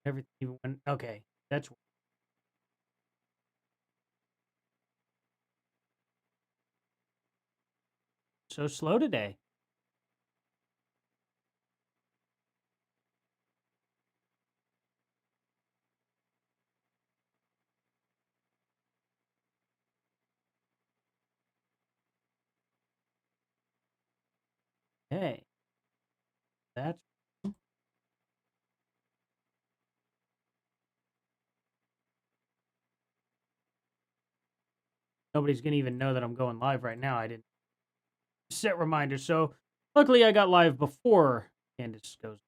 Everything even went okay. That's so slow today. Hey, that's nobody's gonna even know that I'm going live right now. I didn't set reminders, so luckily I got live before Candace goes.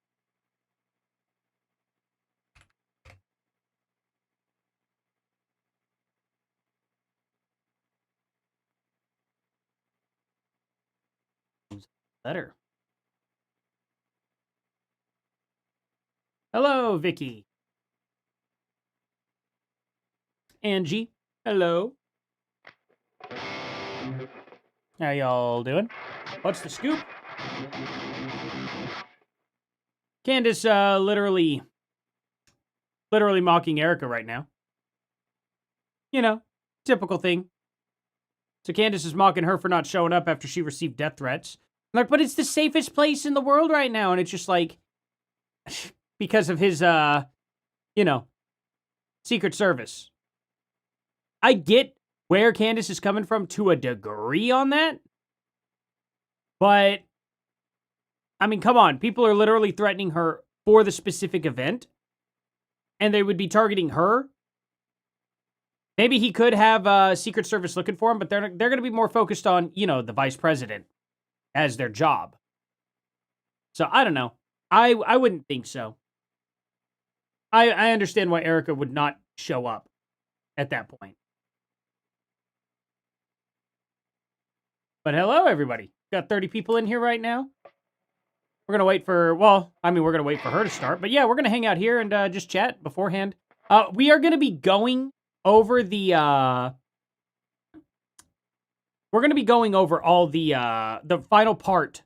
Better. Hello, Vicky. Angie. Hello. How y'all doing? What's the scoop? Candace, literally mocking Erika right now. You know, typical thing. So Candace is mocking her for not showing up after she received death threats. I'm like, but it's the safest place in the world right now, and it's just like because of his, you know, Secret Service. I get where Candace is coming from to a degree on that, but I mean, come on, people are literally threatening her for the specific event, and they would be targeting her. Maybe he could have Secret Service looking for him, but they're going to be more focused on, you know, the vice president as their job. So I don't know. I wouldn't think so. I understand why Erika would not show up at that point. But hello, everybody. Got 30 people in here right now. We're going to wait for, well, I mean, we're going to wait for her to start. But yeah, we're going to hang out here and just chat beforehand. We are going to be going over the, we're going to be going over all the final part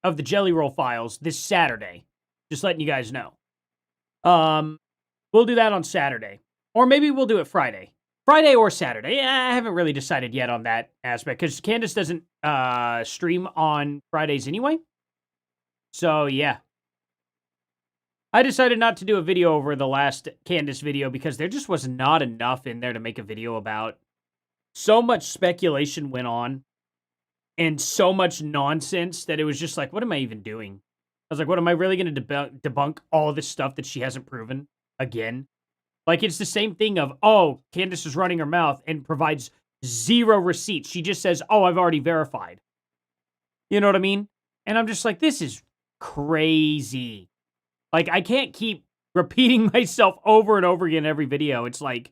of the Jelly Roll files this Saturday. Just letting you guys know. We'll do that on Saturday. Or maybe we'll do it Friday. Friday or Saturday. I haven't really decided yet on that aspect because Candace doesn't stream on Fridays anyway. So, yeah. I decided not to do a video over the last Candace video because there just was not enough in there to make a video about. So much speculation went on and so much nonsense that it was just like, what am I even doing? I was like, what am I really going to debunk all this stuff that she hasn't proven again? Like, it's the same thing of, oh, Candace is running her mouth and provides zero receipts. She just says, oh, I've already verified. You know what I mean? And I'm just like, this is crazy. Like, I can't keep repeating myself over and over again in every video. It's like,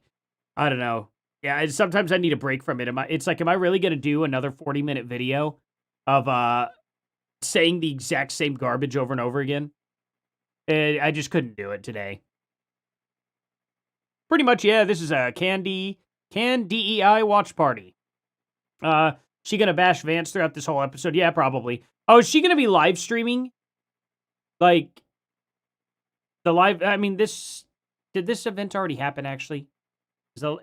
I don't know. Yeah, sometimes I need a break from it. It's like, am I really going to do another 40-minute video of saying the exact same garbage over and over again? I just couldn't do it today. Pretty much, yeah, this is a Can DEI watch party. She gonna bash Vance throughout this whole episode? Yeah, probably. Oh, is she gonna be live streaming? Like, the live, I mean, did this event already happen, actually? No,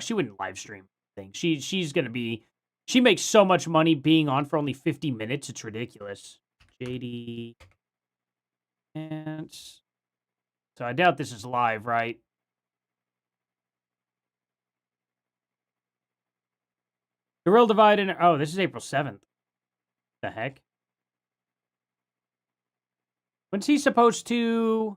she wouldn't live stream thing. She's gonna be, she makes so much money being on for only 50 minutes, it's ridiculous. JD Vance. So I doubt this is live, right? The Real Divide in... Oh, this is April 7th. The heck? When's he supposed to...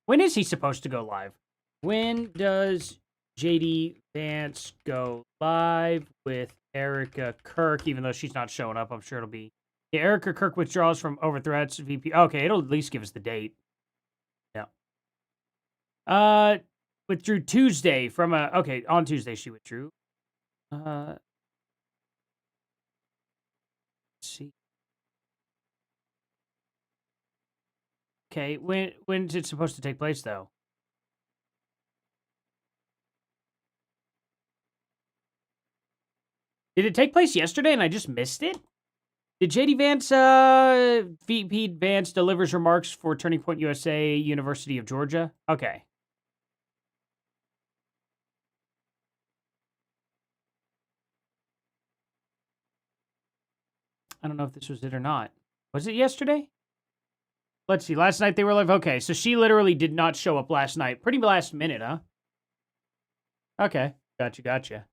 When is he supposed to go live? When does JD Vance go live with Erika Kirk? Even though she's not showing up, I'm sure it'll be... Yeah, Erika Kirk withdraws from over threats. VP... Okay, it'll at least give us the date. Yeah. Withdrew Tuesday from a... Okay, on Tuesday she withdrew. Let's see. Okay, when's it supposed to take place, though? Did it take place yesterday and I just missed it? Did JD Vance, VP Vance delivers remarks for Turning Point USA, University of Georgia? Okay. I don't know if this was it or not. Was it yesterday? Let's see. Last night they were live. Okay, so she literally did not show up last night. Pretty last minute, huh? Okay. Gotcha.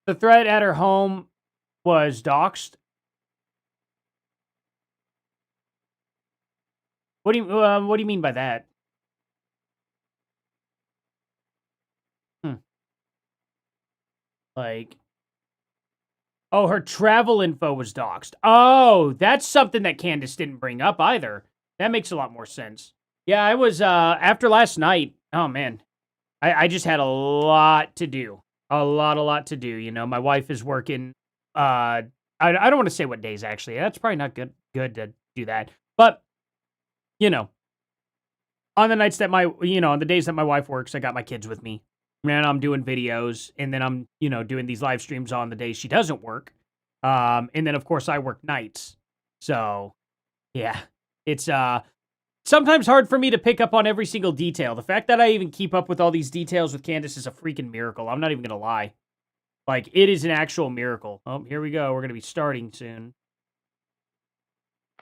The threat at her home was doxxed. What do you mean by that? Like, oh, her travel info was doxxed. Oh, that's something that Candace didn't bring up either. That makes a lot more sense. Yeah, I was, after last night, oh man, I just had a lot to do. A lot to do. You know, my wife is working, I don't want to say what days actually. That's probably not good to do that. But, you know, on the nights that on the days that my wife works, I got my kids with me. And I'm doing videos, and then I'm, doing these live streams on the days she doesn't work. And then of course I work nights. So, yeah. It's sometimes hard for me to pick up on every single detail. The fact that I even keep up with all these details with Candace is a freaking miracle. I'm not even going to lie. Like, it is an actual miracle. Oh, here we go. We're going to be starting soon.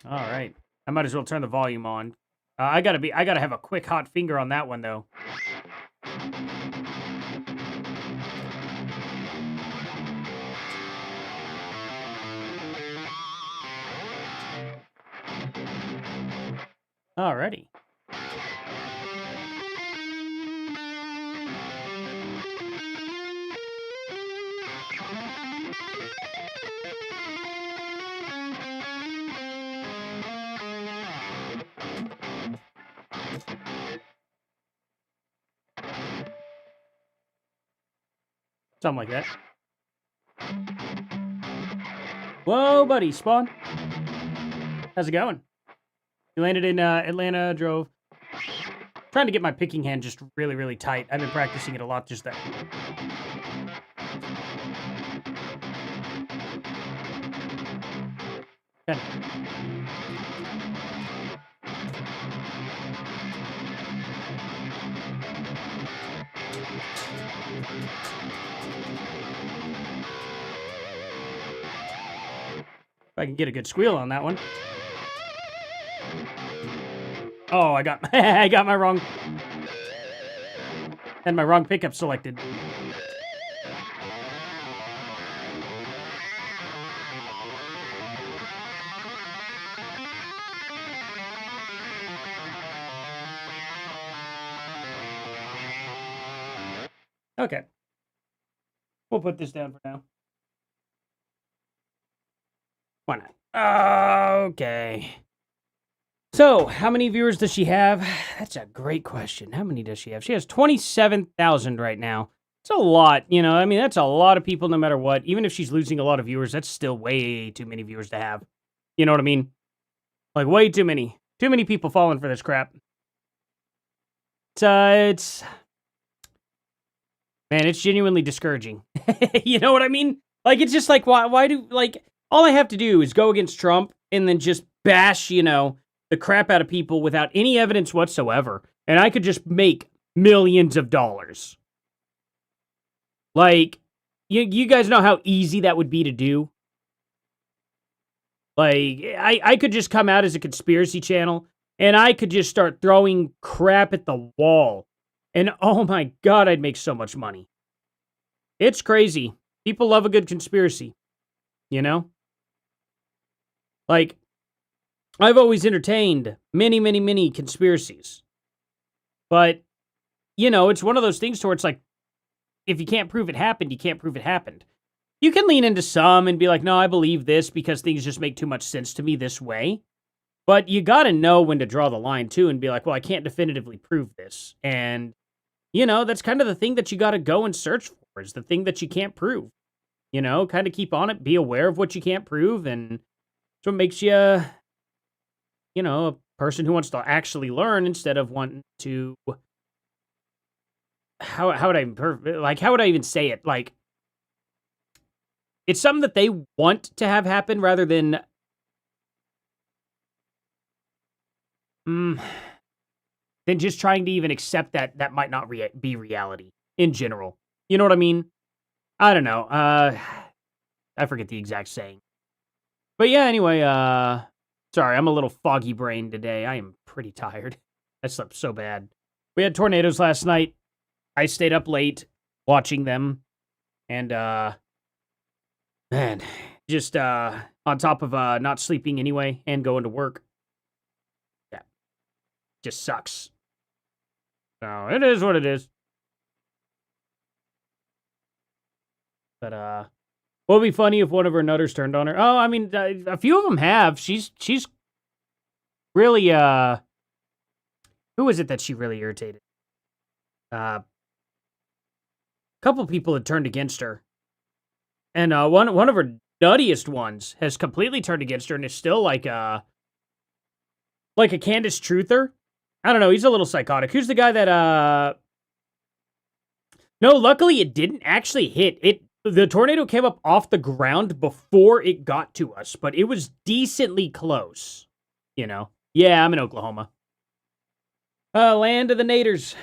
All right. I might as well turn the volume on. I got to have a quick hot finger on that one though. Alrighty. Something like that. Whoa, buddy, Spawn. How's it going? You landed in Atlanta, drove. Trying to get my picking hand just really, really tight. I've been practicing it a lot just that. Good. If I can get a good squeal on that one. Oh, I got my wrong. Had my wrong pickup selected. Okay. We'll put this down for now. Why not? Okay. So, how many viewers does she have? That's a great question. How many does she have? She has 27,000 right now. It's a lot, I mean, that's a lot of people no matter what. Even if she's losing a lot of viewers, that's still way too many viewers to have. You know what I mean? Like, way too many. Too many people falling for this crap. It's man, it's genuinely discouraging. You know what I mean? Like, it's just like, why do, like, all I have to do is go against Trump and then just bash, the crap out of people without any evidence whatsoever. And I could just make millions of dollars. Like, you guys know how easy that would be to do? Like, I could just come out as a conspiracy channel, and I could just start throwing crap at the wall. And oh my God, I'd make so much money. It's crazy. People love a good conspiracy, Like, I've always entertained many conspiracies. But, it's one of those things where it's like, if you can't prove it happened, you can't prove it happened. You can lean into some and be like, no, I believe this because things just make too much sense to me this way. But you got to know when to draw the line, too, and be like, well, I can't definitively prove this. And, that's kind of the thing that you got to go and search for, is the thing that you can't prove. Kind of keep on it, be aware of what you can't prove, and it's what makes you, a person who wants to actually learn instead of wanting to, how would I even say it? Like, it's something that they want to have happen rather than than just trying to even accept that that might not be reality in general. You know what I mean? I don't know. I forget the exact saying. But yeah, anyway, sorry, I'm a little foggy brained today. I am pretty tired. I slept so bad. We had tornadoes last night. I stayed up late watching them. And, man, just, on top of, not sleeping anyway and going to work. Yeah, just sucks. So, it is what it is. But, what would be funny if one of her nutters turned on her? Oh, I mean, a few of them have. She's really, who is it that she really irritated? A couple people had turned against her. And, one of her nuttiest ones has completely turned against her and is still like a Candace truther. I don't know, he's a little psychotic. Who's the guy that, no, luckily it didn't actually hit. The tornado came up off the ground before it got to us, but it was decently close, you know? Yeah, I'm in Oklahoma. Land of the naders.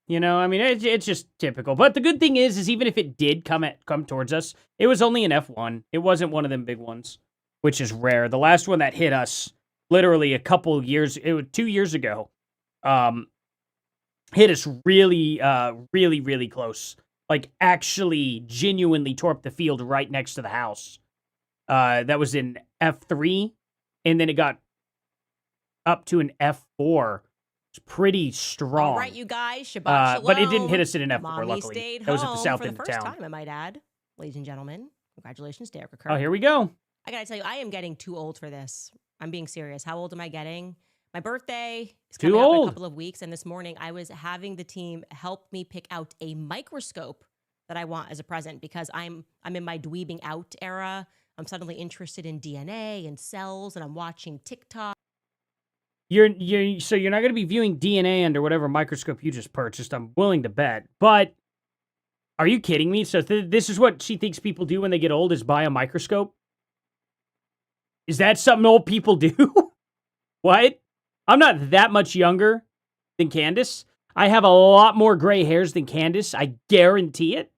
You know, I mean, it's just typical. But the good thing is even if it did come towards us, it was only an F1. It wasn't one of them big ones, which is rare. The last one that hit us, literally a couple years, it was 2 years ago, hit us really, really, really close. Like, actually, genuinely tore up the field right next to the house. That was in F3, and then it got up to an F4. It's pretty strong. All right, you guys, Shabbat Shalom. But it didn't hit us in an F4, Mommy luckily. Stayed That was at the south for the end of first town. time, I might add. Ladies and gentlemen, congratulations to Erika Kirk. Oh, here we go. I gotta tell you, I am getting too old for this. I'm being serious. How old am I getting? My birthday is coming up in a couple of weeks, and this morning I was having the team help me pick out a microscope that I want as a present because I'm in my dweebing out era. I'm suddenly interested in DNA and cells, and I'm watching TikTok. So you're not going to be viewing DNA under whatever microscope you just purchased. I'm willing to bet. But are you kidding me? So this is what she thinks people do when they get old: is buy a microscope. Is that something old people do? What? I'm not that much younger than Candace. I have a lot more gray hairs than Candace. I guarantee it.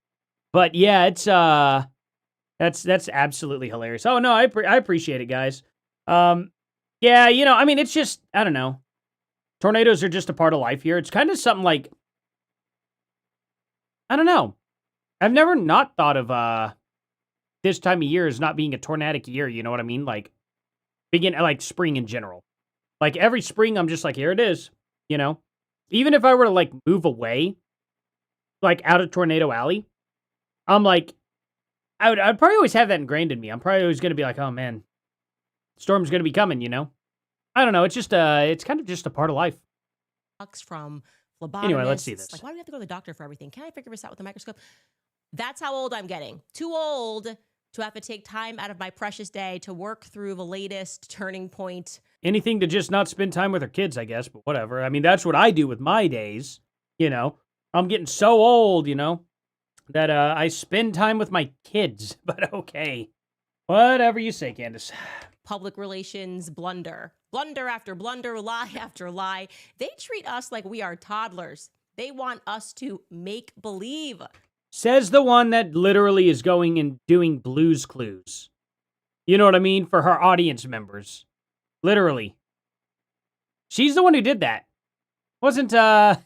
But yeah, it's that's absolutely hilarious. Oh no, I appreciate it, guys. Yeah, you know, I mean, it's just, I don't know. Tornadoes are just a part of life here. It's kind of something like, I don't know. I've never not thought of this time of year as not being a tornadic year, you know what I mean? Like spring in general. Like every spring I'm just like, here it is, you know? Even if I were to like move away, like out of Tornado Alley, I'm like, I'd probably always have that ingrained in me. I'm probably always going to be like, oh man, storm's going to be coming, you know? I don't know. It's just, it's kind of just a part of life. From phlebotomists. Anyway, let's see this. Like, why do we have to go to the doctor for everything? Can I figure this out with a microscope? That's how old I'm getting. Too old to have to take time out of my precious day to work through the latest turning point. Anything to just not spend time with her kids, I guess, but whatever. I mean, that's what I do with my days, you know? I'm getting so old, you know, that I spend time with my kids, but okay. Whatever you say, Candace. Public relations blunder. Blunder after blunder, lie after lie. They treat us like we are toddlers. They want us to make believe. Says the one that literally is going and doing Blue's Clues. You know what I mean? For her audience members. Literally. She's the one who did that. Wasn't, oh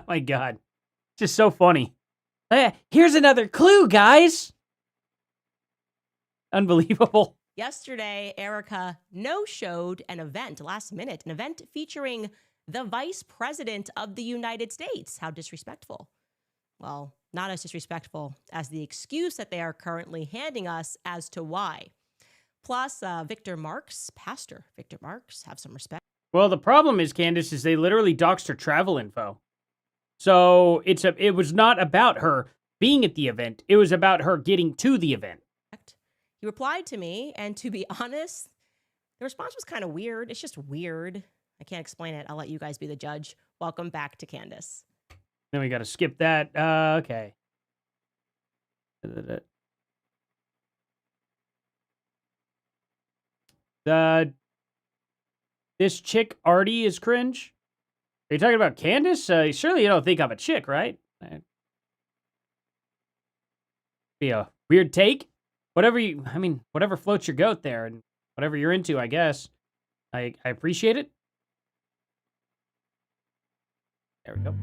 my God. Just so funny. Here's another clue, guys. Unbelievable. Yesterday, Erika no-showed an event, last minute, an event featuring the Vice President of the United States. How disrespectful. Well, not as disrespectful as the excuse that they are currently handing us as to why. Plus, Pastor Victor Marks, have some respect. Well, the problem is, Candace, is they literally doxed her travel info. So it was not about her being at the event. It was about her getting to the event. He replied to me, and to be honest, the response was kind of weird. It's just weird. I can't explain it. I'll let you guys be the judge. Welcome back to Candace. Then we got to skip that. Okay. this chick Artie is cringe? Are you talking about Candace? Surely you don't think I'm a chick, right? Be a weird take. Whatever floats your goat there, and whatever you're into, I guess. I appreciate it. There we go.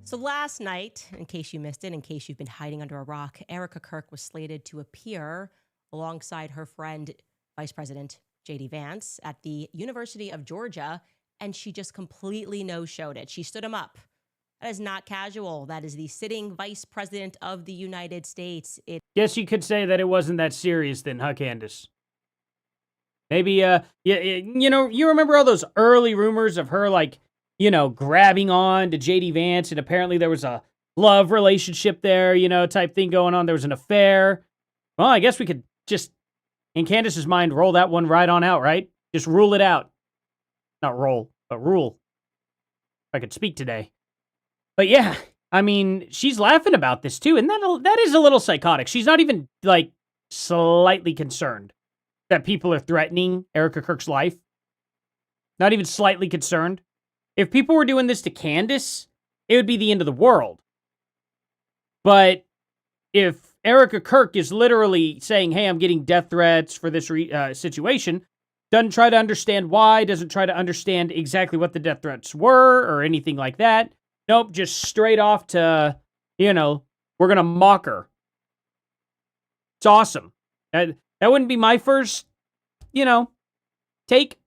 So last night, in case you missed it, in case you've been hiding under a rock, Erika Kirk was slated to appear alongside her friend, Vice President J.D. Vance, at the University of Georgia, and she just completely no-showed it. She stood him up. That is not casual. That is the sitting Vice President of the United States. Guess you could say that it wasn't that serious then, huh, Candace? Maybe, you remember all those early rumors of her, like, grabbing on to J.D. Vance, and apparently there was a love relationship there, type thing going on. There was an affair. Well, I guess we could just, in Candace's mind, roll that one right on out, right? Just rule it out. Not roll, but rule. If I could speak today. But yeah, she's laughing about this too, and that is a little psychotic. She's not even, like, slightly concerned that people are threatening Erika Kirk's life. Not even slightly concerned. If people were doing this to Candace, it would be the end of the world. But if Erika Kirk is literally saying, hey, I'm getting death threats for this situation, doesn't try to understand why, doesn't try to understand exactly what the death threats were or anything like that. Nope, just straight off to, we're going to mock her. It's awesome. That wouldn't be my first, take.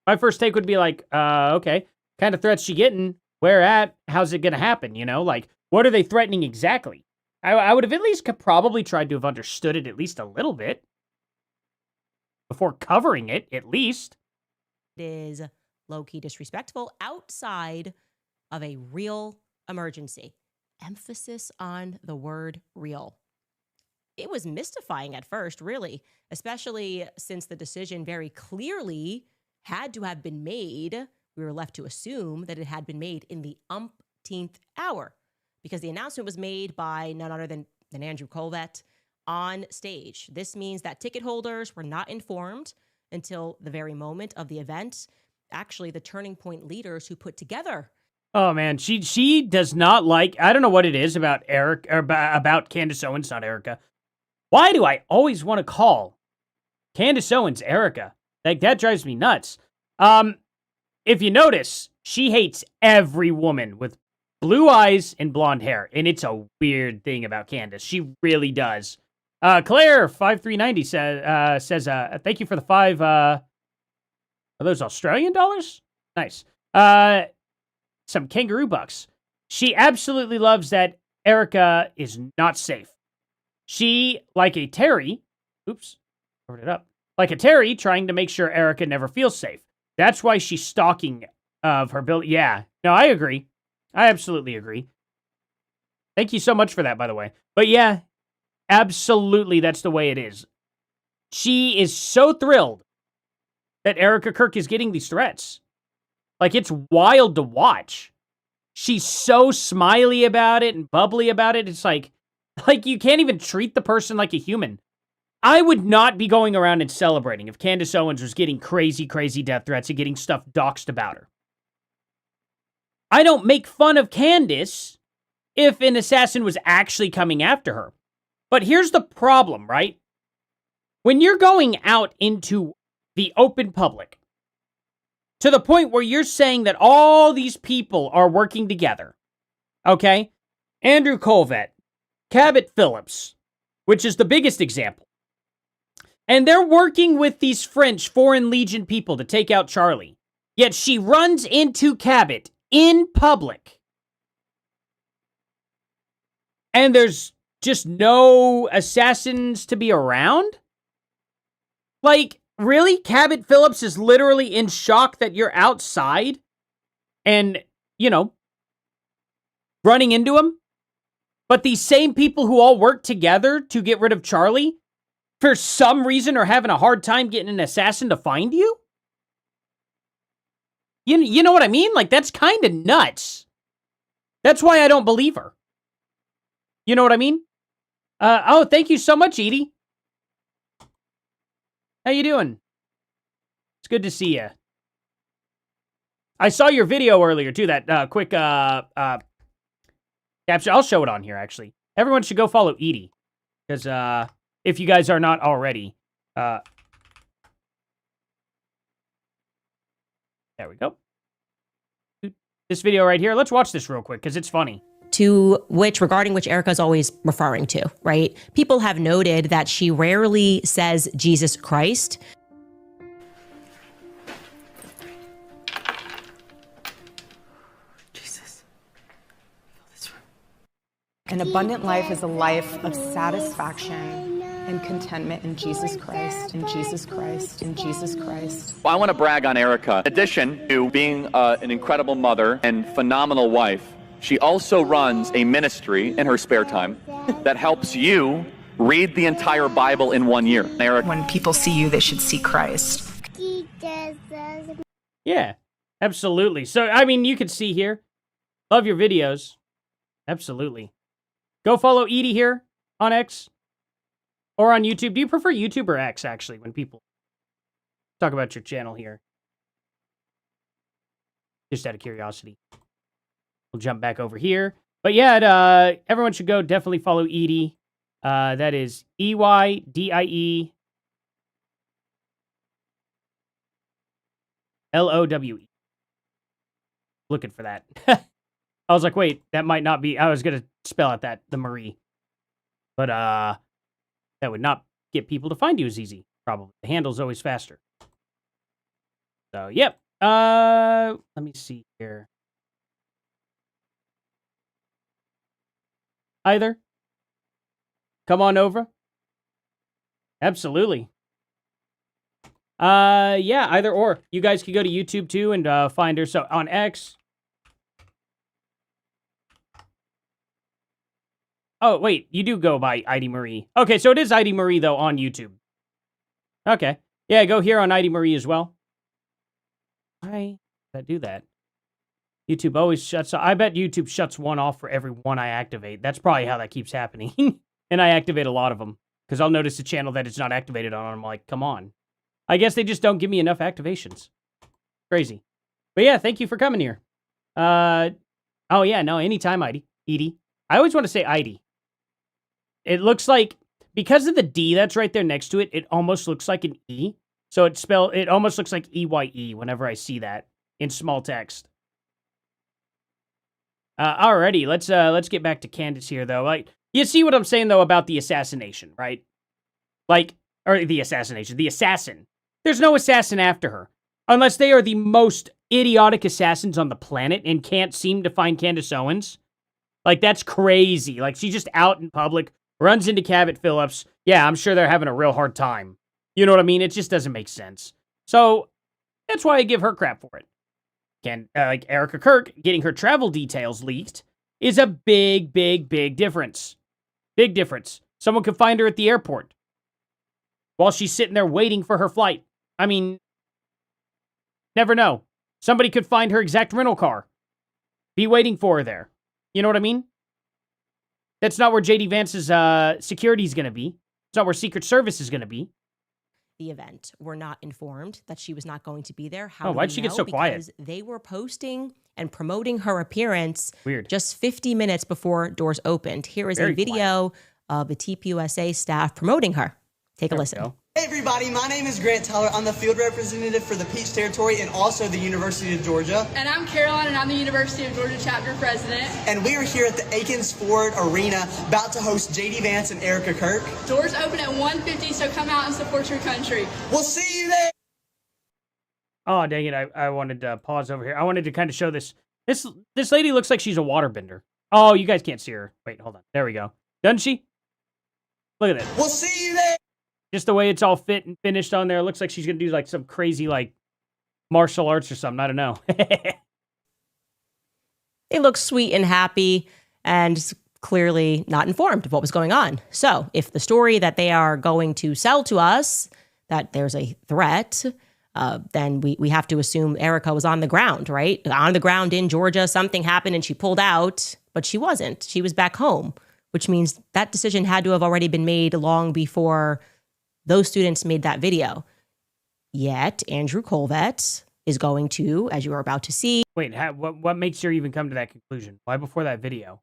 My first take would be like, okay, kind of threats she getting? Where at? How's it going to happen? Like, what are they threatening exactly? I would have at least probably tried to have understood it at least a little bit before covering it, at least. It is low-key disrespectful outside of a real emergency. Emphasis on the word real. It was mystifying at first, really, especially since the decision very clearly had to have been made. We were left to assume that it had been made in the umpteenth hour because the announcement was made by none other than Andrew Colvett on stage. This means that ticket holders were not informed until the very moment of the event. Actually, the Turning Point leaders who put together. Oh man, she does not like. I don't know what it is about Eric or about Candace Owens, not Erika. Why do I always want to call Candace Owens Erika? Like, that drives me nuts. If you notice, she hates every woman with blue eyes and blonde hair, and it's a weird thing about Candace. She really does. Claire 5390 says thank you for the 5. Are those Australian dollars? Nice. Some kangaroo bucks. She absolutely loves that Erika is not safe. She, like a Terry, covered it up. Like a Terry, trying to make sure Erika never feels safe. That's why she's stalking of her build. Yeah, no, I agree. I absolutely agree. Thank you so much for that, by the way. But yeah, absolutely, that's the way it is. She is so thrilled that Erika Kirk is getting these threats. Like, it's wild to watch. She's so smiley about it and bubbly about it. It's like you can't even treat the person like a human. I would not be going around and celebrating if Candace Owens was getting crazy, crazy death threats and getting stuff doxed about her. I don't make fun of Candace if an assassin was actually coming after her. But here's the problem, right? When you're going out into the open public, to the point where you're saying that all these people are working together, okay? Andrew Colvett, Cabot Phillips, which is the biggest example. And they're working with these French Foreign Legion people to take out Charlie. Yet she runs into Cabot in public. And there's just no assassins to be around? Like, really? Cabot Phillips is literally in shock that you're outside and, running into him? But these same people who all work together to get rid of Charlie, for some reason are having a hard time getting an assassin to find you? You know what I mean? Like, that's kind of nuts. That's why I don't believe her. You know what I mean? Thank you so much, Edie. How you doing? It's good to see you. I saw your video earlier, too, that quick caption. I'll show it on here, actually. Everyone should go follow Edie, because if you guys are not already. There we go. This video right here. Let's watch this real quick, because it's funny. Regarding which Erika's always referring to, right? People have noted that she rarely says Jesus Christ. An abundant life is a life of satisfaction and contentment in Jesus Christ, in Jesus Christ, in Jesus Christ. I want to brag on Erika. In addition to being an incredible mother and phenomenal wife, she also runs a ministry in her spare time that helps you read the entire Bible in 1 year. Erika. When people see you, they should see Christ. Yeah, absolutely. So, I mean, you can see here. Love your videos. Absolutely. Go follow Edie here on X or on YouTube. Do you prefer YouTube or X, actually, when people talk about your channel here? Just out of curiosity. We'll jump back over here. But yeah, everyone should go definitely follow Edie. That is EYDIE LOWE. Looking for that. I was like, wait, that might not be. I was going to spell out the Marie. But that would not get people to find you as easy, probably. The handle's always faster. So, yep. Let me see here. Either. Come on over. Absolutely. Yeah, either or. You guys could go to YouTube too and find her. So on X. Oh, wait, you do go by ID Marie. Okay, so it is ID Marie, though, on YouTube. Okay. Yeah, go here on ID Marie as well. Why did I do that? YouTube always shuts off. I bet YouTube shuts one off for every one I activate. That's probably how that keeps happening. And I activate a lot of them. Because I'll notice a channel that it's not activated on, and I'm like, come on. I guess they just don't give me enough activations. Crazy. But yeah, thank you for coming here. Oh yeah, no, anytime, Edie. I always want to say Edie. It looks like, because of the D that's right there next to it, it almost looks like an E. So it almost looks like EYE whenever I see that in small text. Alrighty, let's get back to Candace here, though. Like, you see what I'm saying, though, about the assassination, right? Like, or the assassination, the assassin. There's no assassin after her. Unless they are the most idiotic assassins on the planet and can't seem to find Candace Owens. Like, that's crazy. Like, she's just out in public, runs into Cabot Phillips. Yeah, I'm sure they're having a real hard time. You know what I mean? It just doesn't make sense. So, that's why I give her crap for it. Like, Erika Kirk getting her travel details leaked is a big, big, big difference. Big difference. Someone could find her at the airport while she's sitting there waiting for her flight. I mean, never know. Somebody could find her exact rental car. Be waiting for her there. You know what I mean? That's not where J.D. Vance's security is going to be. It's not where Secret Service is going to be. The event were not informed that she was not going to be there. How why'd she get so quiet? Because they were posting and promoting her appearance Weird. Just 50 minutes before doors opened. Here is Very a video of the TPUSA staff promoting her. Take a listen. Hey everybody, my name is Grant Teller. I'm the field representative for the Peach Territory and also the University of Georgia. And I'm Caroline and I'm the University of Georgia chapter president. And we are here at the Akins Ford Arena about to host J.D. Vance and Erika Kirk. Doors open at 1:50, so come out and support your country. We'll see you there. Oh, dang it. I wanted to pause over here. I wanted to kind of show this. This lady looks like she's a waterbender. Oh, you guys can't see her. Wait, hold on. There we go. Doesn't she? Look at that. We'll see you there. Just the way it's all fit and finished on there. It looks like she's going to do like some crazy like martial arts or something. I don't know. They look sweet and happy and clearly not informed of what was going on. So if the story that they are going to sell to us, that there's a threat, then we have to assume Erika was on the ground, right? On the ground in Georgia, something happened and she pulled out, but she wasn't. She was back home, which means that decision had to have already been made long before those students made that video. Yet Andrew Colvett is going to, as you are about to see. Wait, what makes her even come to that conclusion? Why before that video?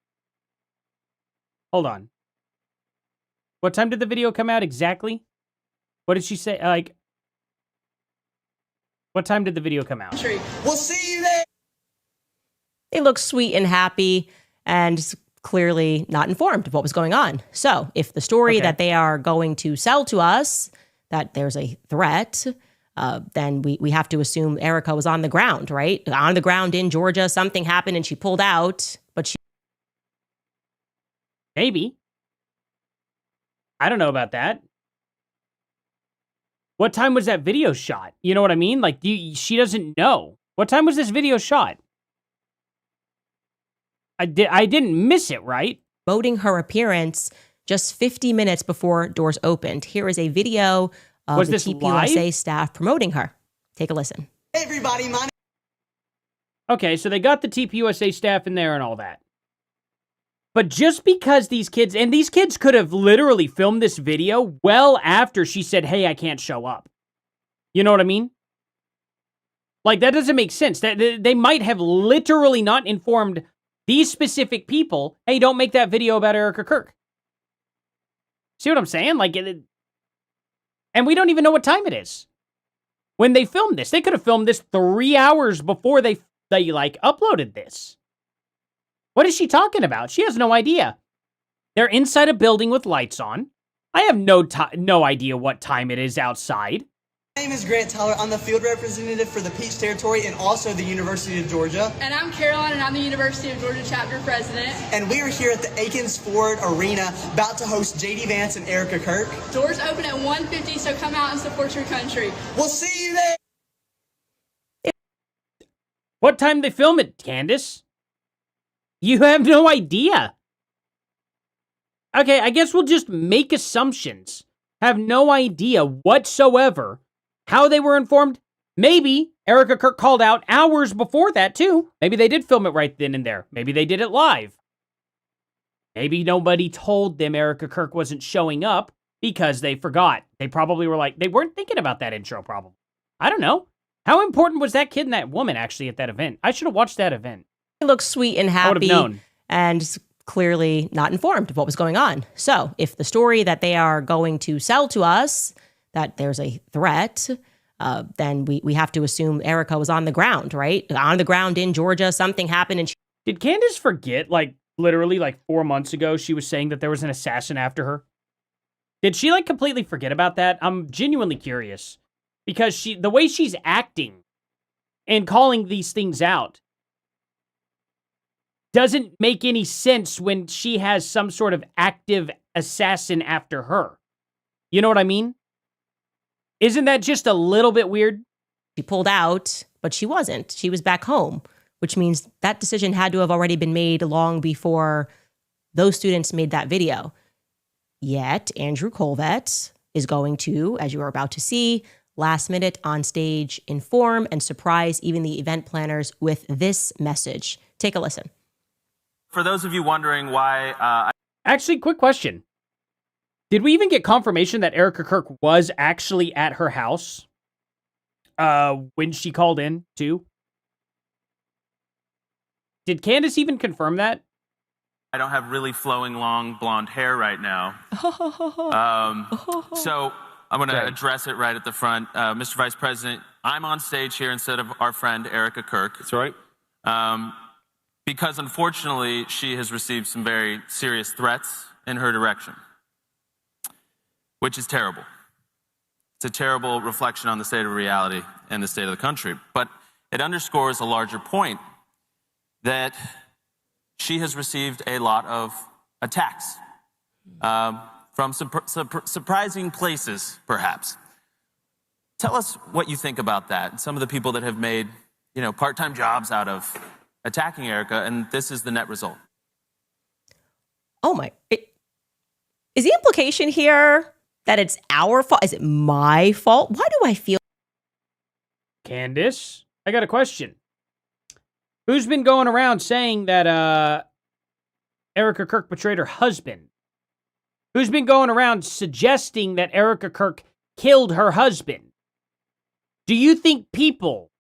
Hold on. What time did the video come out exactly? What did she say? Like, what time did the video come out? We'll see you there. They look sweet and happy and clearly not informed of what was going on. So if the story that they are going to sell to us, that there's a threat, then we have to assume Erika was on the ground, right? On the ground in Georgia, something happened and she pulled out, but she... Maybe. I don't know about that. What time was that video shot? You know what I mean? Like, she doesn't know. What time was this video shot? I didn't miss it, right? Promoting her appearance just 50 minutes before doors opened. Here is a video of the TPUSA staff promoting her. Take a listen. Hey everybody, Okay, so they got the TPUSA staff in there and all that. But just because these kids could have literally filmed this video well after she said, hey, I can't show up. You know what I mean? Like, that doesn't make sense. They might have literally not informed these specific people, hey, don't make that video about Erika Kirk. See what I'm saying? Like, and we don't even know what time it is. When they filmed this, they could have filmed this 3 hours before they like uploaded this. What is she talking about? She has no idea. They're inside a building with lights on. I have no idea what time it is outside. My name is Grant Tyler. I'm the field representative for the Peach Territory and also the University of Georgia. And I'm Caroline, and I'm the University of Georgia chapter president. And we are here at the Akins Ford Arena about to host JD Vance and Erika Kirk. Doors open at 1:50, so come out and support your country. We'll see you there. What time did they film it, Candace? You have no idea. Okay, I guess we'll just make assumptions. Have no idea whatsoever how they were informed. Maybe Erika Kirk called out hours before that, too. Maybe they did film it right then and there. Maybe they did it live. Maybe nobody told them Erika Kirk wasn't showing up because they forgot. They probably were like, they weren't thinking about that intro, probably. I don't know. How important was that kid and that woman actually at that event? I should have watched that event. They look sweet and happy and clearly not informed of what was going on. So if the story that they are going to sell to us, that there's a threat, then we have to assume Erika was on the ground, right? On the ground in Georgia, something happened and she... Did Candace forget, like, literally, like, 4 months ago, she was saying that there was an assassin after her? Did she, like, completely forget about that? I'm genuinely curious. Because the way she's acting and calling these things out doesn't make any sense when she has some sort of active assassin after her. You know what I mean? Isn't that just a little bit weird? She pulled out, but she wasn't. She was back home, which means that decision had to have already been made long before those students made that video. Yet Andrew Colvett is going to, as you are about to see, last minute on stage inform and surprise even the event planners with this message. Take a listen. For those of you wondering why... Actually, quick question. Did we even get confirmation that Erika Kirk was actually at her house when she called in, too? Did Candace even confirm that? I don't have really flowing, long, blonde hair right now. So I'm going to address it right at the front. Mr. Vice President, I'm on stage here instead of our friend Erika Kirk. That's right. Because unfortunately, she has received some very serious threats in her direction, which is terrible. It's a terrible reflection on the state of reality and the state of the country. But it underscores a larger point that she has received a lot of attacks from surprising places, perhaps. Tell us what you think about that. Some of the people that have made, part-time jobs out of attacking Erika, and this is the net result. Oh my, is the implication here that it's our fault? Is it my fault? Why do I feel? Candace, I got a question. Who's been going around saying that Erika Kirk betrayed her husband? Who's been going around suggesting that Erika Kirk killed her husband? Do you think people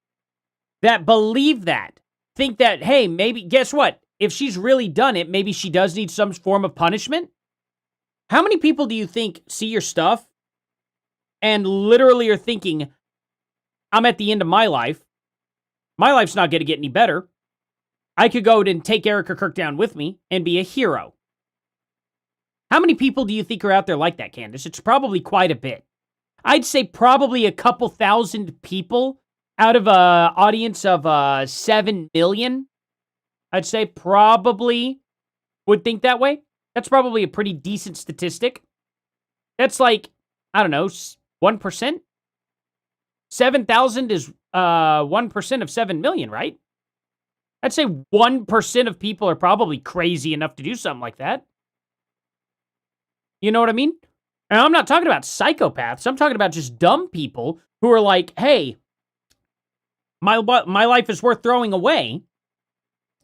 that believe that think that, hey, maybe, guess what? If she's really done it, maybe she does need some form of punishment? How many people do you think see your stuff and literally are thinking, I'm at the end of my life. My life's not going to get any better. I could go and take Erika Kirk down with me and be a hero. How many people do you think are out there like that, Candace? It's probably quite a bit. I'd say probably a couple thousand people out of an audience of 7 million. I'd say probably would think that way. That's probably a pretty decent statistic. That's like, I don't know, 1%? 7,000 is 1% of 7 million, right? I'd say 1% of people are probably crazy enough to do something like that. You know what I mean? And I'm not talking about psychopaths. I'm talking about just dumb people who are like, hey, my life is worth throwing away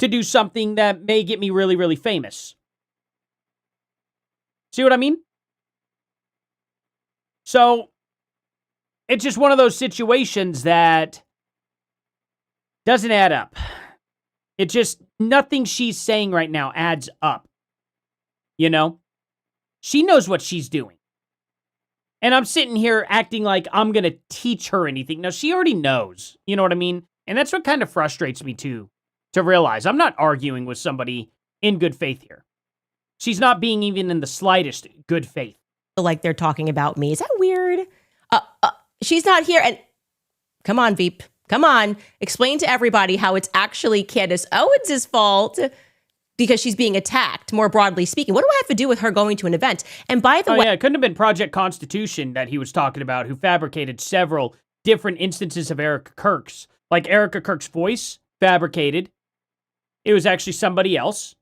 to do something that may get me really, really famous. See what I mean? So, it's just one of those situations that doesn't add up. It just, nothing she's saying right now adds up. You know? She knows what she's doing. And I'm sitting here acting like I'm going to teach her anything. No, she already knows. You know what I mean? And that's what kind of frustrates me too, to realize I'm not arguing with somebody in good faith here. She's not being even in the slightest good faith. Like they're talking about me. Is that weird? She's not here. And come on, Veep. Come on. Explain to everybody how it's actually Candace Owens' fault because she's being attacked, more broadly speaking. What do I have to do with her going to an event? And by the way... yeah, it couldn't have been Project Constitution that he was talking about, who fabricated several different instances of Erika Kirk's. Like Erika Kirk's voice, fabricated. It was actually somebody else.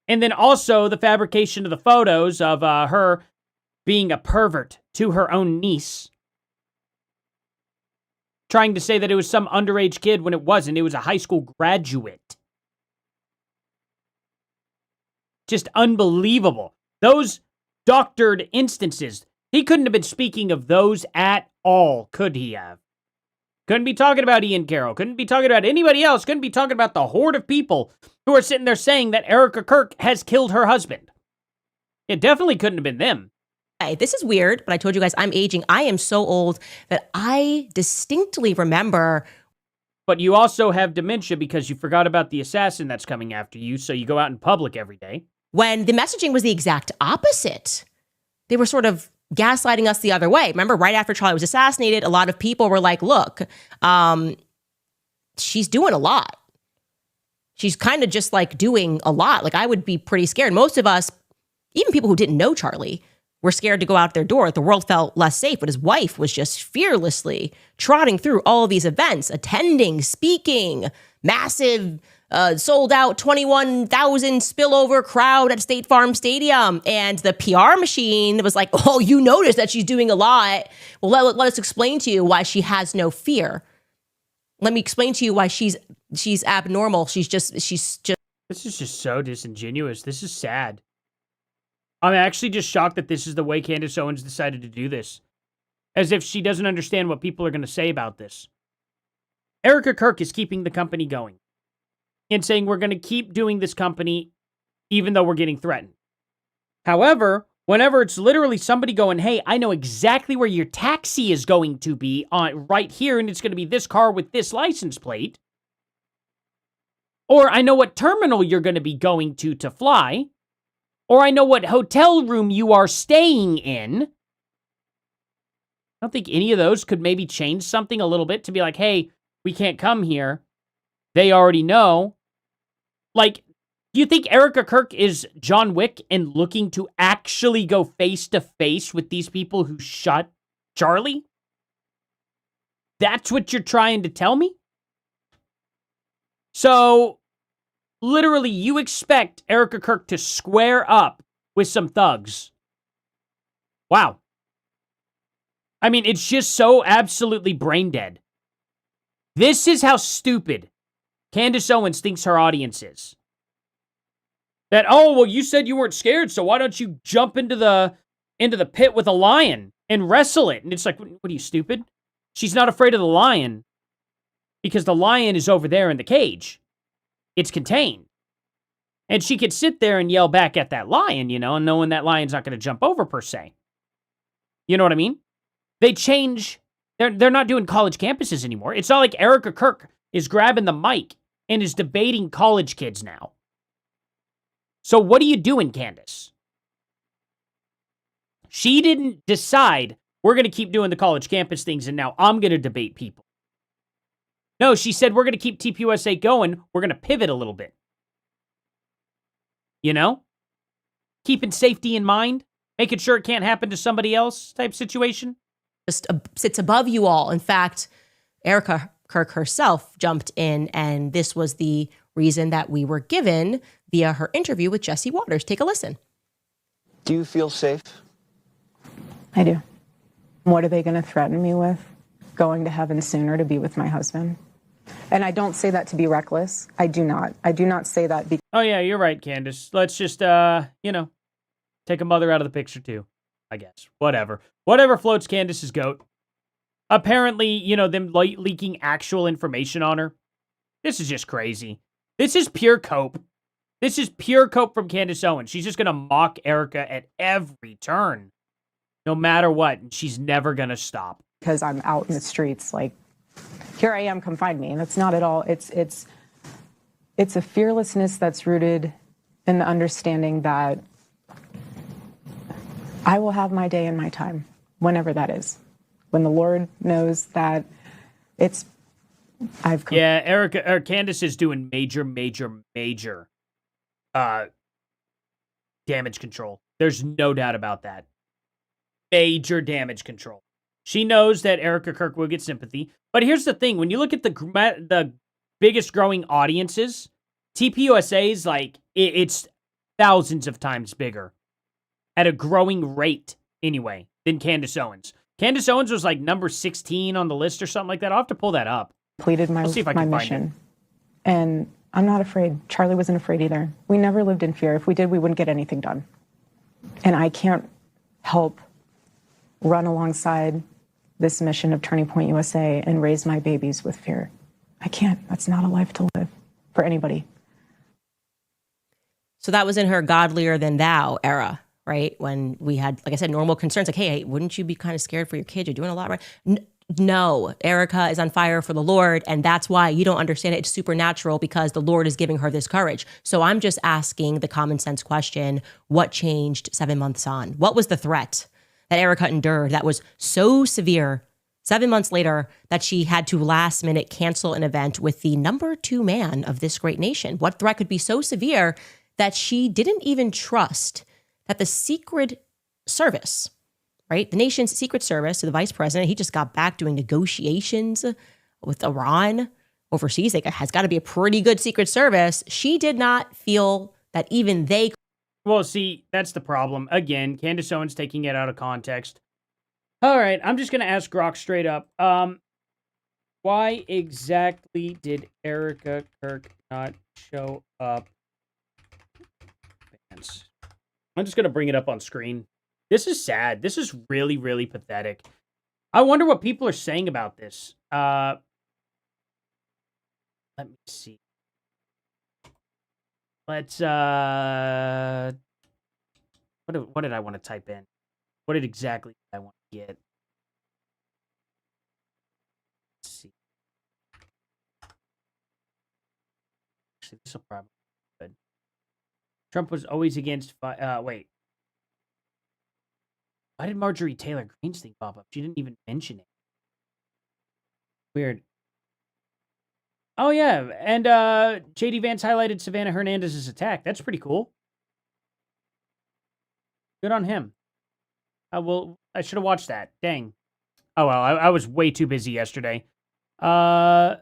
And then also the fabrication of the photos of her being a pervert to her own niece. Trying to say that it was some underage kid when it wasn't. It was a high school graduate. Just unbelievable. Those doctored instances. He couldn't have been speaking of those at all, could he have? Couldn't be talking about Ian Carroll. Couldn't be talking about anybody else. Couldn't be talking about the horde of people who are sitting there saying that Erika Kirk has killed her husband. It definitely couldn't have been them. Hey, this is weird, but I told you guys I'm aging. I am so old that I distinctly remember. But you also have dementia because you forgot about the assassin that's coming after you, so you go out in public every day. When the messaging was the exact opposite. They were sort of gaslighting us the other way. Remember, right after Charlie was assassinated, a lot of people were like, look, she's doing a lot. She's kind of just like doing a lot. Like I would be pretty scared. Most of us, even people who didn't know Charlie, were scared to go out their door. The world felt less safe, but his wife was just fearlessly trotting through all of these events, attending, speaking, massive, sold out 21,000 spillover crowd at State Farm Stadium. And the PR machine was like, oh, you notice that she's doing a lot. Well, let us explain to you why she has no fear. Let me explain to you why she's abnormal. She's just. This is just so disingenuous. This is sad. I'm actually just shocked that this is the way Candace Owens decided to do this. As if she doesn't understand what people are going to say about this. Erika Kirk is keeping the company going. And saying we're going to keep doing this company even though we're getting threatened. However, whenever it's literally somebody going, hey, I know exactly where your taxi is going to be right here, and it's going to be this car with this license plate. Or I know what terminal you're going to be going to fly. Or I know what hotel room you are staying in. I don't think any of those could maybe change something a little bit to be like, hey, we can't come here. They already know. Like, do you think Erika Kirk is John Wick and looking to actually go face to face with these people who shot Charlie? That's what you're trying to tell me? So, literally, you expect Erika Kirk to square up with some thugs. Wow. I mean, it's just so absolutely brain dead. This is how stupid Candace Owens thinks her audience is. That, oh, well, you said you weren't scared, so why don't you jump into the pit with a lion and wrestle it? And it's like, what are you, stupid? She's not afraid of the lion because the lion is over there in the cage. It's contained. And she could sit there and yell back at that lion, and knowing that lion's not going to jump over per se. You know what I mean? They change. They're not doing college campuses anymore. It's not like Erika Kirk is grabbing the mic and is debating college kids now. So what are you doing, Candace? She didn't decide we're going to keep doing the college campus things and now I'm going to debate people. No, she said we're going to keep TPUSA going. We're going to pivot a little bit. Keeping safety in mind, making sure it can't happen to somebody else type situation. Just sits above you all. In fact, Erika Kirk herself jumped in, and this was the reason that we were given via her interview with Jesse Waters. Take a listen. Do you feel safe? I do. What are they going to threaten me with? Going to heaven sooner to be with my husband? And I don't say that to be reckless. I do not. I do not say that because... Oh, yeah, you're right, Candace. Let's just, take a mother out of the picture, too, I guess. Whatever floats Candace's goat. Apparently, them leaking actual information on her. This is just crazy. This is pure cope. This is pure cope from Candace Owens. She's just going to mock Erika at every turn. No matter what. And she's never going to stop. Because I'm out in the streets, like, here I am, come find me. And it's not at all. It's a fearlessness that's rooted in the understanding that I will have my day and my time, whenever that is. When the Lord knows that Candace is doing major damage control. There's no doubt about that. Major damage control. She knows that Erika Kirk will get sympathy. But here's the thing. When you look at the biggest growing audiences, TPUSA is it's thousands of times bigger at a growing rate anyway than Candace Owens. Candace Owens was number 16 on the list or something like that. I'll have to pull that up. Completed my mission. And I'm not afraid. Charlie wasn't afraid either. We never lived in fear. If we did, we wouldn't get anything done. And I can't help run alongside this mission of Turning Point USA and raise my babies with fear. I can't. That's not a life to live for anybody. So that was in her godlier than thou era, right? When we had, like I said, normal concerns like, hey, wouldn't you be kind of scared for your kids? You're doing a lot, right? No, Erika is on fire for the Lord. And that's why you don't understand it. It's supernatural because the Lord is giving her this courage. So I'm just asking the common sense question, what changed 7 months on? What was the threat that Erika endured that was so severe 7 months later that she had to last minute cancel an event with the number 2 man of this great nation? What threat could be so severe that she didn't even trust that the Secret Service, right? The nation's Secret Service to the vice president, he just got back doing negotiations with Iran overseas. Has got to be a pretty good Secret Service. She did not feel that even they... Well, see, that's the problem. Again, Candace Owens taking it out of context. All right, I'm just going to ask Grok straight up. Why exactly did Erika Kirk not show up? I'm just going to bring it up on screen. This is sad. This is really, really pathetic. I wonder what people are saying about this. Let me see. Let's, what did I want to type in? What did exactly I want to get? Let's see. Actually, this will probably be good. Trump was always against, wait. Why did Marjorie Taylor Greene's thing pop up? She didn't even mention it. Weird. Oh, yeah, and J.D. Vance highlighted Savannah Hernandez's attack. That's pretty cool. Good on him. I should have watched that. Dang. Oh, well, I was way too busy yesterday. Let's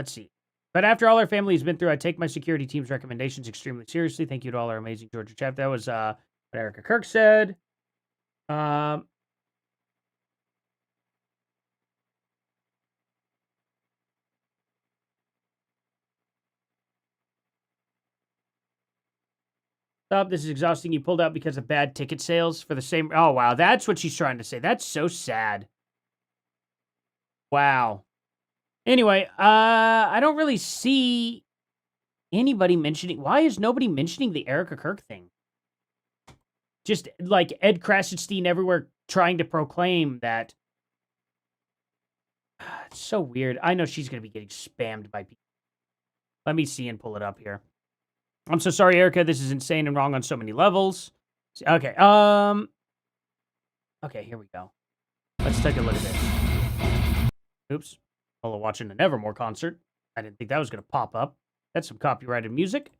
see. But after all our family has been through, I take my security team's recommendations extremely seriously. Thank you to all our amazing Georgia chap. That was what Erika Kirk said. Stop. This is exhausting. You pulled out because of bad ticket sales for the same... Oh, wow. That's what she's trying to say. That's so sad. Wow. Anyway, I don't really see anybody mentioning. Why is nobody mentioning the Erika Kirk thing? Just like Ed Krasenstein everywhere trying to proclaim that. It's so weird. I know she's going to be getting spammed by people. Let me see and pull it up here. I'm so sorry, Erika. This is insane and wrong on so many levels. Okay. Okay, here we go. Let's take a look at this. Oops. While watching an Evermore concert. I didn't think that was going to pop up. That's some copyrighted music.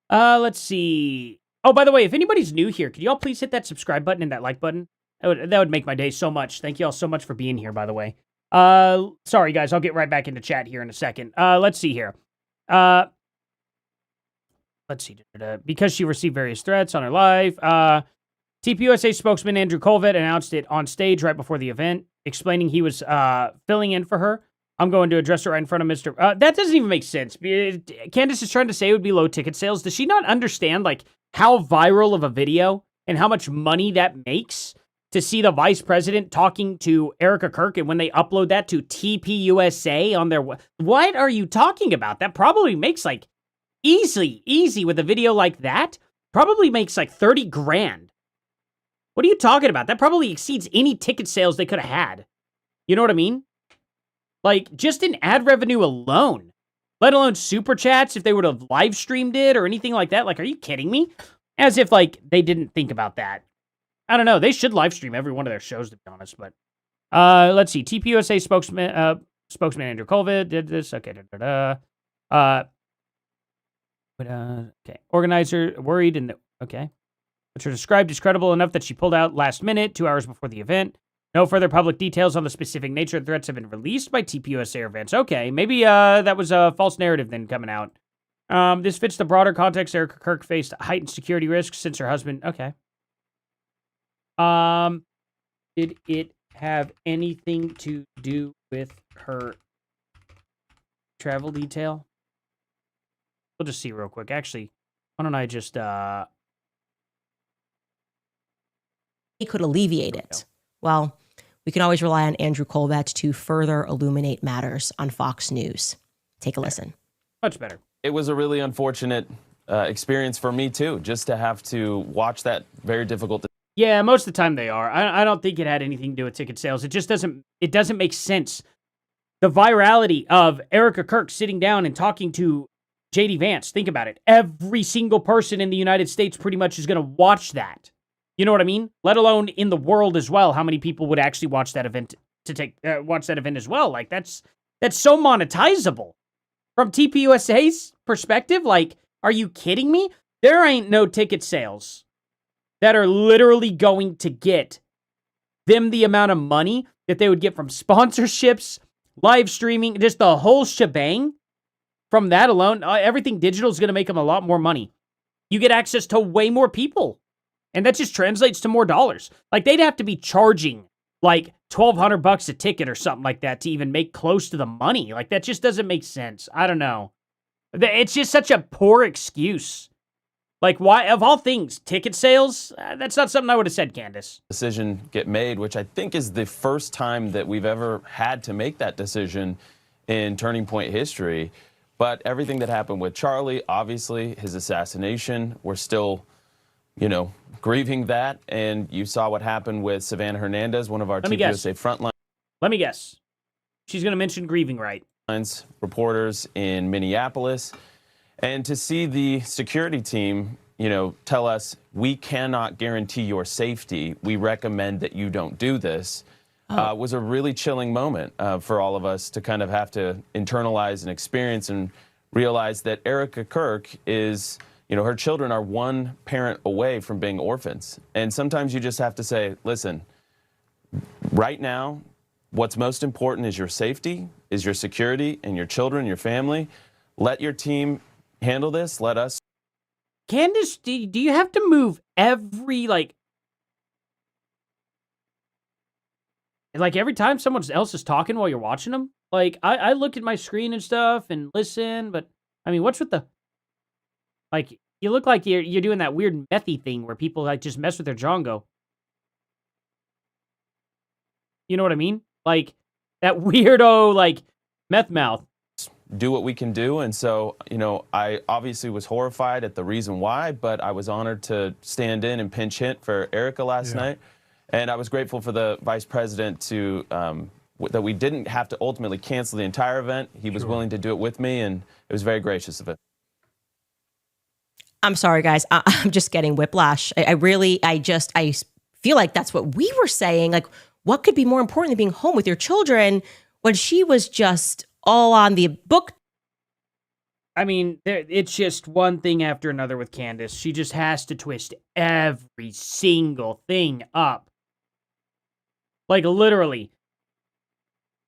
Let's see. Oh, by the way, if anybody's new here, could y'all please hit that subscribe button and that like button? That would make my day so much. Thank y'all so much for being here, by the way. Sorry, guys. I'll get right back into chat here in a second. Let's see here. Let's see. Because she received various threats on her life. TPUSA spokesman Andrew Colvett announced it on stage right before the event, explaining he was filling in for her. I'm going to address her right in front of Mr. That doesn't even make sense. Candace is trying to say it would be low ticket sales. Does she not understand, like, how viral of a video and how much money that makes to see the vice president talking to Erika Kirk, and when they upload that to TPUSA on their... What are you talking about? That probably makes, like, easy with a video like that. Probably makes, like, 30 grand. What are you talking about? That probably exceeds any ticket sales they could have had. You know what I mean? Like, just in ad revenue alone, let alone super chats if they would have live streamed it or anything like that. Like, are you kidding me? As if, like, they didn't think about that. I don't know. They should live stream every one of their shows, to be honest. But let's see. TPUSA spokesman Andrew Colvett did this. Okay. Okay. Organizer worried and okay. Which are described as credible enough that she pulled out last minute, 2 hours before the event. No further public details on the specific nature of the threats have been released by TPUSA or events. Okay, maybe that was a false narrative then coming out. This fits the broader context. Erika Kirk faced heightened security risks since her husband... Okay. Did it have anything to do with her travel detail? We'll just see real quick. Actually, why don't I just... He could alleviate it. Well, we can always rely on Andrew Colvett to further illuminate matters on Fox News. Take a listen. Much better. It was a really unfortunate experience for me, too, just to have to watch that very difficult. Yeah, most of the time they are. I don't think it had anything to do with ticket sales. It just doesn't make sense. The virality of Erika Kirk sitting down and talking to J.D. Vance. Think about it. Every single person in the United States pretty much is going to watch that. You know what I mean? Let alone in the world as well. How many people would actually watch that event watch that event as well? Like, that's so monetizable. From TPUSA's perspective, like, are you kidding me? There ain't no ticket sales that are literally going to get them the amount of money that they would get from sponsorships, live streaming, just the whole shebang. From that alone, everything digital is going to make them a lot more money. You get access to way more people. And that just translates to more dollars. Like, they'd have to be charging, like, $1,200 a ticket or something like that to even make close to the money. Like, that just doesn't make sense. I don't know. It's just such a poor excuse. Like, why, of all things, ticket sales? That's not something I would have said, Candace. Decision get made, which I think is the first time that we've ever had to make that decision in Turning Point history. But everything that happened with Charlie, obviously, his assassination, we're still... grieving that, and you saw what happened with Savannah Hernandez, one of our TPUSA frontline. Let me guess. She's going to mention grieving right. Reporters in Minneapolis, and to see the security team, tell us, we cannot guarantee your safety. We recommend that you don't do this. Was a really chilling moment for all of us to kind of have to internalize and experience and realize that Erika Kirk is... her children are one parent away from being orphans. And sometimes you just have to say, listen, right now, what's most important is your safety, is your security, and your children, your family. Let your team handle this. Let us. Candace, do you have to move every, like every time someone else is talking while you're watching them? Like, I look at my screen and stuff and listen, but, I mean, what's with the... Like, you look like you're doing that weird methy thing where people, like, just mess with their jaw and go. You know what I mean? Like, That weirdo, like, meth mouth. Do what we can do. And so, I obviously was horrified at the reason why, but I was honored to stand in and pinch hit for Erika last night. And I was grateful for the vice president to, that we didn't have to ultimately cancel the entire event. He was willing to do it with me, and it was very gracious of it. I'm sorry, guys. I'm just getting whiplash. I feel like that's what we were saying. Like, what could be more important than being home with your children when she was just all on the book? I mean, it's just one thing after another with Candace. She just has to twist every single thing up. Like, literally.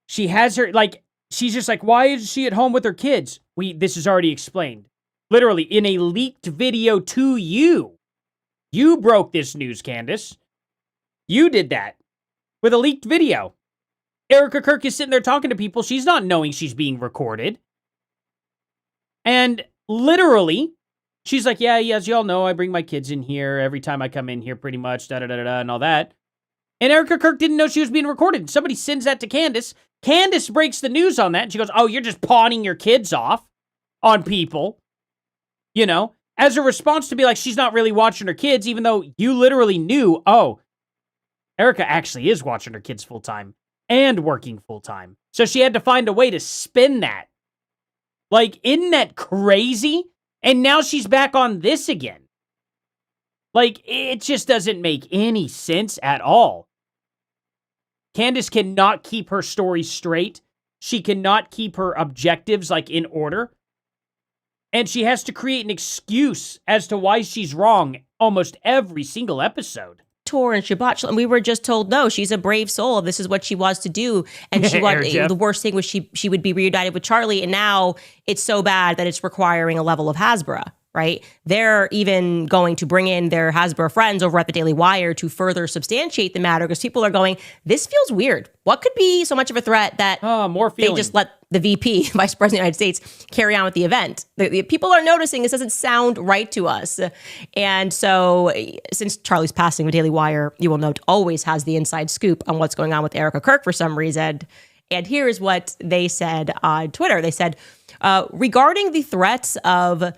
She has her, like, she's just like, why is she at home with her kids? This is already explained. Literally, in a leaked video to you. You broke this news, Candace. You did that with a leaked video. Erika Kirk is sitting there talking to people. She's not knowing she's being recorded. And literally, she's like, yeah, as y'all know, I bring my kids in here every time I come in here pretty much, da-da-da-da-da, and all that. And Erika Kirk didn't know she was being recorded. Somebody sends that to Candace. Candace breaks the news on that, and she goes, oh, you're just pawning your kids off on people. As a response to be like, she's not really watching her kids, even though you literally knew, oh, Erika actually is watching her kids full-time and working full-time. So she had to find a way to spin that. Like, isn't that crazy? And now she's back on this again. Like, it just doesn't make any sense at all. Candace cannot keep her story straight. She cannot keep her objectives, like, in order. And she has to create an excuse as to why she's wrong almost every single episode. Tour and Shabbat, and we were just told, no, she's a brave soul. This is what she wants to do. And the worst thing was she would be reunited with Charlie. And now it's so bad that it's requiring a level of Hasbro, right? They're even going to bring in their Hasbro friends over at the Daily Wire to further substantiate the matter, because people are going, this feels weird. What could be so much of a threat that they just let the VP, Vice President of the United States, carry on with the event? The people are noticing this doesn't sound right to us. And so since Charlie's passing, the Daily Wire, you will note, always has the inside scoop on what's going on with Erika Kirk for some reason. And here is what they said on Twitter. They said, regarding the threats to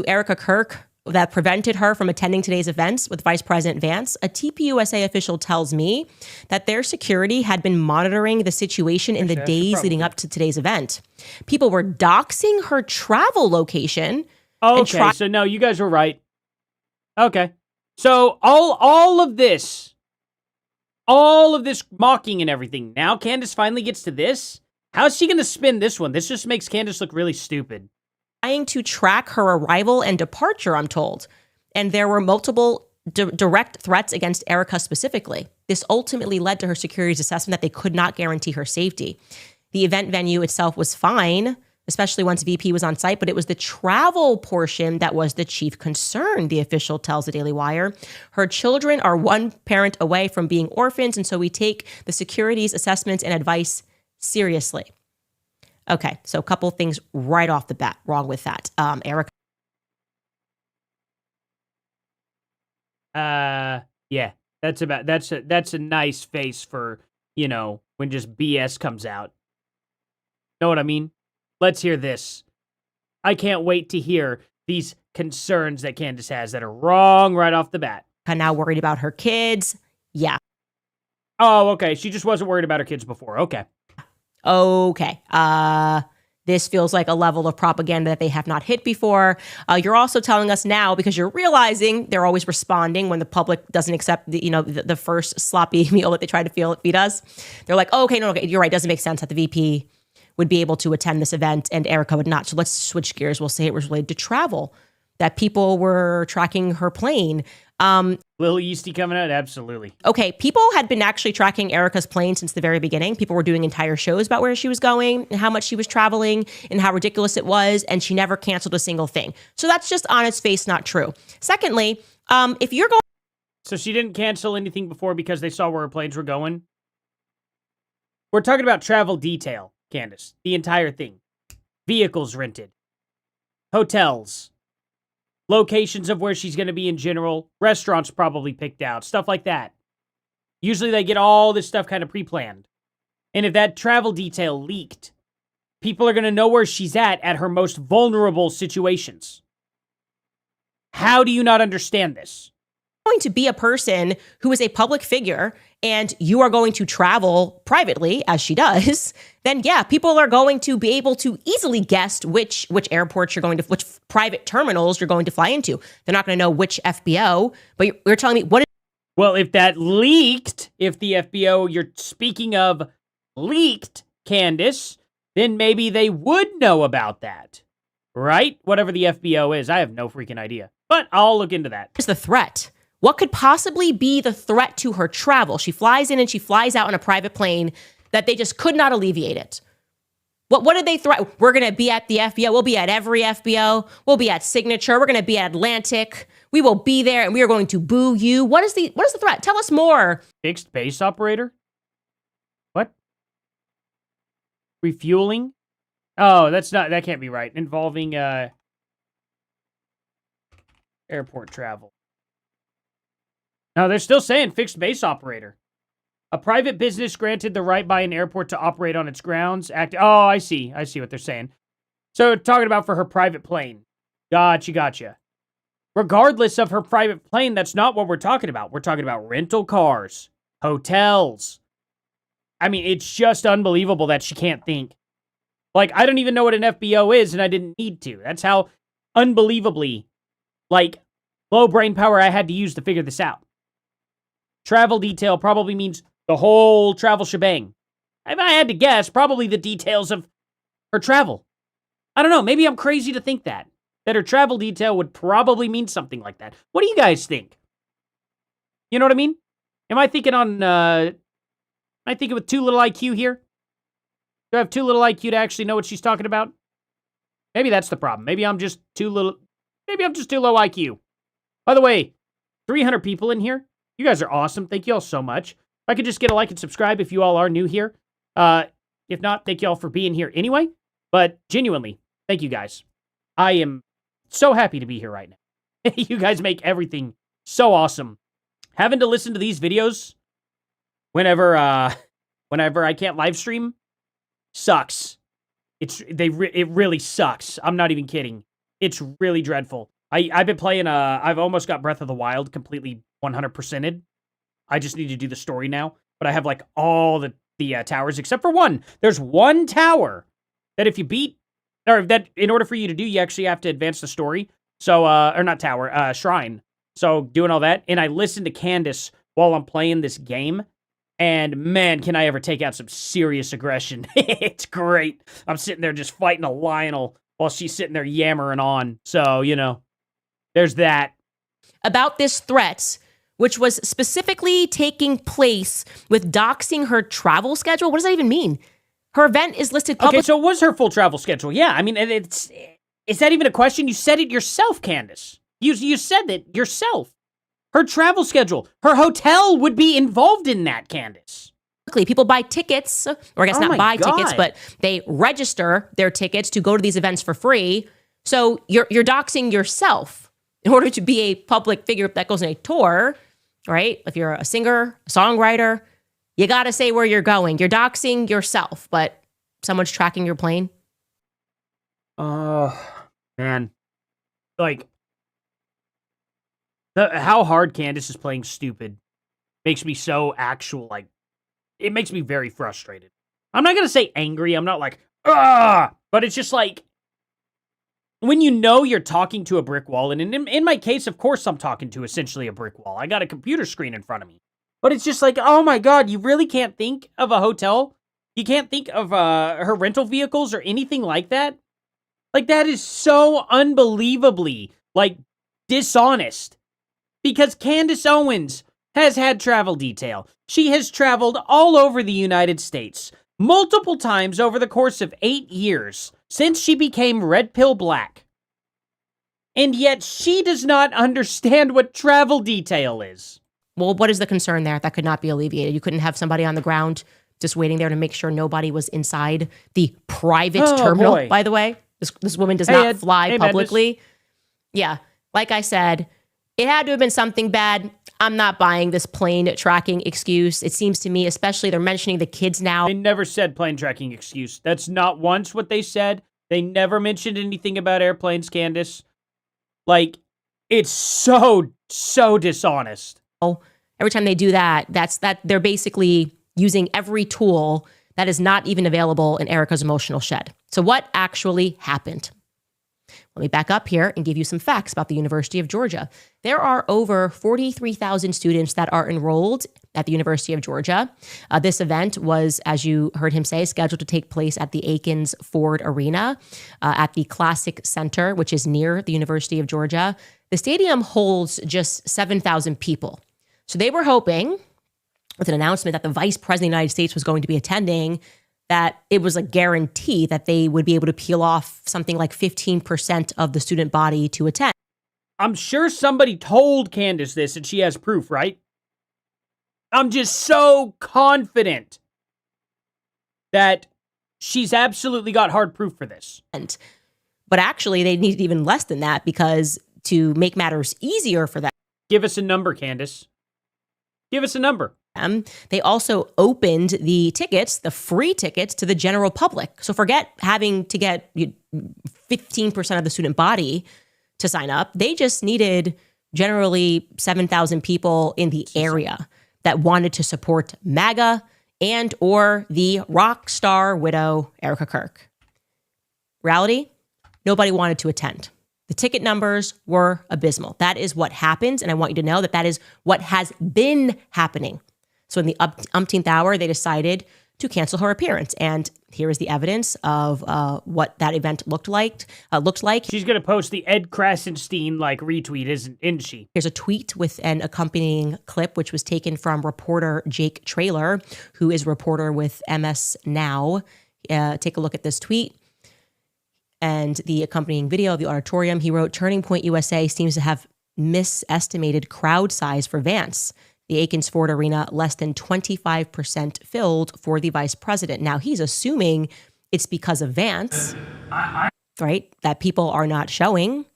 Erika Kirk that prevented her from attending today's events with Vice President Vance, a TPUSA official tells me that their security had been monitoring the situation in the days leading up to today's event. People were doxing her travel location. Okay, so no, you guys were right. Okay. So all of this mocking and everything, now Candace finally gets to this? How's she going to spin this one? This just makes Candace look really stupid. Trying to track her arrival and departure, I'm told. And there were multiple direct threats against Erika specifically. This ultimately led to her security's assessment that they could not guarantee her safety. The event venue itself was fine, especially once VP was on site, but it was the travel portion that was the chief concern, the official tells the Daily Wire. Her children are one parent away from being orphans, and so we take the security's assessments and advice seriously. Okay, so a couple things right off the bat wrong with that. Erika. Yeah, that's a nice face for, when just BS comes out. Know what I mean? Let's hear this. I can't wait to hear these concerns that Candace has that are wrong right off the bat. Now worried about her kids. Yeah. Oh, okay. She just wasn't worried about her kids before. Okay. This feels like a level of propaganda that they have not hit before. You're also telling us now, because you're realizing they're always responding when the public doesn't accept the first sloppy meal that they try to feed us. They're like, oh, okay, no, okay, you're right. It doesn't make sense that the VP would be able to attend this event and Erika would not. So let's switch gears. We'll say it was related to travel, that people were tracking her plane. Lil Yeasty coming out? Absolutely. Okay, people had been actually tracking Erika's plane since the very beginning. People were doing entire shows about where she was going and how much she was traveling and how ridiculous it was, and she never canceled a single thing. So that's just on its face not true. Secondly, if you're going... So she didn't cancel anything before because they saw where her planes were going? We're talking about travel detail, Candace. The entire thing. Vehicles rented. Hotels. Locations of where she's going to be in general, restaurants probably picked out, stuff like that. Usually they get all this stuff kind of pre-planned. And if that travel detail leaked, people are going to know where she's at her most vulnerable situations. How do you not understand this? Going to be a person who is a public figure and you are going to travel privately, as she does, then yeah, people are going to be able to easily guess which airports you're going to, which private terminals you're going to fly into. They're not going to know which FBO, but you're telling me what is. Well, if that leaked, if the FBO you're speaking of leaked, Candace, then maybe they would know about that, right? Whatever the FBO is, I have no freaking idea, but I'll look into that. Is the threat? What could possibly be the threat to her travel? She flies in and she flies out on a private plane that they just could not alleviate it. What did they threaten? We're going to be at the FBO. We'll be at every FBO. We'll be at Signature. We're going to be at Atlantic. We will be there and we are going to boo you. What is the threat? Tell us more. Fixed base operator? What? Refueling? Oh, that can't be right. Involving airport travel. No, they're still saying fixed base operator. A private business granted the right by an airport to operate on its grounds. Oh, I see what they're saying. So talking about for her private plane. Gotcha. Regardless of her private plane, that's not what we're talking about. We're talking about rental cars, hotels. I mean, it's just unbelievable that she can't think. Like, I don't even know what an FBO is, and I didn't need to. That's how unbelievably, low brain power I had to use to figure this out. Travel detail probably means the whole travel shebang. If I had to guess, probably the details of her travel. I don't know, maybe I'm crazy to think that her travel detail would probably mean something like that. What do you guys think? You know what I mean? Am I thinking with too little IQ here? Do I have too little IQ to actually know what she's talking about? Maybe that's the problem. Maybe I'm just too low IQ. By the way, 300 people in here. You guys are awesome. Thank you all so much. If I could just get a like and subscribe if you all are new here. If not, thank you all for being here anyway. But genuinely, thank you guys. I am so happy to be here right now. You guys make everything so awesome. Having to listen to these videos whenever I can't live stream sucks. It really sucks. I'm not even kidding. It's really dreadful. I've been playing, I've almost got Breath of the Wild completely 100%ed. I just need to do the story now. But I have all the towers except for one. There's one tower that if you beat, or that in order for you to do, you actually have to advance the story. So, or not tower, shrine. So doing all that. And I listen to Candace while I'm playing this game. And man, can I ever take out some serious aggression. It's great. I'm sitting there just fighting a Lionel while she's sitting there yammering on. So, there's that. About this threat, which was specifically taking place with doxing her travel schedule. What does that even mean? Her event is listed public. Okay, so it was her full travel schedule. Yeah, I mean, is that even a question? You said it yourself, Candace. You said it yourself. Her travel schedule. Her hotel would be involved in that, Candace. People buy tickets, or I guess not buy tickets, but they register their tickets to go to these events for free. So you're doxing yourself in order to be a public figure that goes on a tour, right? If you're a singer, a songwriter, you got to say where you're going. You're doxing yourself, but someone's tracking your plane. Oh, man. How hard Candace is playing stupid makes me so it makes me very frustrated. I'm not going to say angry. I'm not but it's just when you're talking to a brick wall, and in my case, of course, I'm talking to essentially a brick wall. I got a computer screen in front of me. But it's just oh my God, you really can't think of a hotel? You can't think of her rental vehicles or anything like that? That is so unbelievably, dishonest. Because Candace Owens has had travel detail. She has traveled all over the United States multiple times over the course of 8 years since she became Red Pill Black. And yet she does not understand what travel detail is. Well, what is the concern there that could not be alleviated? You couldn't have somebody on the ground just waiting there to make sure nobody was inside the private terminal, boy. By the way. This woman does not fly publicly. Madness. Yeah, like I said, it had to have been something bad. I'm not buying this plane tracking excuse. It seems to me, especially they're mentioning the kids now. They never said plane tracking excuse. That's not once what they said. They never mentioned anything about airplanes, Candace. Like, it's so dishonest. Every time they do that, they're basically using every tool that is not even available in Erika's emotional shed. So what actually happened? Let me back up here and give you some facts about the University of Georgia. There are over 43,000 students that are enrolled at the University of Georgia. This event was, as you heard him say, scheduled to take place at the Aikens Ford Arena at the Classic Center, which is near the University of Georgia. The stadium holds just 7,000 people. So they were hoping, with an announcement that the Vice President of the United States was going to be attending, that it was a guarantee that they would be able to peel off something like 15% of the student body to attend. I'm sure somebody told Candace this and she has proof, right? I'm just so confident that she's absolutely got hard proof for this. But actually, they needed even less than that, because to make matters easier for them. Give us a number, Candace. Give us a number. They also opened the tickets, the free tickets, to the general public. So forget having to get 15% of the student body to sign up. They just needed generally 7,000 people in the area that wanted to support MAGA and or the rock star widow, Erika Kirk. Reality, nobody wanted to attend. The ticket numbers were abysmal. That is what happens, and I want you to know that that is what has been happening. So in the umpteenth hour, they decided to cancel her appearance. And here is the evidence of what that event looked like. She's going to post the Ed Krasenstein retweet, isn't she? Here's a tweet with an accompanying clip, which was taken from reporter Jake Traylor, who is a reporter with MS Now. Take a look at this tweet. And the accompanying video of the auditorium, he wrote, "Turning Point USA seems to have misestimated crowd size for Vance. The Aikens Ford Arena, less than 25% filled for the vice president." Now, he's assuming it's because of Vance, right? That people are not showing.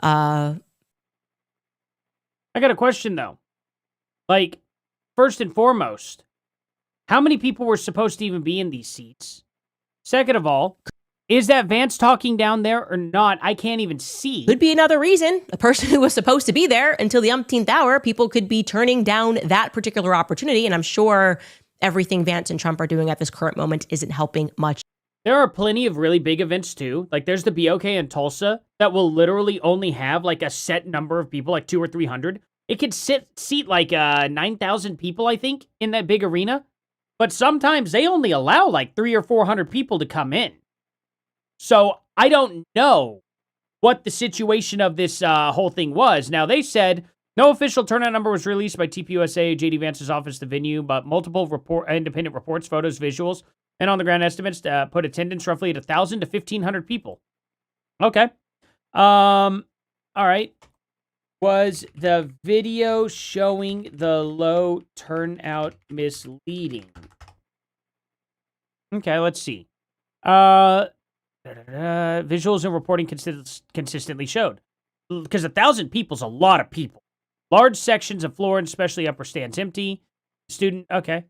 I got a question, though. First and foremost, how many people were supposed to even be in these seats? Second of all, is that Vance talking down there or not? I can't even see. Could be another reason. A person who was supposed to be there until the umpteenth hour, people could be turning down that particular opportunity. And I'm sure everything Vance and Trump are doing at this current moment isn't helping much. There are plenty of really big events, too. There's the BOK in Tulsa that will literally only have, a set number of people, 200 or 300. It could seat 9,000 people, I think, in that big arena. But sometimes they only allow, 300 or 400 people to come in. So I don't know what the situation of this whole thing was. Now, they said no official turnout number was released by TPUSA, JD Vance's office, the venue, but multiple independent reports, photos, visuals, and on-the-ground estimates put attendance roughly at 1,000 to 1,500 people. Okay. All right. Was the video showing the low turnout misleading? Okay, let's see. Visuals and reporting consistently showed. Because 1,000 people's a lot of people. Large sections of floor, and especially upper stands, empty. Okay.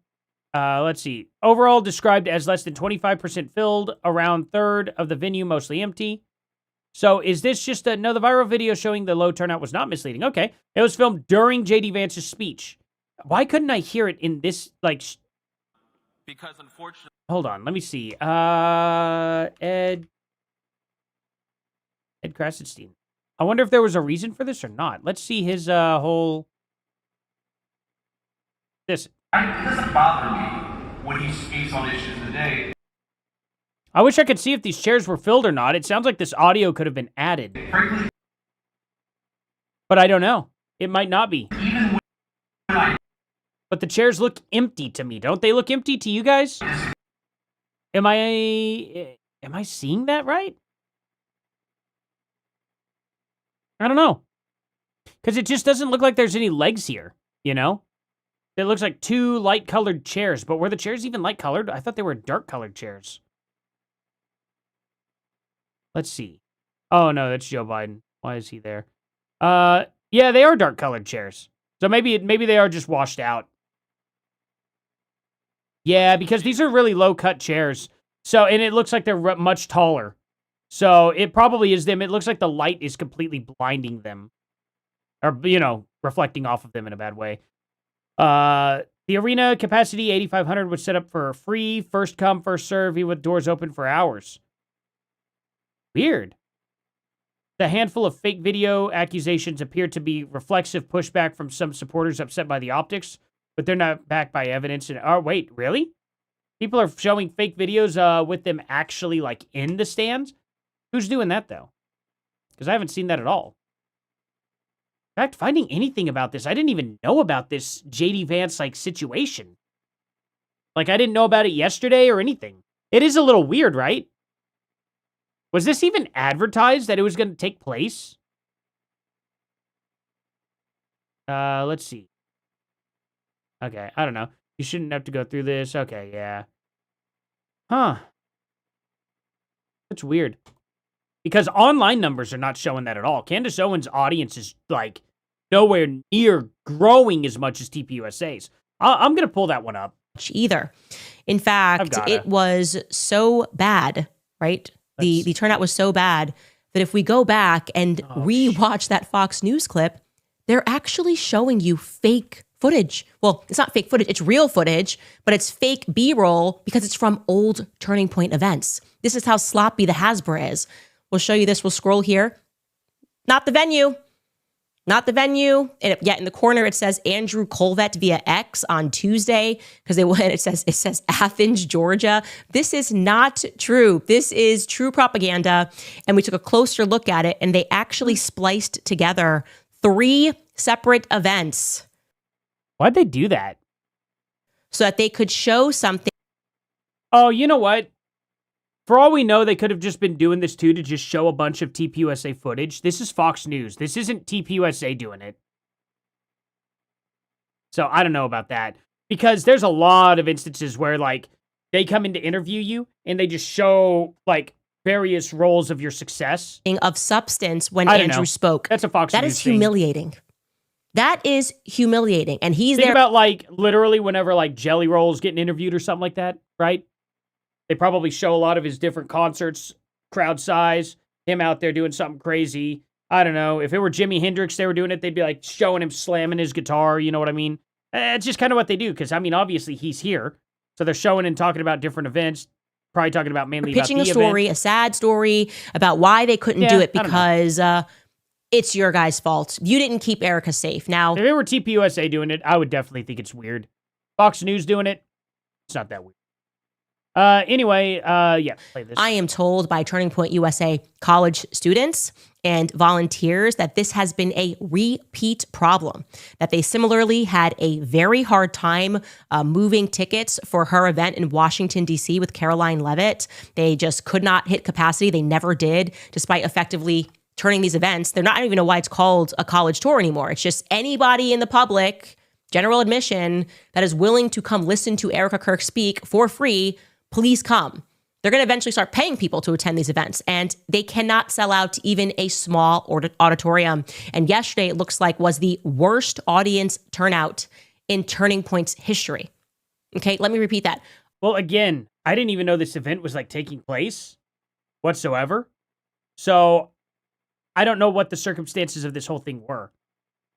Let's see. Overall described as less than 25% filled. Around third of the venue mostly empty. So is this just no, the viral video showing the low turnout was not misleading. Okay. It was filmed during JD Vance's speech. Why couldn't I hear it in this, Because unfortunately... Hold on, let me see. Ed Krasenstein. I wonder if there was a reason for this or not. Let's see his whole... This. It doesn't bother me when he speaks on issues today. I wish I could see if these chairs were filled or not. It sounds like this audio could have been added. Frankly, but I don't know. It might not be. even when I... But the chairs look empty to me. Don't they look empty to you guys? Am I seeing that right? I don't know. Because it just doesn't look like there's any legs here, you know? It looks like two light-colored chairs, but were the chairs even light-colored? I thought they were dark-colored chairs. Let's see. Oh, no, that's Joe Biden. Why is he there? Yeah, they are dark-colored chairs. So maybe they are just washed out. Yeah, because these are really low-cut chairs. So, and it looks like they're much taller. So it probably is them. It looks like the light is completely blinding them. Or, reflecting off of them in a bad way. The arena capacity, 8,500, was set up for free. First come, first serve, even with doors open for hours. Weird. The handful of fake video accusations appear to be reflexive pushback from some supporters upset by the optics, but they're not backed by evidence. Wait, really? People are showing fake videos with them actually, in the stands? Who's doing that, though? Because I haven't seen that at all. In fact, finding anything about this, I didn't even know about this JD Vance, situation. I didn't know about it yesterday or anything. It is a little weird, right? Was this even advertised that it was going to take place? Let's see. Okay, I don't know. You shouldn't have to go through this. Okay, yeah. Huh. That's weird. Because online numbers are not showing that at all. Candace Owens' audience is, nowhere near growing as much as TPUSA's. I'm going to pull that one up. Either. In fact, it was so bad, right? The turnout was so bad that if we go back and rewatch that Fox News clip, they're actually showing you fake footage. Well, it's not fake footage. It's real footage, but it's fake B-roll because it's from old Turning Point events. This is how sloppy the Hasbro is. We'll show you this. We'll scroll here. Not the venue. Not the venue. And yet in the corner, it says Andrew Colvett via X on Tuesday because it says Athens, Georgia. This is not true. This is true propaganda. And we took a closer look at it, and they actually spliced together 3 separate events. Why'd they do that? So that they could show something. Oh, you know what? For all we know, they could have just been doing this too to just show a bunch of TPUSA footage. This is Fox News. This isn't TPUSA doing it. So I don't know about that. Because there's a lot of instances where, they come in to interview you and they just show, various roles of your success. Of substance when Andrew spoke. That's a Fox News thing. That is humiliating. That is humiliating. And he's Think there. about, literally whenever, Jelly Roll's getting interviewed or something like that, right? They probably show a lot of his different concerts, crowd size, him out there doing something crazy. I don't know. If it were Jimi Hendrix, they were doing it, they'd be showing him slamming his guitar. You know what I mean? It's just kind of what they do. Because, obviously he's here. So they're showing and talking about different events. Probably talking about mainly pitching about the a story, event. A sad story about why they couldn't do it because it's your guys' fault. You didn't keep Erika safe. Now, if it were TPUSA doing it, I would definitely think it's weird. Fox News doing it, it's not that weird. Anyway, play this. I am told by Turning Point USA college students and volunteers that this has been a repeat problem, that they similarly had a very hard time moving tickets for her event in Washington, D.C. with Caroline Leavitt. They just could not hit capacity. They never did, despite effectively turning these events. They're not, I don't even know why it's called a college tour anymore. It's just anybody in the public, general admission, that is willing to come listen to Erika Kirk speak for free. Please come. They're going to eventually start paying people to attend these events, and they cannot sell out even a small auditorium. And yesterday, it looks like, was the worst audience turnout in Turning Point's history. Okay, let me repeat that. Well, again, I didn't even know this event was taking place whatsoever. So I don't know what the circumstances of this whole thing were.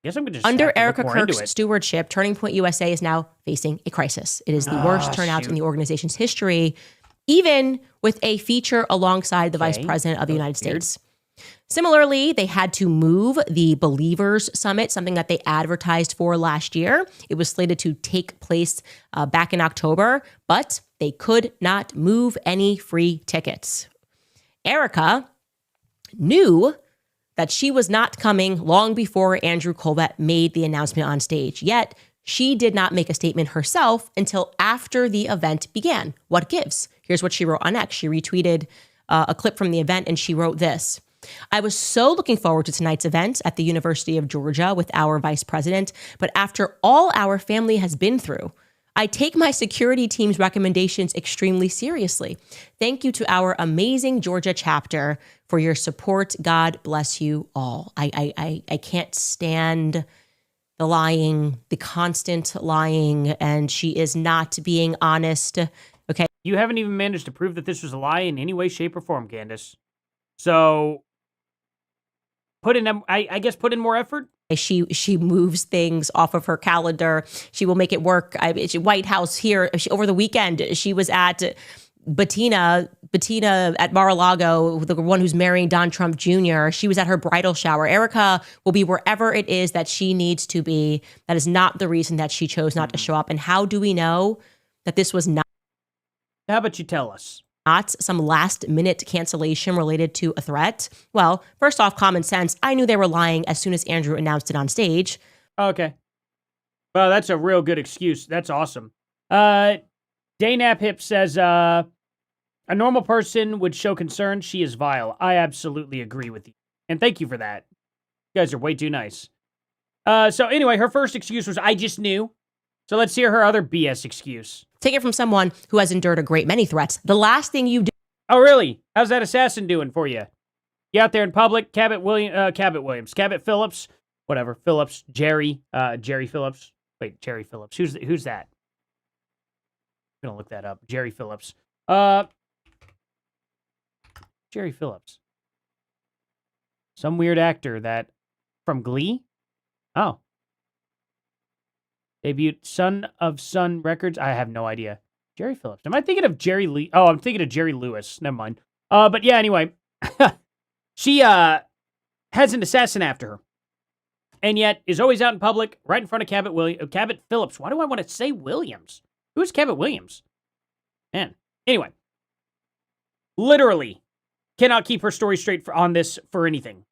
I guess I'm going to just under Erika Kirk's stewardship, Turning Point USA is now facing a crisis. It is the worst turnout in the organization's history, even with a feature alongside the Vice President of the United States. Similarly, they had to move the Believers Summit, something that they advertised for last year. It was slated to take place back in October, but they could not move any free tickets. Erika knew that she was not coming long before Andrew Colvett made the announcement on stage. Yet, she did not make a statement herself until after the event began. What gives? Here's what she wrote on X. She retweeted a clip from the event, and she wrote this. I was so looking forward to tonight's event at the University of Georgia with our vice president, but after all our family has been through, I take my security team's recommendations extremely seriously. Thank you to our amazing Georgia chapter for your support. God bless you all. I can't stand the lying, the constant lying, and she is not being honest. Okay. You haven't even managed to prove that this was a lie in any way, shape, or form, Candace. So put in, I guess, put in more effort. She moves things off of her calendar. She will make it work. White House here over the weekend. She was at Bettina at Mar-a-Lago, the one who's marrying Don Trump Jr. She was at her bridal shower. Erika will be wherever it is that she needs to be. That is not the reason that she chose not to show up. And how do we know that this was not? How about you tell us? Not some last minute cancellation related to a threat? Well, first off, common sense. I knew they were lying as soon as Andrew announced it on stage. Okay. Well, that's a real good excuse. That's awesome. Daynap Hip says, a normal person would show concern. She is vile. I absolutely agree with you. And thank you for that. You guys are way too nice. So anyway, her first excuse was, I just knew. So let's hear her other BS excuse. Take it from someone who has endured a great many threats. The last thing you do. Oh, really? How's that assassin doing for you? You out there in public? Cabot Phillips, whatever. Phillips, Jerry Phillips. Wait, Jerry Phillips. Who's that? I'm gonna look that up. Jerry Phillips. Jerry Phillips. Some weird actor that from Glee? Oh. Debuted Son of Sun Records. I have no idea. Jerry Phillips. Am I thinking of Jerry Lee? Oh, I'm thinking of Jerry Lewis. Never mind. But yeah, anyway. She has an assassin after her. And yet is always out in public, right in front of Cabot Phillips. Why do I want to say Williams? Who's Cabot Williams? Man. Anyway. Literally cannot keep her story straight on this for anything.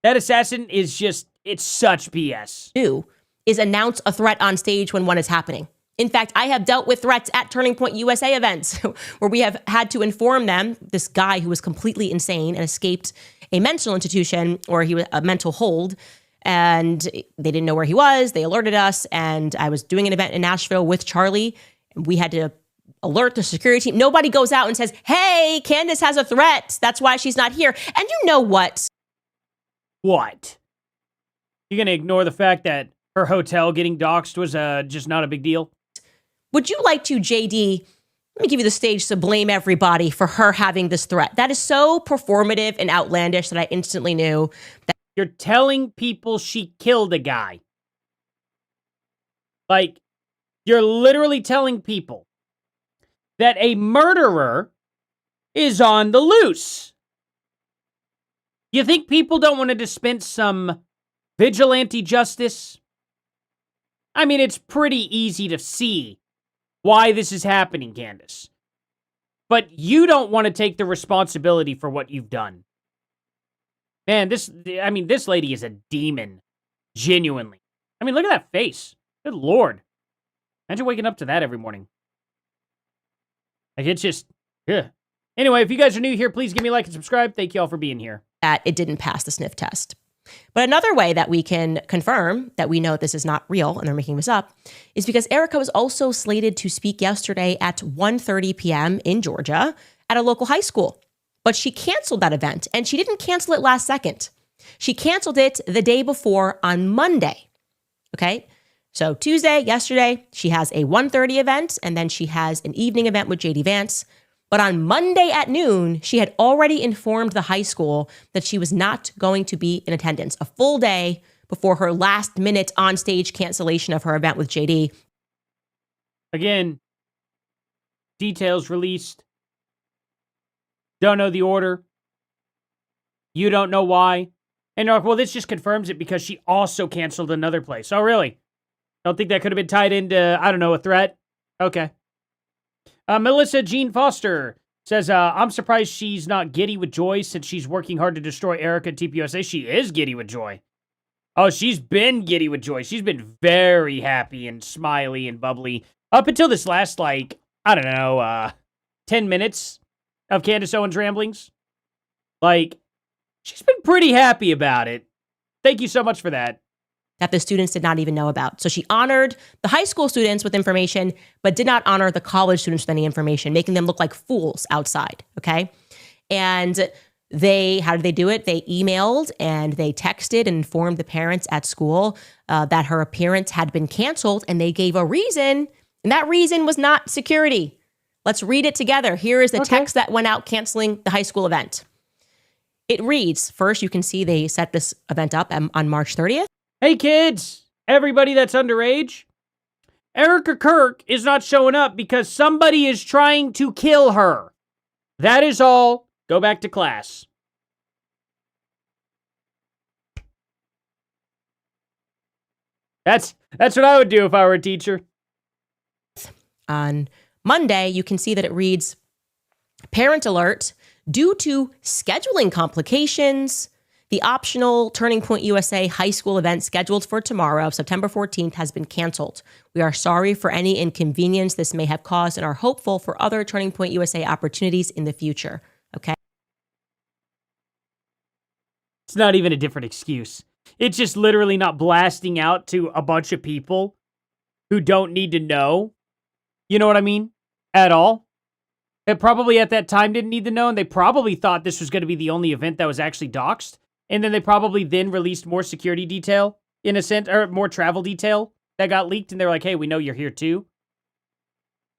That assassin is just, it's such BS. Is announce a threat on stage when one is happening. In fact, I have dealt with threats at Turning Point USA events where we have had to inform them, this guy who was completely insane and escaped a mental institution or he was a mental hold, and they didn't know where he was. They alerted us, and I was doing an event in Nashville with Charlie. And we had to alert the security team. Nobody goes out and says, hey, Candace has a threat. That's why she's not here. And you know what? What? You're going to ignore the fact that her hotel getting doxxed was just not a big deal? Would you like to, JD, let me give you the stage to blame everybody for her having this threat. That is so performative and outlandish that I instantly knew that. You're telling people she killed a guy. Like, you're literally telling people that a murderer is on the loose. You think people don't want to dispense some vigilante justice? I mean, it's pretty easy to see why this is happening, Candace. But you don't want to take the responsibility for what you've done. Man, this lady is a demon. Genuinely. I mean, look at that face. Good Lord. Imagine waking up to that every morning. Like, it's just, ugh. Anyway, if you guys are new here, please give me a like and subscribe. Thank you all for being here. That it didn't pass the sniff test. But another way that we can confirm that we know this is not real and they're making this up is because Erika was also slated to speak yesterday at 1:30 p.m. in Georgia at a local high school. But she canceled that event, and she didn't cancel it last second. She canceled it the day before on Monday. Okay? So Tuesday, yesterday, she has a 1:30 event, and then she has an evening event with JD Vance. But on Monday at noon, she had already informed the high school that she was not going to be in attendance a full day before her last minute on-stage cancellation of her event with JD. Again, details released. Don't know the order. You don't know why. And you're like, well, this just confirms it because she also canceled another place. Oh, really? Don't think that could have been tied into, I don't know, a threat? Okay. Melissa Jean Foster says, I'm surprised she's not giddy with joy since she's working hard to destroy Erika at TPUSA. She is giddy with joy. Oh, she's been giddy with joy. She's been very happy and smiley and bubbly up until this last, 10 minutes of Candace Owens ramblings. She's been pretty happy about it. Thank you so much for that. That the students did not even know about. So she honored the high school students with information, but did not honor the college students with any information, making them look like fools outside, okay? And How did they do it? They emailed and they texted and informed the parents at school that her appearance had been canceled, and they gave a reason, and that reason was not security. Let's read it together. Here is the text that went out canceling the high school event. It reads, first, you can see they set this event up on March 30th. Hey kids, everybody that's underage, Erika Kirk is not showing up because somebody is trying to kill her. That is all. Go back to class. That's what I would do if I were a teacher. On Monday, you can see that it reads, parent alert, due to scheduling complications, the optional Turning Point USA high school event scheduled for tomorrow, September 14th, has been canceled. We are sorry for any inconvenience this may have caused and are hopeful for other Turning Point USA opportunities in the future. Okay? It's not even a different excuse. It's just literally not blasting out to a bunch of people who don't need to know. You know what I mean? At all. They probably at that time didn't need to know, and they probably thought this was going to be the only event that was actually doxxed. And then they probably then released more security detail, in a sense, or more travel detail that got leaked, and they're like, hey, we know you're here too.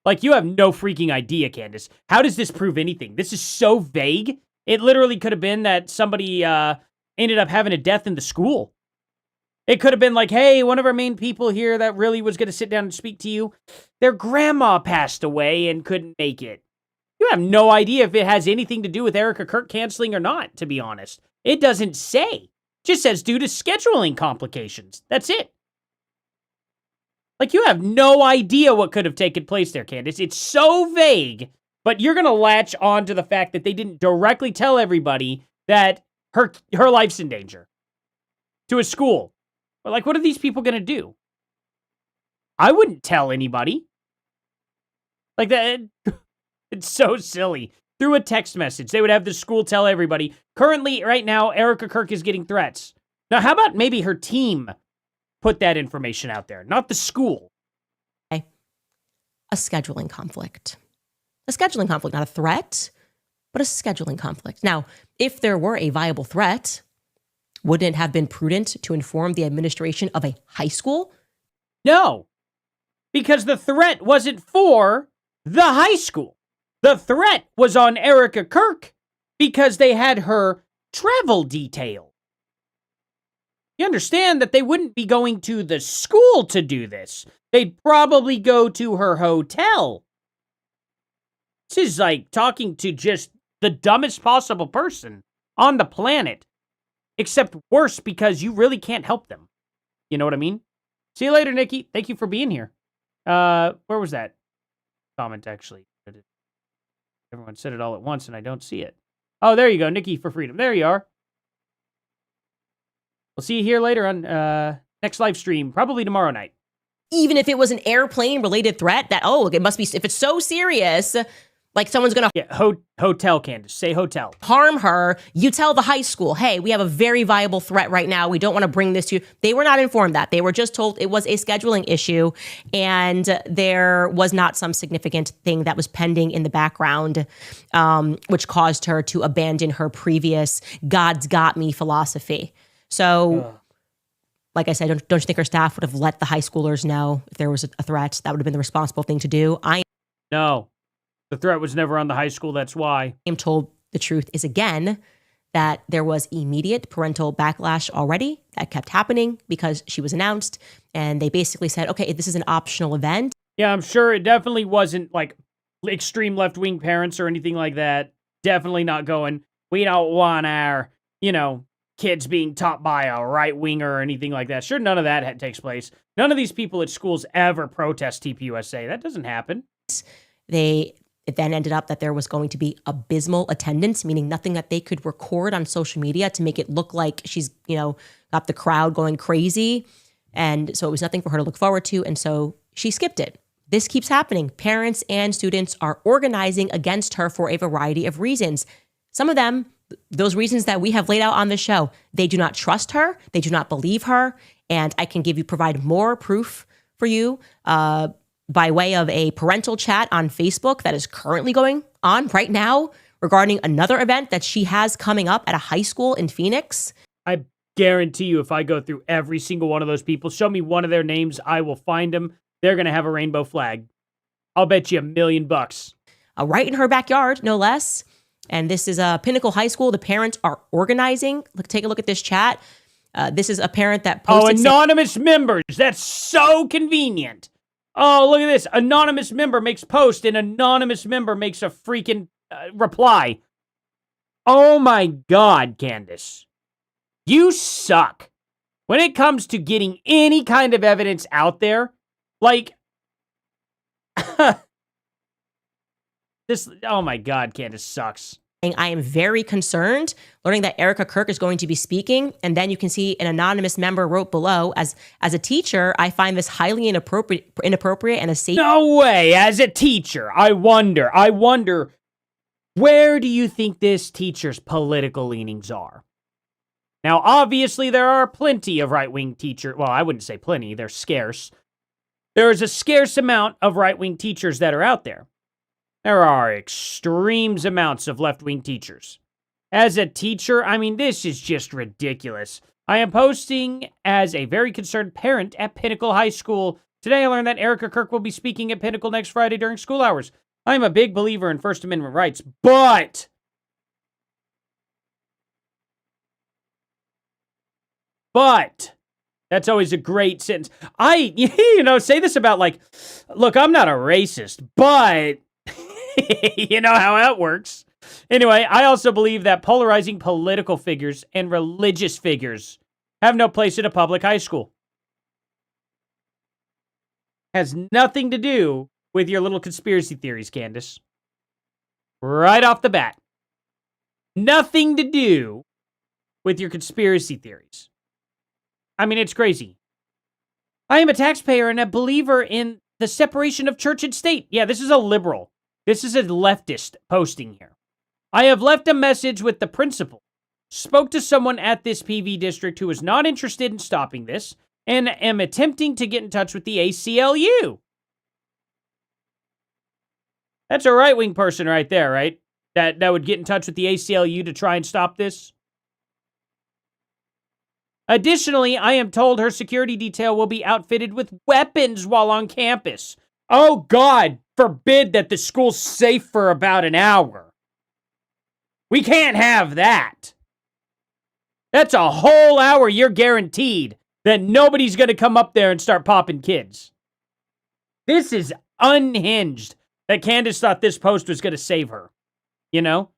Like, you have no freaking idea, Candace. How does this prove anything? This is so vague. It literally could have been that somebody ended up having a death in the school. It could have been like, hey, one of our main people here that really was going to sit down and speak to you, their grandma passed away and couldn't make it. You have no idea if it has anything to do with Erika Kirk canceling or not, to be honest. It doesn't say. It just says due to scheduling complications. That's it. Like, you have no idea what could have taken place there, Candace. It's so vague, but you're going to latch on to the fact that they didn't directly tell everybody that her life's in danger to a school. But, like, what are these people going to do? I wouldn't tell anybody. Like, that, it's so silly. Through a text message, they would have the school tell everybody, currently, right now, Erika Kirk is getting threats. Now, how about maybe her team put that information out there, not the school? Okay. A scheduling conflict. A scheduling conflict, not a threat, but a scheduling conflict. Now, if there were a viable threat, wouldn't it have been prudent to inform the administration of a high school? No, because the threat wasn't for the high school. The threat was on Erika Kirk because they had her travel detail. You understand that they wouldn't be going to the school to do this. They'd probably go to her hotel. This is like talking to just the dumbest possible person on the planet. Except worse because you really can't help them. You know what I mean? See you later, Nikki. Thank you for being here. Where was that comment, actually? Everyone said it all at once, and I don't see it. Oh, there you go. Nikki for Freedom. There you are. We'll see you here later on next live stream, probably tomorrow night. Even if it was an airplane-related threat, that, oh, it must be, if it's so serious, like someone's going to hotel, Candace. Say hotel. Harm her. You tell the high school, hey, we have a very viable threat right now. We don't want to bring this to you. They were not informed that. They were just told it was a scheduling issue and there was not some significant thing that was pending in the background, which caused her to abandon her previous God's got me philosophy. So, like I said, don't you think her staff would have let the high schoolers know if there was a threat? That would have been the responsible thing to do. No. The threat was never on the high school, that's why. I am told the truth is, again, that there was immediate parental backlash already that kept happening because she was announced, and they basically said, okay, this is an optional event. Yeah, I'm sure it definitely wasn't like extreme left-wing parents or anything like that. Definitely not going, we don't want our, kids being taught by a right-winger or anything like that. Sure, none of that takes place. None of these people at schools ever protest TPUSA. That doesn't happen. It then ended up that there was going to be abysmal attendance, meaning nothing that they could record on social media to make it look like she's, got the crowd going crazy. And so it was nothing for her to look forward to. And so she skipped it. This keeps happening. Parents and students are organizing against her for a variety of reasons. Some of them, those reasons that we have laid out on the show, they do not trust her. They do not believe her. And I can provide more proof for you, by way of a parental chat on Facebook that is currently going on right now, regarding another event that she has coming up at a high school in Phoenix. I guarantee you, if I go through every single one of those people, show me one of their names, I will find them. They're going to have a rainbow flag. I'll bet you $1 million. Right in her backyard, no less. And this is Pinnacle High School. The parents are organizing. Look, take a look at this chat. This is a parent that posted... anonymous members. That's so convenient. Oh, look at this. Anonymous member makes post and anonymous member makes a freaking reply. Oh my God, Candace. You suck. When it comes to getting any kind of evidence out there, like... oh my God, Candace sucks. I am very concerned learning that Erika Kirk is going to be speaking. And then you can see an anonymous member wrote below, as a teacher, I find this highly inappropriate and a safe... No way. As a teacher, I wonder, where do you think this teacher's political leanings are? Now, obviously, there are plenty of right-wing teachers. Well, I wouldn't say plenty. They're scarce. There is a scarce amount of right-wing teachers that are out there. There are extremes amounts of left-wing teachers. As a teacher, I mean, this is just ridiculous. I am posting as a very concerned parent at Pinnacle High School. Today I learned that Erika Kirk will be speaking at Pinnacle next Friday during school hours. I'm a big believer in First Amendment rights, but... That's always a great sentence. Say this about, like, look, I'm not a racist, but... you know how that works. Anyway, I also believe that polarizing political figures and religious figures have no place in a public high school. Has nothing to do with your little conspiracy theories, Candace. Right off the bat. Nothing to do with your conspiracy theories. I mean, it's crazy. I am a taxpayer and a believer in the separation of church and state. Yeah, this is a liberal. This is a leftist posting here. I have left a message with the principal. Spoke to someone at this PV district who is not interested in stopping this and am attempting to get in touch with the ACLU. That's a right-wing person right there, right? That would get in touch with the ACLU to try and stop this. Additionally, I am told her security detail will be outfitted with weapons while on campus. Oh, God forbid that the school's safe for about an hour. We can't have that. That's a whole hour you're guaranteed that nobody's going to come up there and start popping kids. This is unhinged that Candace thought this post was going to save her. You know?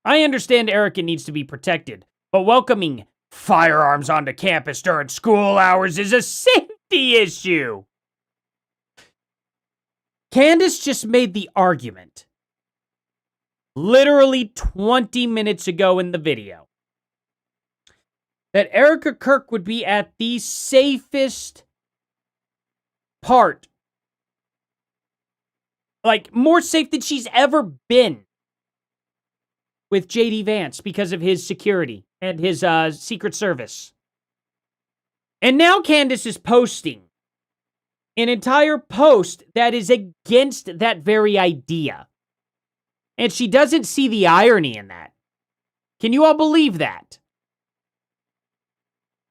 I understand Erika needs to be protected, but welcoming firearms onto campus during school hours is a safety issue. Candace just made the argument literally 20 minutes ago in the video that Erika Kirk would be at the safest part, like more safe than she's ever been, with J.D. Vance because of his security and his Secret Service. And now Candace is posting an entire post that is against that very idea. And she doesn't see the irony in that. Can you all believe that?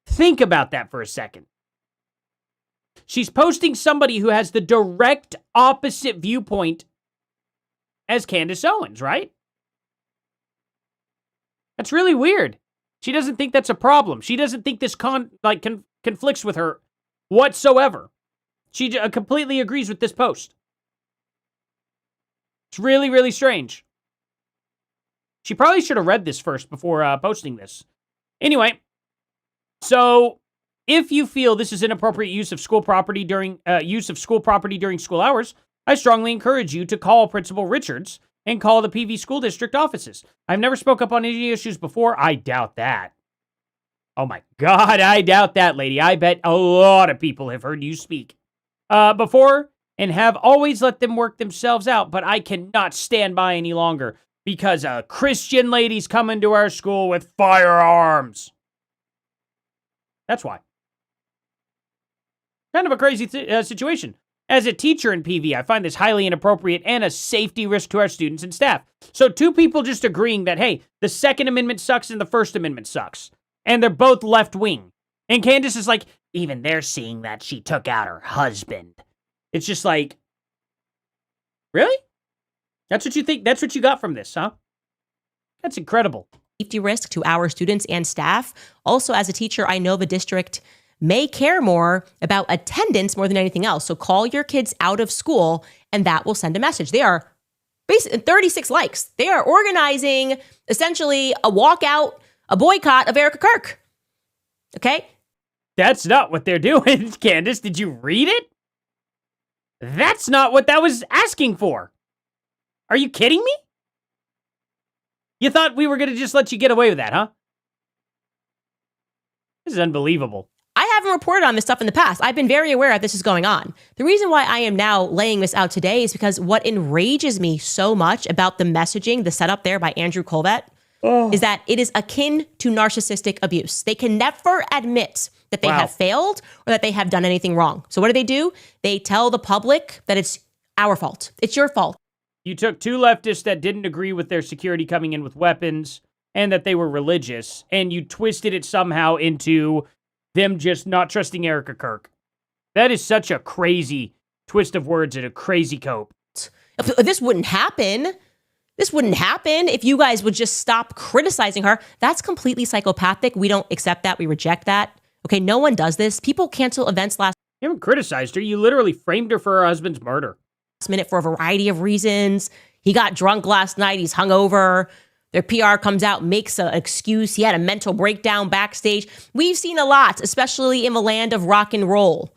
Think about that for a second. She's posting somebody who has the direct opposite viewpoint as Candace Owens, right? That's really weird. She doesn't think that's a problem. She doesn't think this conflicts with her whatsoever. She completely agrees with this post. It's really, really strange. She probably should have read this first before posting this. Anyway, so if you feel this is inappropriate use of school property during school hours, I strongly encourage you to call Principal Richards and call the PV school district offices. I've never spoke up on any issues before. I doubt that. Oh my God, I doubt that, lady. I bet a lot of people have heard you speak before and have always let them work themselves out, but I cannot stand by any longer because a Christian lady's coming to our school with firearms. That's why. Kind of a crazy situation. As a teacher in PV, I find this highly inappropriate and a safety risk to our students and staff. So two people just agreeing that, hey, the Second Amendment sucks and the First Amendment sucks. And they're both left-wing. And Candace is like, even they're seeing that she took out her husband. It's just like, really? That's what you think? That's what you got from this, huh? That's incredible. Safety risk to our students and staff. Also, as a teacher, I know the district may care more about attendance more than anything else. So call your kids out of school and that will send a message. They are basically 36 likes. They are organizing essentially a walkout, a boycott of Erika Kirk. Okay? That's not what they're doing, Candace. Did you read it? That's not what that was asking for. Are you kidding me? You thought we were going to just let you get away with that, huh? This is unbelievable. I haven't reported on this stuff in the past. I've been very aware that this is going on. The reason why I am now laying this out today is because what enrages me so much about the messaging, the setup there by Andrew Colvett, is that it is akin to narcissistic abuse. They can never admit that they have failed or that they have done anything wrong. So what do? They tell the public that it's our fault. It's your fault. You took two leftists that didn't agree with their security coming in with weapons and that they were religious, and you twisted it somehow into them just not trusting Erika Kirk. That is such a crazy twist of words and a crazy cope. This wouldn't happen. This wouldn't happen if you guys would just stop criticizing her. That's completely psychopathic. We don't accept that. We reject that. Okay, no one does this. People cancel events last You haven't criticized her. You literally framed her for her husband's murder. minute for a variety of reasons. He got drunk last night. He's hungover. Their PR comes out, makes an excuse. He had a mental breakdown backstage. We've seen a lot, especially in the land of rock and roll.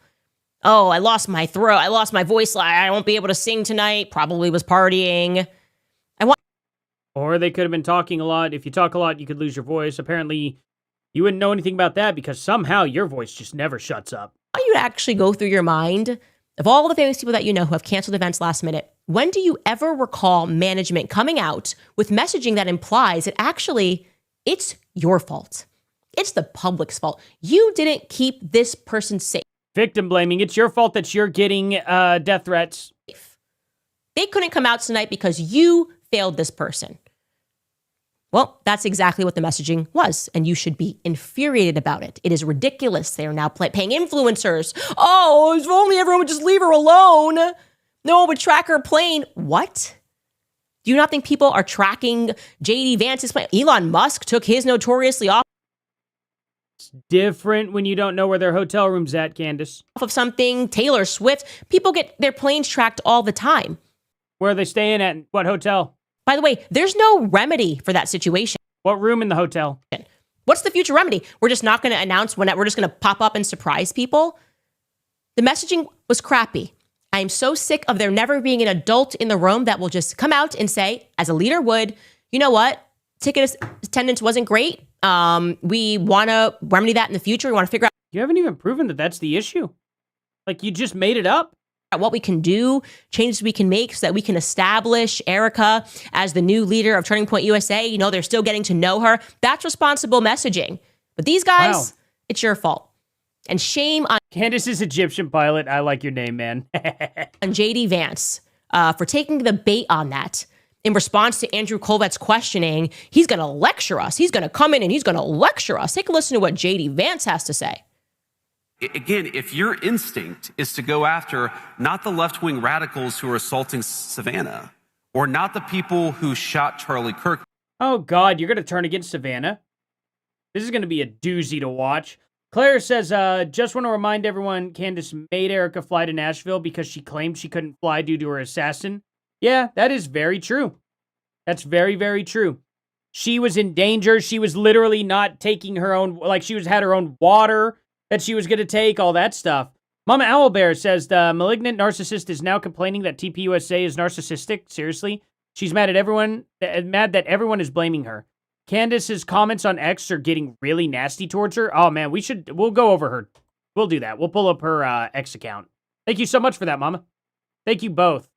Oh, I lost my throat. I lost my voice. I won't be able to sing tonight. Probably was partying. Or they could have been talking a lot. If you talk a lot, you could lose your voice. Apparently, you wouldn't know anything about that because somehow your voice just never shuts up. I want you to actually go through your mind of all the famous people that you know who have canceled events last minute. When do you ever recall management coming out with messaging that implies that actually it's your fault? It's the public's fault. You didn't keep this person safe. Victim blaming. It's your fault that you're getting death threats. They couldn't come out tonight because you failed this person. Well, that's exactly what the messaging was, and you should be infuriated about it. It is ridiculous. They are now paying influencers. Oh, if only everyone would just leave her alone. No one would track her plane. What? Do you not think people are tracking J.D. Vance's plane? Elon Musk took his notoriously off It's different when you don't know where their hotel room's at, Candace. of something. Taylor Swift. People get their planes tracked all the time. Where are they staying at? What hotel? By the way, there's no remedy for that situation. What room in the hotel? What's the future remedy? We're just not going to announce when we're just going to pop up and surprise people. The messaging was crappy. I am so sick of there never being an adult in the room that will just come out and say, as a leader would, you know what? Ticket attendance wasn't great. We want to remedy that in the future. We want to figure out. You haven't even proven that that's the issue. Like, you just made it up. What we can do, changes we can make so that we can establish Erika as the new leader of Turning Point USA. You know, they're still getting to know her. That's responsible messaging. But these guys, It's your fault. And shame on Candace's Egyptian pilot. I like your name, man. on J.D. Vance for taking the bait on that. In response to Andrew Colvett's questioning, he's going to lecture us. He's going to come in and he's going to lecture us. Take a listen to what J.D. Vance has to say. Again, if your instinct is to go after not the left-wing radicals who are assaulting Savannah, or not the people who shot Charlie Kirk. Oh, God, you're going to turn against Savannah? This is going to be a doozy to watch. Claire says, just want to remind everyone, Candace made Erika fly to Nashville because she claimed she couldn't fly due to her assassin. Yeah, that is very true. That's very, very true. She was in danger. She was literally not taking her own, like she had her own water that she was going to take, all that stuff. Mama Owlbear says, the malignant narcissist is now complaining that TPUSA is narcissistic. Seriously? She's mad at everyone, mad that everyone is blaming her. Candace's comments on X are getting really nasty towards her. Oh, man, we'll go over her. We'll do that. We'll pull up her X account. Thank you so much for that, Mama. Thank you both.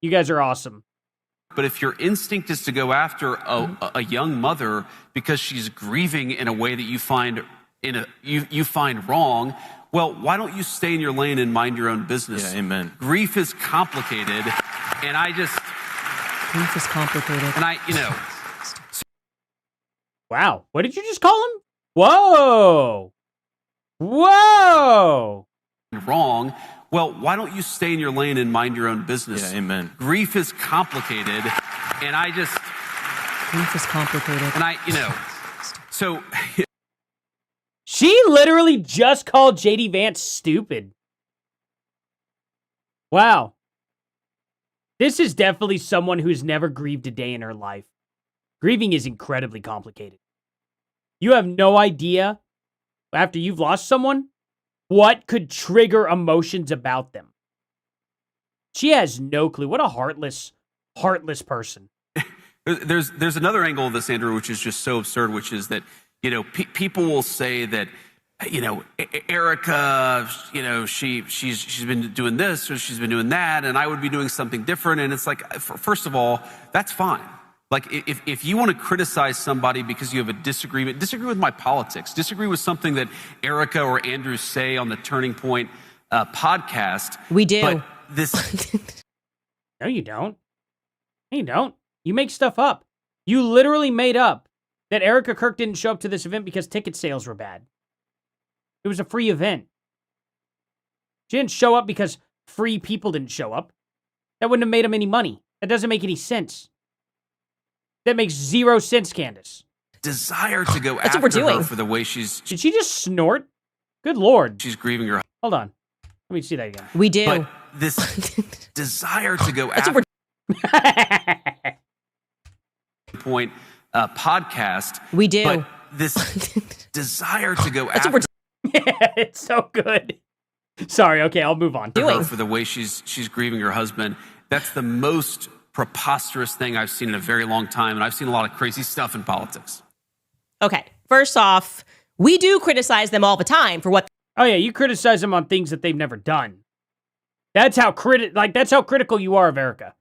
You guys are awesome. But if your instinct is to go after a young mother because she's grieving in a way that you find you find wrong, Well, why don't you stay in your lane and mind your own business? Yeah, amen. Grief is complicated, and Grief is complicated. And Wow. What did you just call him? Whoa. Whoa. wrong. Well, why don't you stay in your lane and mind your own business? Yeah, amen. Grief is complicated, and Grief is complicated. and so She literally just called JD Vance stupid. Wow. This is definitely someone who's never grieved a day in her life. Grieving is incredibly complicated. You have no idea, after you've lost someone, what could trigger emotions about them. She has no clue. What a heartless person. there's another angle of this, Andrew, which is just so absurd, which is that, people will say that, Erika, she's been doing this or she's been doing that, and I would be doing something different. And it's like, first of all, that's fine. Like, if you want to criticize somebody because you have a disagreement, disagree with my politics, disagree with something that Erika or Andrew say on the Turning Point podcast. We do. But this... No, you don't. No, you don't. You make stuff up. You literally made up that Erika Kirk didn't show up to this event because ticket sales were bad. It was a free event. She didn't show up because free people didn't show up. That wouldn't have made them any money. That doesn't make any sense. That makes zero sense, Candace. Desire to go That's after what we're doing. her for the way she's... Did she just snort? Good Lord. She's grieving her... Hold on. Let me see that again. We do. But this desire to go That's after... what Point podcast. We do. But this desire to go That's after... what Yeah, it's so good. Sorry, okay, I'll move on. her for the way she's grieving her husband. That's the most preposterous thing I've seen in a very long time, and I've seen a lot of crazy stuff in politics. Okay. First off, we do criticize them all the time for what Oh yeah, you criticize them on things that they've never done. That's how critical you are of Erika.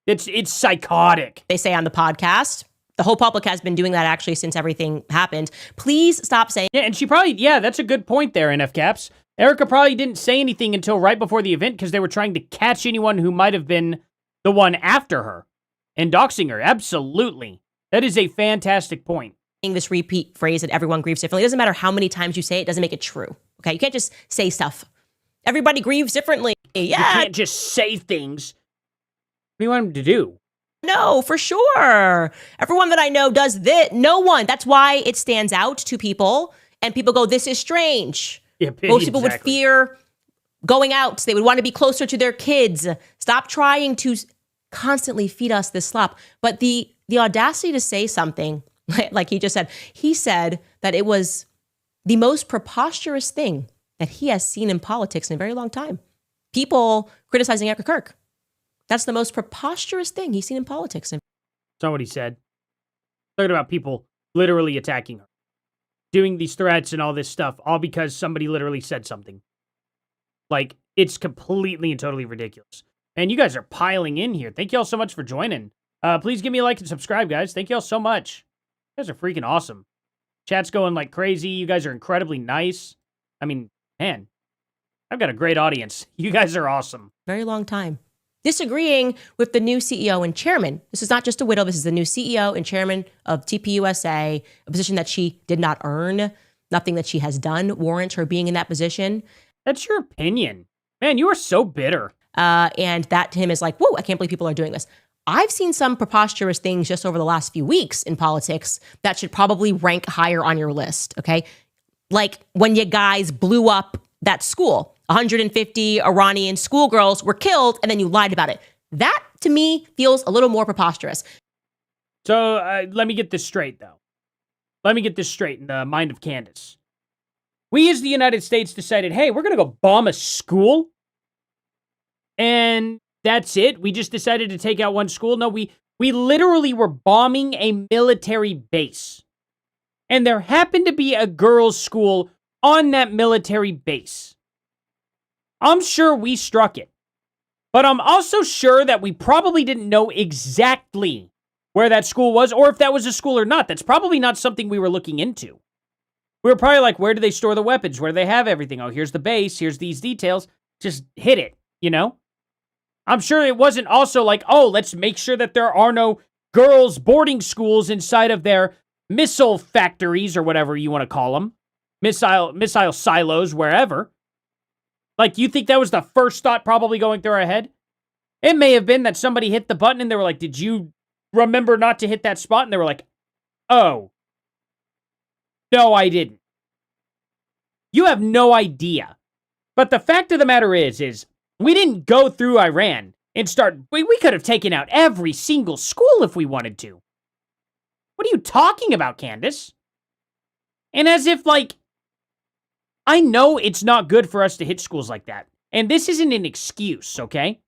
It's psychotic. they say on the podcast. The whole public has been doing that actually since everything happened. Please stop saying. Yeah, and she probably, that's a good point there, NF Caps. Erika probably didn't say anything until right before the event because they were trying to catch anyone who might have been the one after her and doxing her. Absolutely. That is a fantastic point. This repeat phrase that everyone grieves differently. It doesn't matter how many times you say it, doesn't make it true. Okay. You can't just say stuff. Everybody grieves differently. Yeah. You can't just say things. What do you want him to do? No, for sure. Everyone that I know does this. No one. That's why it stands out to people. And people go, this is strange. Yeah, Most people would exactly. fear going out. They would want to be closer to their kids. Stop trying to constantly feed us this slop. But the audacity to say something, like he just said, he said that it was the most preposterous thing that he has seen in politics in a very long time. People criticizing Erika Kirk. That's the most preposterous thing he's seen in politics. That's not what he said. Talking about people literally attacking her. Doing these threats and all this stuff, all because somebody literally said something. Like, it's completely and totally ridiculous. And you guys are piling in here. Thank you all so much for joining. Please give me a like and subscribe, guys. Thank you all so much. You guys are freaking awesome. Chat's going like crazy. You guys are incredibly nice. I mean, man, I've got a great audience. You guys are awesome. Very long time. Disagreeing with the new CEO and chairman. This is not just a widow. This is the new CEO and chairman of TPUSA, a position that she did not earn. Nothing that she has done warrants her being in that position. That's your opinion. Man, you are so bitter. And that to him is like, whoa, I can't believe people are doing this. I've seen some preposterous things just over the last few weeks in politics that should probably rank higher on your list, okay? Like when you guys blew up that school. 150 Iranian schoolgirls were killed, and then you lied about it. That, to me, feels a little more preposterous. So let me get this straight, though. Let me get this straight in the mind of Candace. We, as the United States, decided, hey, we're going to go bomb a school. And that's it? We just decided to take out one school? No, we literally were bombing a military base. And there happened to be a girls' school on that military base. I'm sure we struck it. But I'm also sure that we probably didn't know exactly where that school was or if that was a school or not. That's probably not something we were looking into. We were probably like, where do they store the weapons? Where do they have everything? Oh, here's the base. Here's these details. Just hit it, you know? I'm sure it wasn't also like, oh, let's make sure that there are no girls' boarding schools inside of their missile factories or whatever you want to call them. Missile silos, wherever. Like, you think that was the first thought probably going through our head? It may have been that somebody hit the button and they were like, did you remember not to hit that spot? And they were like, oh, no, I didn't. You have no idea. But the fact of the matter is we didn't go through Iran and start, we could have taken out every single school if we wanted to. What are you talking about, Candace? And as if, like, I know it's not good for us to hit schools like that. And this isn't an excuse, okay?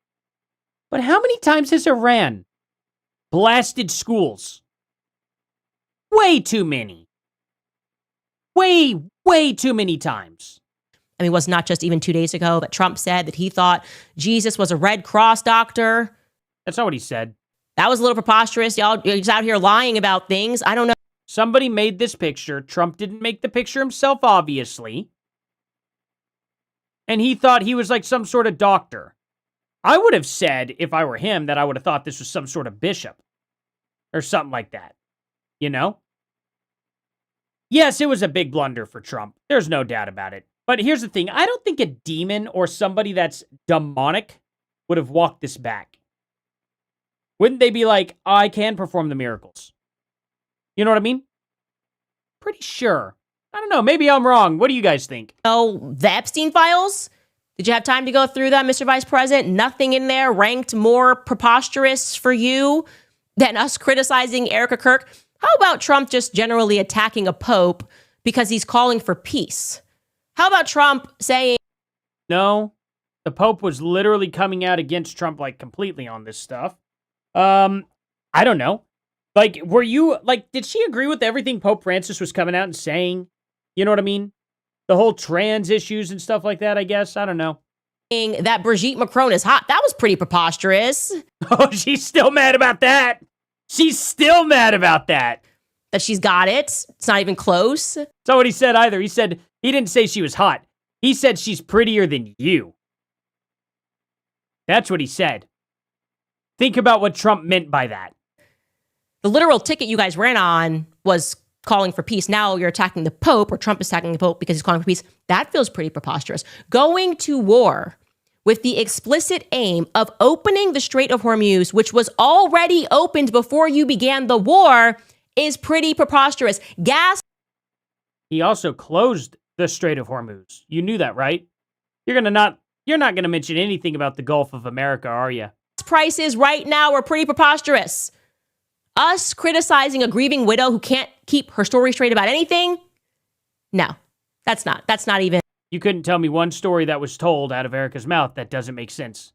But how many times has Iran blasted schools? Way too many. Way too many times. I mean, it was not just even 2 days ago that Trump said that he thought Jesus was a Red Cross doctor. That's not what he said. That was a little preposterous. Y'all just out here lying about things. I don't know. Somebody made this picture. Trump didn't make the picture himself, obviously. And he thought he was like some sort of doctor. I would have said, if I were him, that I would have thought this was some sort of bishop. Or something like that. You know? Yes, it was a big blunder for Trump. There's no doubt about it. But here's the thing. I don't think a demon or somebody that's demonic would have walked this back. Wouldn't they be like, I can perform the miracles? You know what I mean? Pretty sure. I don't know. Maybe I'm wrong. What do you guys think? Oh, the Epstein files? Did you have time to go through that, Mr. Vice President? Nothing in there ranked more preposterous for you than us criticizing Erika Kirk? How about Trump just generally attacking a pope because he's calling for peace? How about Trump saying... No, the pope was literally coming out against Trump, like, completely on this stuff. I don't know. Like, were you, like, did she agree with everything Pope Francis was coming out and saying? You know what I mean? The whole trans issues and stuff like that, I guess. I don't know. That Brigitte Macron is hot. That was pretty preposterous. Oh, she's still mad about that. She's still mad about that. That she's got it. It's not even close. That's not what he said either. He said, he didn't say she was hot. He said she's prettier than you. That's what he said. Think about what Trump meant by that. The literal ticket you guys ran on was calling for peace. Now you're attacking the Pope, or Trump is attacking the Pope because he's calling for peace. That feels pretty preposterous. Going to war with the explicit aim of opening the Strait of Hormuz, which was already opened before you began the war, is pretty preposterous. He also closed the Strait of Hormuz. You knew that, right? You're not going to mention anything about the Gulf of America, are you? Prices right now are pretty preposterous. Us criticizing a grieving widow who can't keep her story straight about anything? No, that's not even. You couldn't tell me one story that was told out of Erika's mouth that doesn't make sense.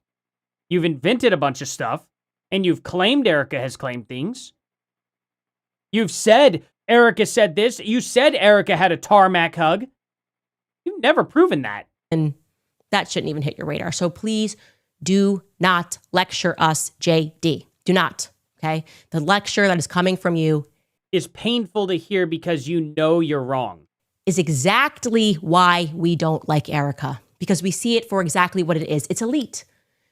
You've invented a bunch of stuff, and you've claimed Erika has claimed things. You've said Erika said this. You said Erika had a tarmac hug. You've never proven that. And that shouldn't even hit your radar. So please do not lecture us, JD. Do not, okay? The lecture that is coming from you is painful to hear because you know you're wrong. Is exactly why we don't like Erika, because we see it for exactly what it is. It's elite.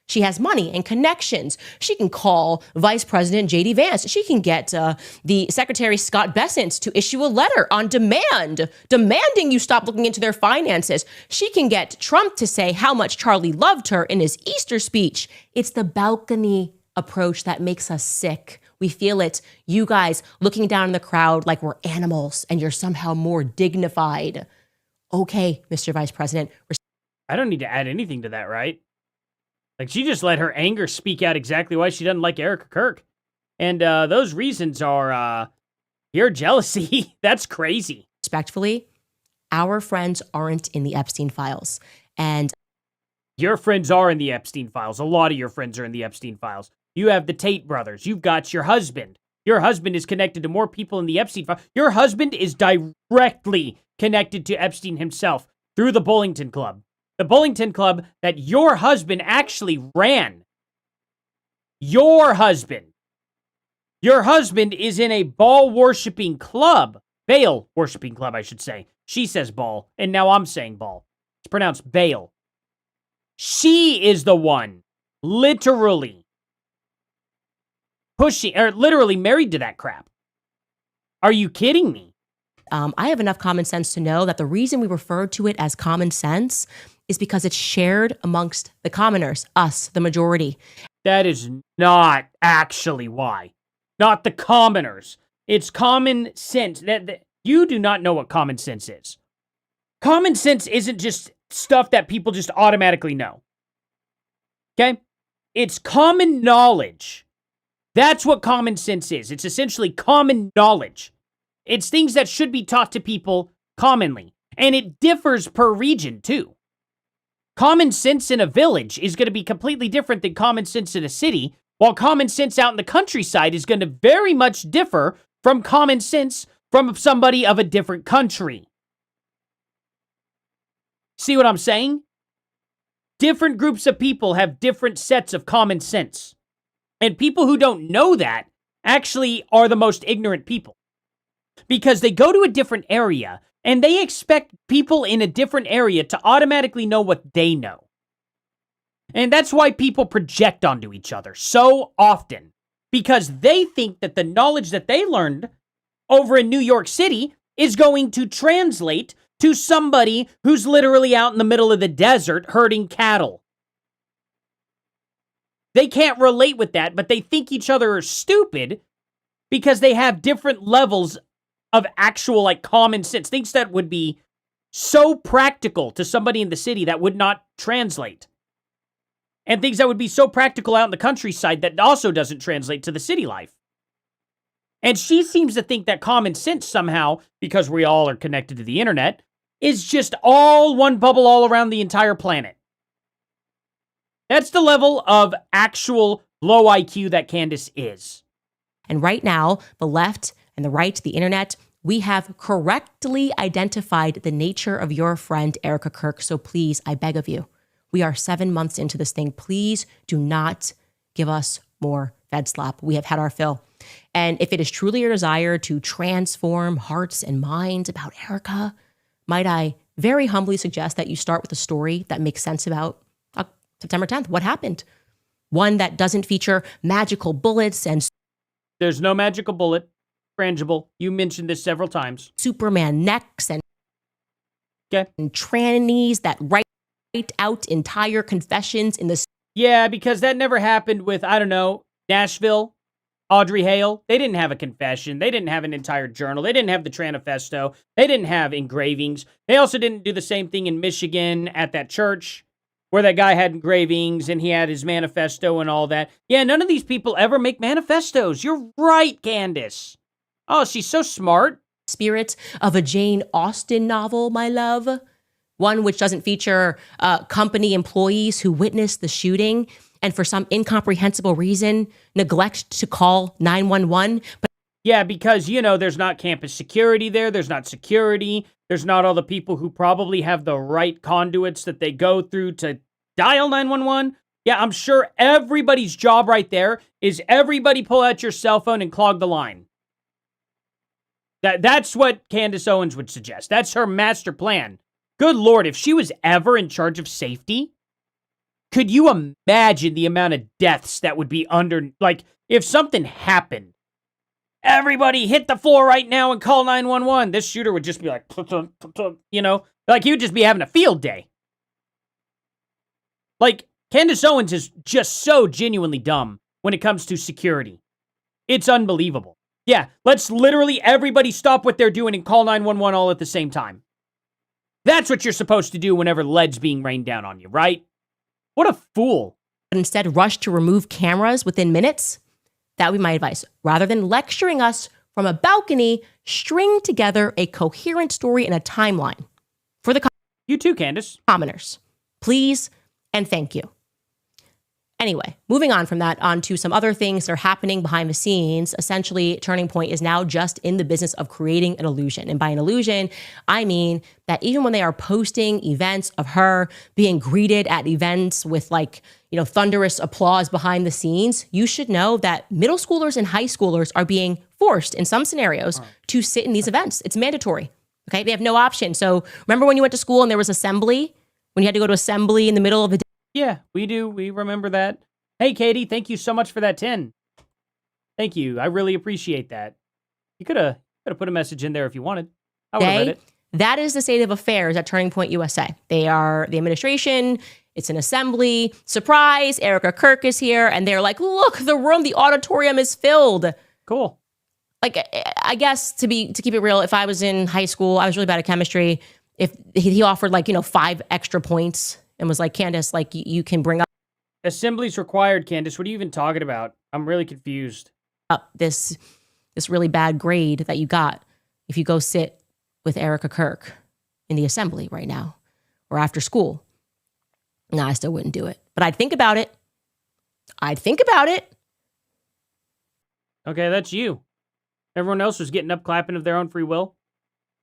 She has money and connections. She can call Vice President J.D. Vance. She can get the Secretary Scott Bessent to issue a letter on demand, demanding you stop looking into their finances. She can get Trump to say how much Charlie loved her in his Easter speech. It's the balcony approach that makes us sick. We feel it. You guys looking down in the crowd like we're animals and you're somehow more dignified. Okay, Mr. Vice President. I don't need to add anything to that, right? Like, she just let her anger speak out exactly why she doesn't like Erika Kirk. And those reasons are your jealousy. That's crazy. Respectfully, our friends aren't in the Epstein files. And your friends are in the Epstein files. A lot of your friends are in the Epstein files. You have the Tate brothers. You've got your husband. Your husband is connected to more people in the Epstein file. Your husband is directly connected to Epstein himself through the Bullington Club. The Bullington Club that your husband actually ran. Your husband. Your husband is in a ball-worshipping club, Baal worshiping club, I should say. She says Baal, and now I'm saying Baal. It's pronounced Baal. She is the one literally pushing, or literally married to that crap. Are you kidding me? I have enough common sense to know that the reason we refer to it as common sense is because it's shared amongst the commoners, us, the majority. That is not actually why. Not the commoners. It's common sense. That you do not know what common sense is. Common sense isn't just stuff that people just automatically know. Okay? It's common knowledge. That's what common sense is. It's essentially common knowledge. It's things that should be taught to people commonly. And it differs per region, too. Common sense in a village is going to be completely different than common sense in a city, while common sense out in the countryside is going to very much differ from common sense from somebody of a different country. See what I'm saying? Different groups of people have different sets of common sense. And people who don't know that actually are the most ignorant people. Because they go to a different area and they expect people in a different area to automatically know what they know. And that's why people project onto each other so often. Because they think that the knowledge that they learned over in New York City is going to translate to somebody who's literally out in the middle of the desert herding cattle. They can't relate with that, but they think each other are stupid because they have different levels of actual, like, common sense. Things that would be so practical to somebody in the city that would not translate. And things that would be so practical out in the countryside that also doesn't translate to the city life. And she seems to think that common sense somehow, because we all are connected to the internet, is just all one bubble all around the entire planet. That's the level of actual low IQ that Candace is. And right now, the left and the right, the internet, we have correctly identified the nature of your friend, Erika Kirk. So please, I beg of you, we are 7 months into this thing. Please do not give us more Fed slap. We have had our fill. And if it is truly your desire to transform hearts and minds about Erika, might I very humbly suggest that you start with a story that makes sense about September 10th. What happened? One that doesn't feature magical bullets and... There's no magical bullet. Frangible. You mentioned this several times. Superman necks and trannies that write out entire confessions in the... Yeah, because that never happened with, I don't know, Nashville, Audrey Hale. They didn't have a confession. They didn't have an entire journal. They didn't have the Tranifesto. They didn't have engravings. They also didn't do the same thing in Michigan at that church where that guy had engravings and he had his manifesto and all that. Yeah, none of these people ever make manifestos. You're right, Candace. Oh, she's so smart. Spirit of a Jane Austen novel, my love. One which doesn't feature company employees who witnessed the shooting and for some incomprehensible reason neglect to call 911. But yeah, because, you know, there's not campus security there. There's not security. There's not all the people who probably have the right conduits that they go through to dial 911. Yeah, I'm sure everybody's job right there is everybody pull out your cell phone and clog the line. That's what Candace Owens would suggest. That's her master plan. Good Lord, if she was ever in charge of safety, could you imagine the amount of deaths that would be under, like, if something happened, everybody hit the floor right now and call 911. This shooter would just be like, you know, like he would just be having a field day. Like, Candace Owens is just so genuinely dumb when it comes to security. It's unbelievable. Yeah, let's literally everybody stop what they're doing and call 911 all at the same time. That's what you're supposed to do whenever lead's being rained down on you, right? What a fool. But instead rush to remove cameras within minutes. That would be my advice. Rather than lecturing us from a balcony, string together a coherent story and a timeline for the you too, Candace. Commoners. Please and thank you. Anyway, moving on from that, on to some other things that are happening behind the scenes. Essentially, Turning Point is now just in the business of creating an illusion. And by an illusion, I mean that even when they are posting events of her being greeted at events with like, thunderous applause behind the scenes, you should know that middle schoolers and high schoolers are being forced in some scenarios to sit in these events. It's mandatory. Okay. They have no option. So remember when you went to school and there was assembly, when you had to go to assembly in the middle of the day? Yeah, we do. We remember that. Hey, Katie, thank you so much for that 10. Thank you. I really appreciate that. You could have put a message in there if you wanted. I would have read it. That is the state of affairs at Turning Point USA. They are the administration. It's an assembly. Surprise, Erika Kirk is here. And they're like, look, the auditorium is filled. Cool. Like, I guess to keep it real, if I was in high school, I was really bad at chemistry. If he offered 5 extra points and was like, Candace, you can bring up. Assembly's required, Candace. What are you even talking about? I'm really confused. This really bad grade that you got if you go sit with Erika Kirk in the assembly right now or after school. No, I still wouldn't do it. But I'd think about it. Okay, that's you. Everyone else was getting up, clapping of their own free will.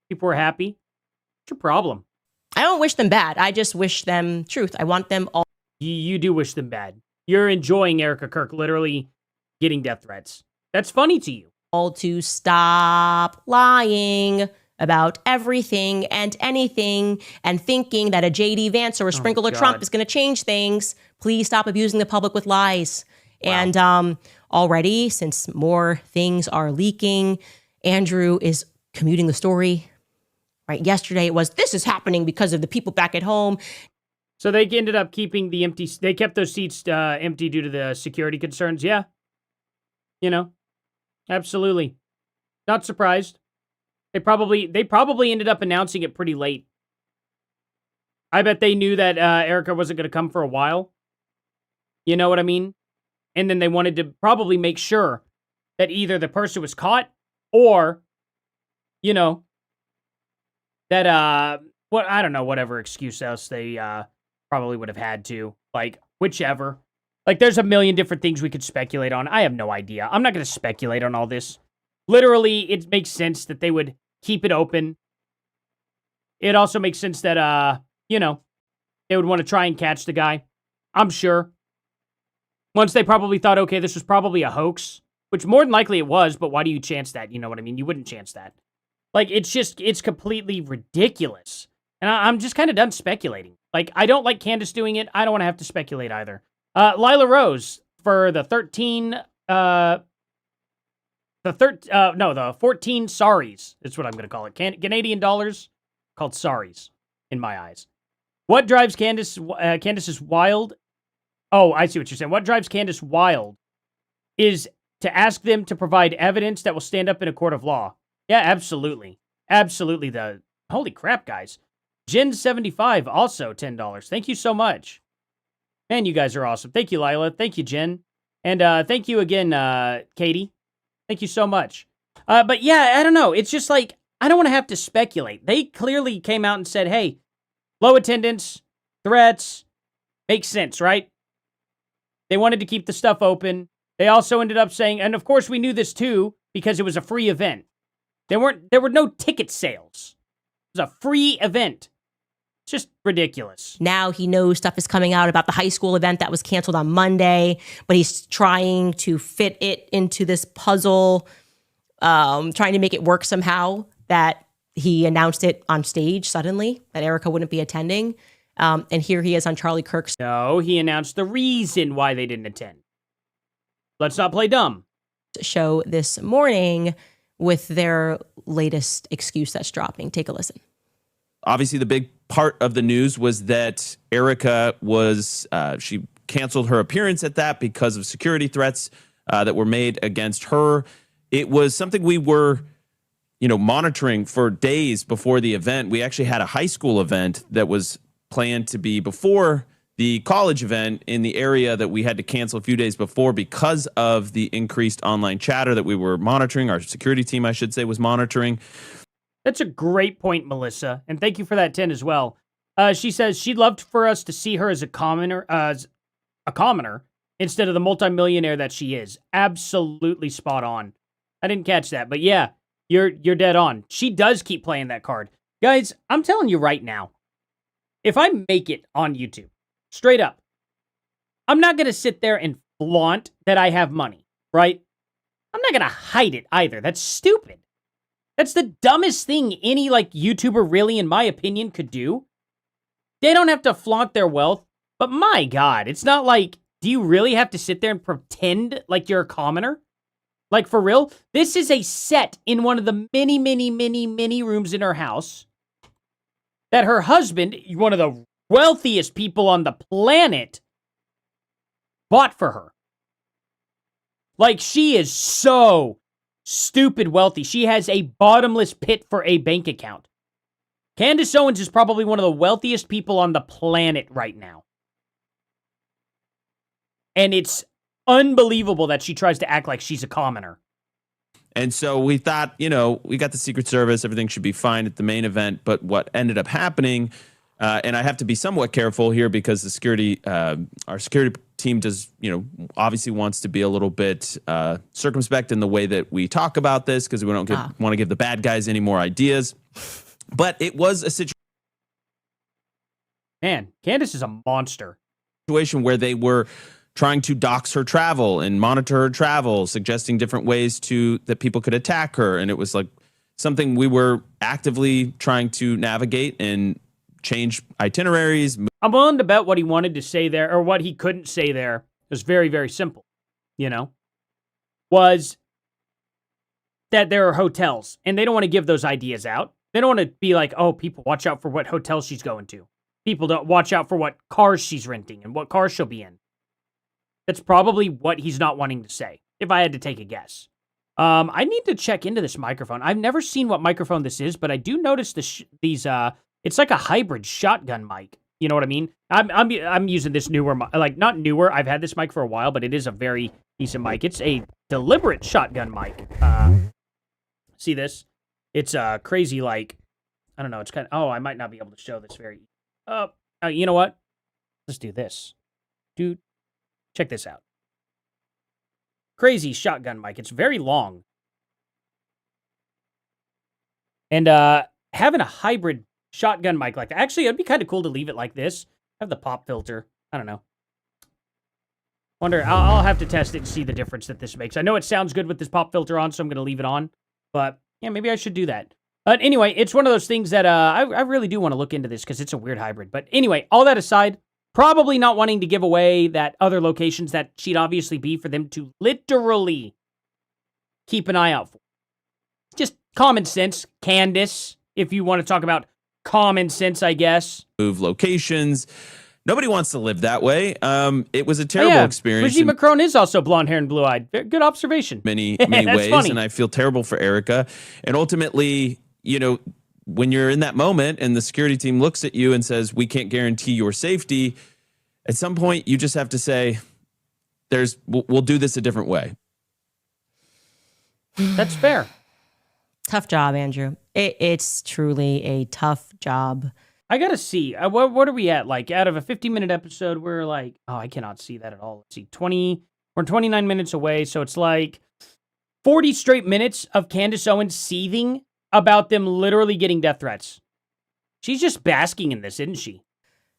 People were happy. What's your problem? I don't wish them bad. I just wish them truth. I want them all. You do wish them bad. You're enjoying Erika Kirk literally getting death threats. That's funny to you. All to stop lying about everything and anything and thinking that a J.D. Vance or a sprinkle of Trump is going to change things. Please stop abusing the public with lies. Wow. And already, since more things are leaking, Andrew is commuting the story. Right? Yesterday it was, this is happening because of the people back at home. So they ended up keeping they kept those seats empty due to the security concerns. Yeah. Absolutely. Not surprised. They probably ended up announcing it pretty late. I bet they knew that Erika wasn't going to come for a while. You know what I mean? And then they wanted to probably make sure that either the person was caught or, that, I don't know, whatever excuse else they probably would have had to. Whichever. There's a million different things we could speculate on. I have no idea. I'm not going to speculate on all this. Literally, it makes sense that they would keep it open. It also makes sense that, they would want to try and catch the guy. I'm sure. Once they probably thought, okay, this was probably a hoax, which more than likely it was, but why do you chance that? You know what I mean? You wouldn't chance that. It's completely ridiculous. And I'm just kind of done speculating. I don't like Candace doing it. I don't want to have to speculate either. Lila Rose for the 14 sorries. That's what I'm going to call it. Canadian dollars called sorries in my eyes. What drives Candace's wild? Oh, I see what you're saying. What drives Candace wild is to ask them to provide evidence that will stand up in a court of law. Yeah, absolutely. Absolutely. Holy crap, guys. Jen75, also $10. Thank you so much. Man, you guys are awesome. Thank you, Lila. Thank you, Jen. And thank you again, Katie. Thank you so much. But yeah, I don't know. It's just I don't want to have to speculate. They clearly came out and said, hey, low attendance, threats, makes sense, right? They wanted to keep the stuff open. They also ended up saying, and of course we knew this too, because it was a free event. There were no ticket sales. It was a free event. It's just ridiculous. Now he knows stuff is coming out about the high school event that was canceled on Monday, but he's trying to fit it into this puzzle, trying to make it work somehow, that he announced it on stage suddenly, that Erika wouldn't be attending. And here he is on Charlie Kirk's. No, he announced the reason why they didn't attend. Let's not play dumb. Show this morning with their latest excuse that's dropping. Take a listen. Obviously, the big part of the news was that Erika she canceled her appearance at that because of security threats that were made against her. It was something we were, monitoring for days before the event. We actually had a high school event that was planned to be before the college event in the area that we had to cancel a few days before because of the increased online chatter that we were monitoring. Our security team, I should say, was monitoring. That's a great point, Melissa. And thank you for that 10 as well. She says she'd love for us to see her as a commoner, instead of the multimillionaire that she is. Absolutely spot on. I didn't catch that, but yeah, you're dead on. She does keep playing that card. Guys, I'm telling you right now, if I make it on YouTube, straight up, I'm not going to sit there and flaunt that I have money, right? I'm not going to hide it either. That's stupid. That's the dumbest thing any, YouTuber really, in my opinion, could do. They don't have to flaunt their wealth, but my God, it's not like, do you really have to sit there and pretend like you're a commoner? Like, for real? This is a set in one of the many, many, many, many rooms in her house that her husband, one of the wealthiest people on the planet, bought for her. Like, she is so stupid wealthy. She has a bottomless pit for a bank account. Candace Owens is probably one of the wealthiest people on the planet right now. And it's unbelievable that she tries to act like she's a commoner. And so we thought, we got the Secret Service, everything should be fine at the main event. But what ended up happening, and I have to be somewhat careful here because the security, our security team does, obviously wants to be a little bit circumspect in the way that we talk about this because we don't want to give the bad guys any more ideas. But it was a situation. Man, Candace is a monster. Situation where they were trying to dox her travel and monitor her travel, suggesting different ways that people could attack her. And it was like something we were actively trying to navigate and change itineraries. I'm willing to bet what he wanted to say there, or what he couldn't say there, was very, very simple, was that there are hotels, and they don't want to give those ideas out. They don't want to be like, oh, people, watch out for what hotels she's going to. People don't watch out for what cars she's renting and what cars she'll be in. That's probably what he's not wanting to say, if I had to take a guess. I need to check into this microphone. I've never seen what microphone this is, but I do notice these. It's like a hybrid shotgun mic. You know what I mean? I'm using this newer, not newer. I've had this mic for a while, but it is a very decent mic. It's a deliberate shotgun mic. See this? It's crazy. I don't know. It's kind of. Oh, I might not be able to show this very. You know what? Let's do this, dude. Check this out. Crazy shotgun mic. It's very long. And having a hybrid shotgun mic like that. Actually, it'd be kind of cool to leave it like this. Have the pop filter. I don't know. Wonder, I'll have to test it and see the difference that this makes. I know it sounds good with this pop filter on, so I'm going to leave it on. But, yeah, maybe I should do that. But anyway, it's one of those things that I really do want to look into this because it's a weird hybrid. But anyway, all that aside, probably not wanting to give away that other locations that she'd obviously be for them to literally keep an eye out for. Just common sense, Candace, if you want to talk about common sense, I guess. Move locations. Nobody wants to live that way. It was a terrible experience. Brigitte Macron is also blonde hair and blue eyed. Good observation. Many ways. Funny. And I feel terrible for Erika. And ultimately, when you're in that moment and the security team looks at you and says, we can't guarantee your safety, at some point you just have to say, we'll do this a different way. That's fair. Tough job, Andrew. It's truly a tough job. I gotta see. What are we at? Out of a 50-minute episode, we're I cannot see that at all. Let's see, we're 29 minutes away, so it's 40 straight minutes of Candace Owens seething about them literally getting death threats. She's just basking in this, isn't she?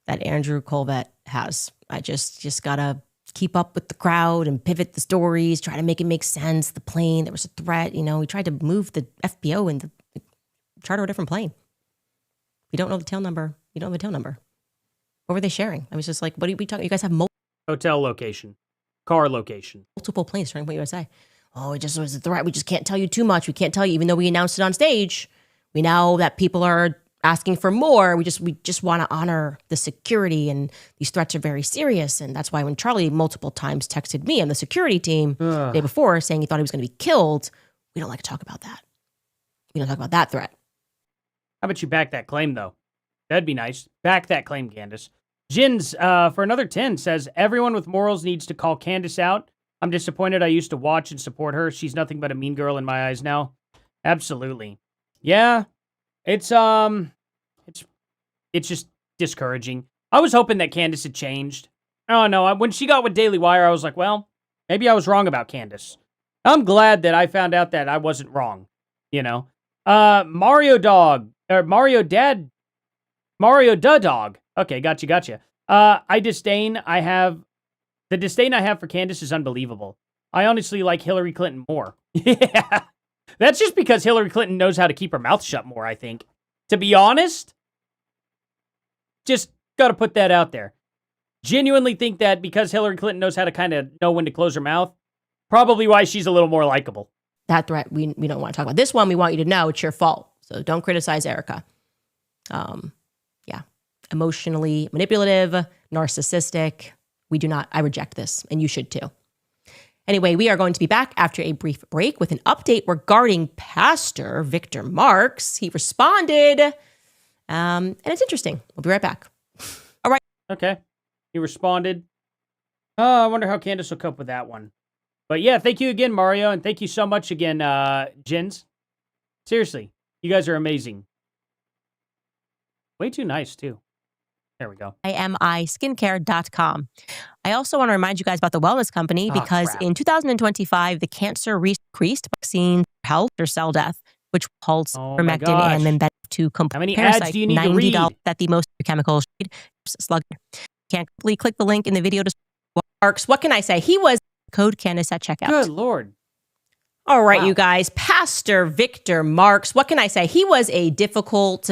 That Andrew Colvett has. I just gotta keep up with the crowd and pivot the stories, try to make it make sense. The plane, there was a threat. We tried to move the FBO and charter a different plane. We don't know the tail number. You don't have the tail number. What were they sharing? I was just like, what are we talking? You guys have hotel location, car location, multiple planes starting from USA. Oh, it just was a threat. We just can't tell you too much. We can't tell you, even though we announced it on stage. We know that people are asking for more. We just want to honor the security, and these threats are very serious. And that's why when Charlie multiple times texted me and the security team the day before saying he thought he was going to be killed, we don't like to talk about that. We don't talk about that threat. How about you back that claim, though? That'd be nice. Back that claim, Candace. Jins, for another 10, says, everyone with morals needs to call Candace out. I'm disappointed. I used to watch and support her. She's nothing but a mean girl in my eyes now. Absolutely. Yeah. It's just discouraging. I was hoping that Candace had changed. Oh, no. When she got with Daily Wire, I was like, well, maybe I was wrong about Candace. I'm glad that I found out that I wasn't wrong, you know? Mario Dog, or Mario Dad, Mario Da Dog. Okay, gotcha. The disdain I have for Candace is unbelievable. I honestly like Hillary Clinton more. Yeah. That's just because Hillary Clinton knows how to keep her mouth shut more, I think. To be honest, just got to put that out there. Genuinely think that because Hillary Clinton knows how to kind of know when to close her mouth, probably why she's a little more likable. That threat, we don't want to talk about. This one, we want you to know it's your fault. So don't criticize Erika. Yeah. Emotionally manipulative, narcissistic. I reject this, and you should too. Anyway, we are going to be back after a brief break with an update regarding Pastor Victor Marx. He responded, and it's interesting. We'll be right back. All right. Okay. He responded. Oh, I wonder how Candace will cope with that one. But yeah, thank you again, Mario, and thank you so much again, Jins. Seriously, you guys are amazing. Way too nice, too. There we go. IMIskincare.com. I also want to remind you guys about the Wellness Company because in 2025, the cancer increased vaccine health or cell death, which halts vermectin and then to complete. How many parasite, ads do you need to read? That the most chemical slug. Can't click the link in the video. Marks. What can I say? He was code Candace at checkout. Good Lord. All right, you guys. Pastor Victor Marx. What can I say? He was a difficult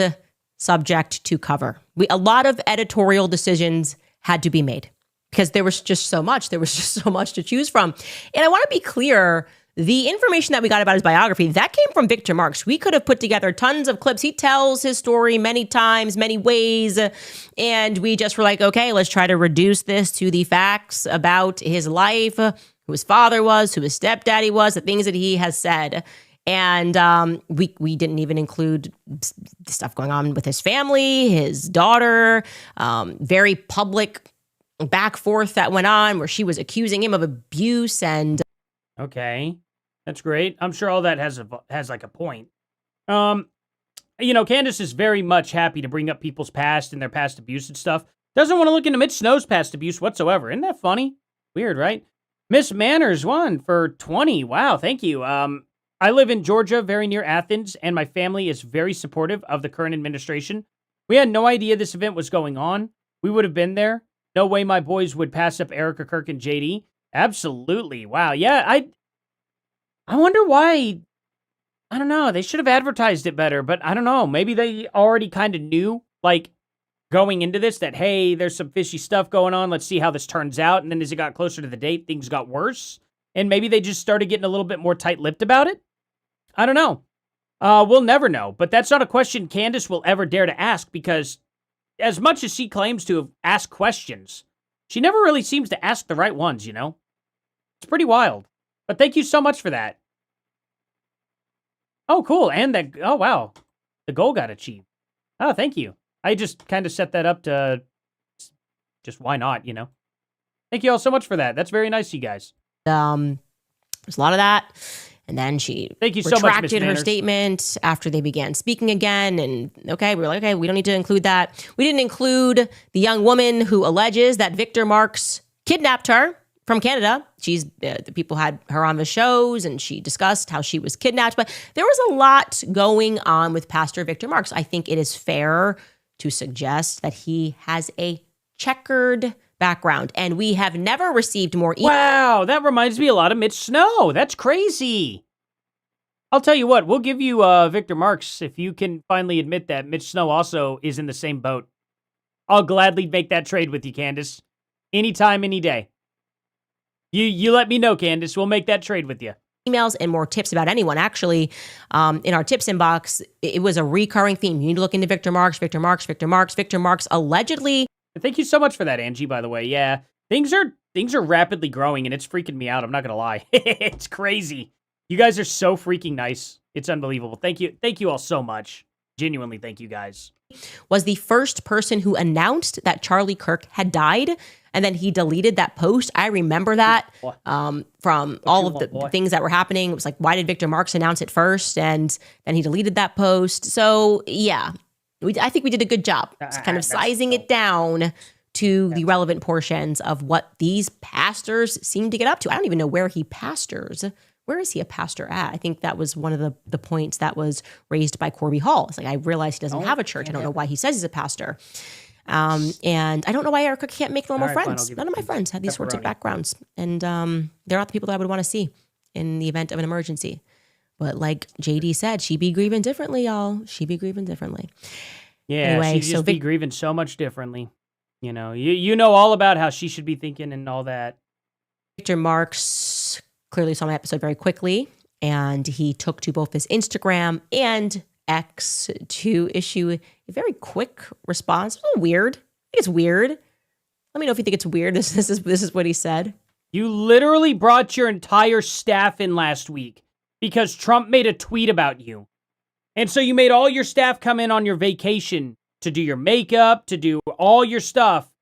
subject to cover. A lot of editorial decisions had to be made because there was just so much. There was just so much to choose from. And I want to be clear, the information that we got about his biography, that came from Victor Marx. We could have put together tons of clips. He tells his story many times, many ways. And we just were like, okay, let's try to reduce this to the facts about his life, who his father was, who his stepdaddy was, the things that he has said. And we didn't even include the stuff going on with his family, his daughter, very public back forth that went on where she was accusing him of abuse and... Okay, that's great. I'm sure all that has like a point. You know, Candace is very much happy to bring up people's past and their past abuse and stuff. Doesn't want to look into Mitch Snow's past abuse whatsoever. Isn't that funny? Weird, right? Miss Manners won for 20. Wow, thank you. I live in Georgia, very near Athens, and my family is very supportive of the current administration. We had no idea this event was going on. We would have been there. No way my boys would pass up Erika Kirk and JD. Absolutely. Wow. Yeah, I wonder why. I don't know. They should have advertised it better, but I don't know. Maybe they already kind of knew, like, going into this that, hey, there's some fishy stuff going on. Let's see how this turns out. And then as it got closer to the date, things got worse. And maybe they just started getting a little bit more tight-lipped about it. I don't know. We'll never know. But that's not a question Candace will ever dare to ask because as much as she claims to have asked questions, she never really seems to ask the right ones, you know? It's pretty wild. But thank you so much for that. Oh, cool. And that, oh, wow. The goal got achieved. Oh, thank you. I just kind of set that up to just why not, you know? Thank you all so much for that. That's very nice of you guys. There's a lot of that. And then she retracted her statement after they began speaking again. And okay, we were like, okay, we don't need to include that. We didn't include the young woman who alleges that Victor Marx kidnapped her from Canada. The people had her on the shows and she discussed how she was kidnapped. But there was a lot going on with Pastor Victor Marx. I think it is fair to suggest that he has a checkered background, and we have never received more Wow, that reminds me a lot of Mitch Snow. That's crazy. I'll tell you what, we'll give you Victor Marx if you can finally admit that Mitch Snow also is in the same boat. I'll gladly make that trade with you, Candace. Anytime, any day. You let me know, Candace. We'll make that trade with you. Emails and more tips about anyone. Actually, in our tips inbox, it was a recurring theme. You need to look into Victor Marx, Victor Marx, Victor Marx, Victor Marx allegedly. Thank you so much for that, Angie, by the way. Yeah, things are rapidly growing, and it's freaking me out. I'm not going to lie. It's crazy. You guys are so freaking nice. It's unbelievable. Thank you. Thank you all so much. Genuinely, thank you guys. Was the first person who announced that Charlie Kirk had died, and then he deleted that post. I remember that from all of the things that were happening. It was like, why did Victor Marx announce it first? And then he deleted that post. So, yeah. I think we did a good job kind of sizing it down to the relevant portions of what these pastors seem to get up to. I don't even know where he pastors. Where is he a pastor at? I think that was one of the points that was raised by Corby Hall. It's like, I realize he doesn't have a church. I don't know why he says he's a pastor. And I don't know why Erika can't make normal friends. None of my friends have these sorts of backgrounds. And they're not the people that I would want to see in the event of an emergency. But like JD said, she be grieving differently, y'all. She be grieving differently. Yeah, anyway, she'd just be grieving so much differently. You know, you know all about how she should be thinking and all that. Victor Marks clearly saw my episode very quickly, and he took to both his Instagram and X to issue a very quick response. It's a little weird. I think it's weird. Let me know if you think it's weird. This is what he said. You literally brought your entire staff in last week because Trump made a tweet about you. And so you made all your staff come in on your vacation to do your makeup, to do all your stuff,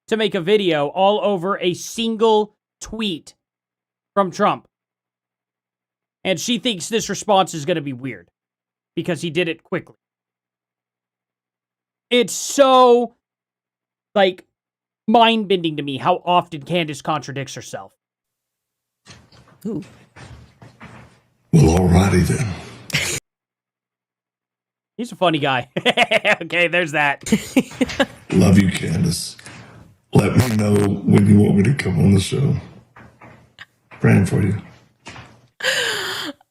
to make a video all over a single tweet from Trump. And she thinks this response is going to be weird because he did it quickly. It's so, like, mind-bending to me how often Candace contradicts herself. Ooh. Well, alrighty then. He's a funny guy. Okay, there's that. Love you, Candace. Let me know when you want me to come on the show. Praying for you.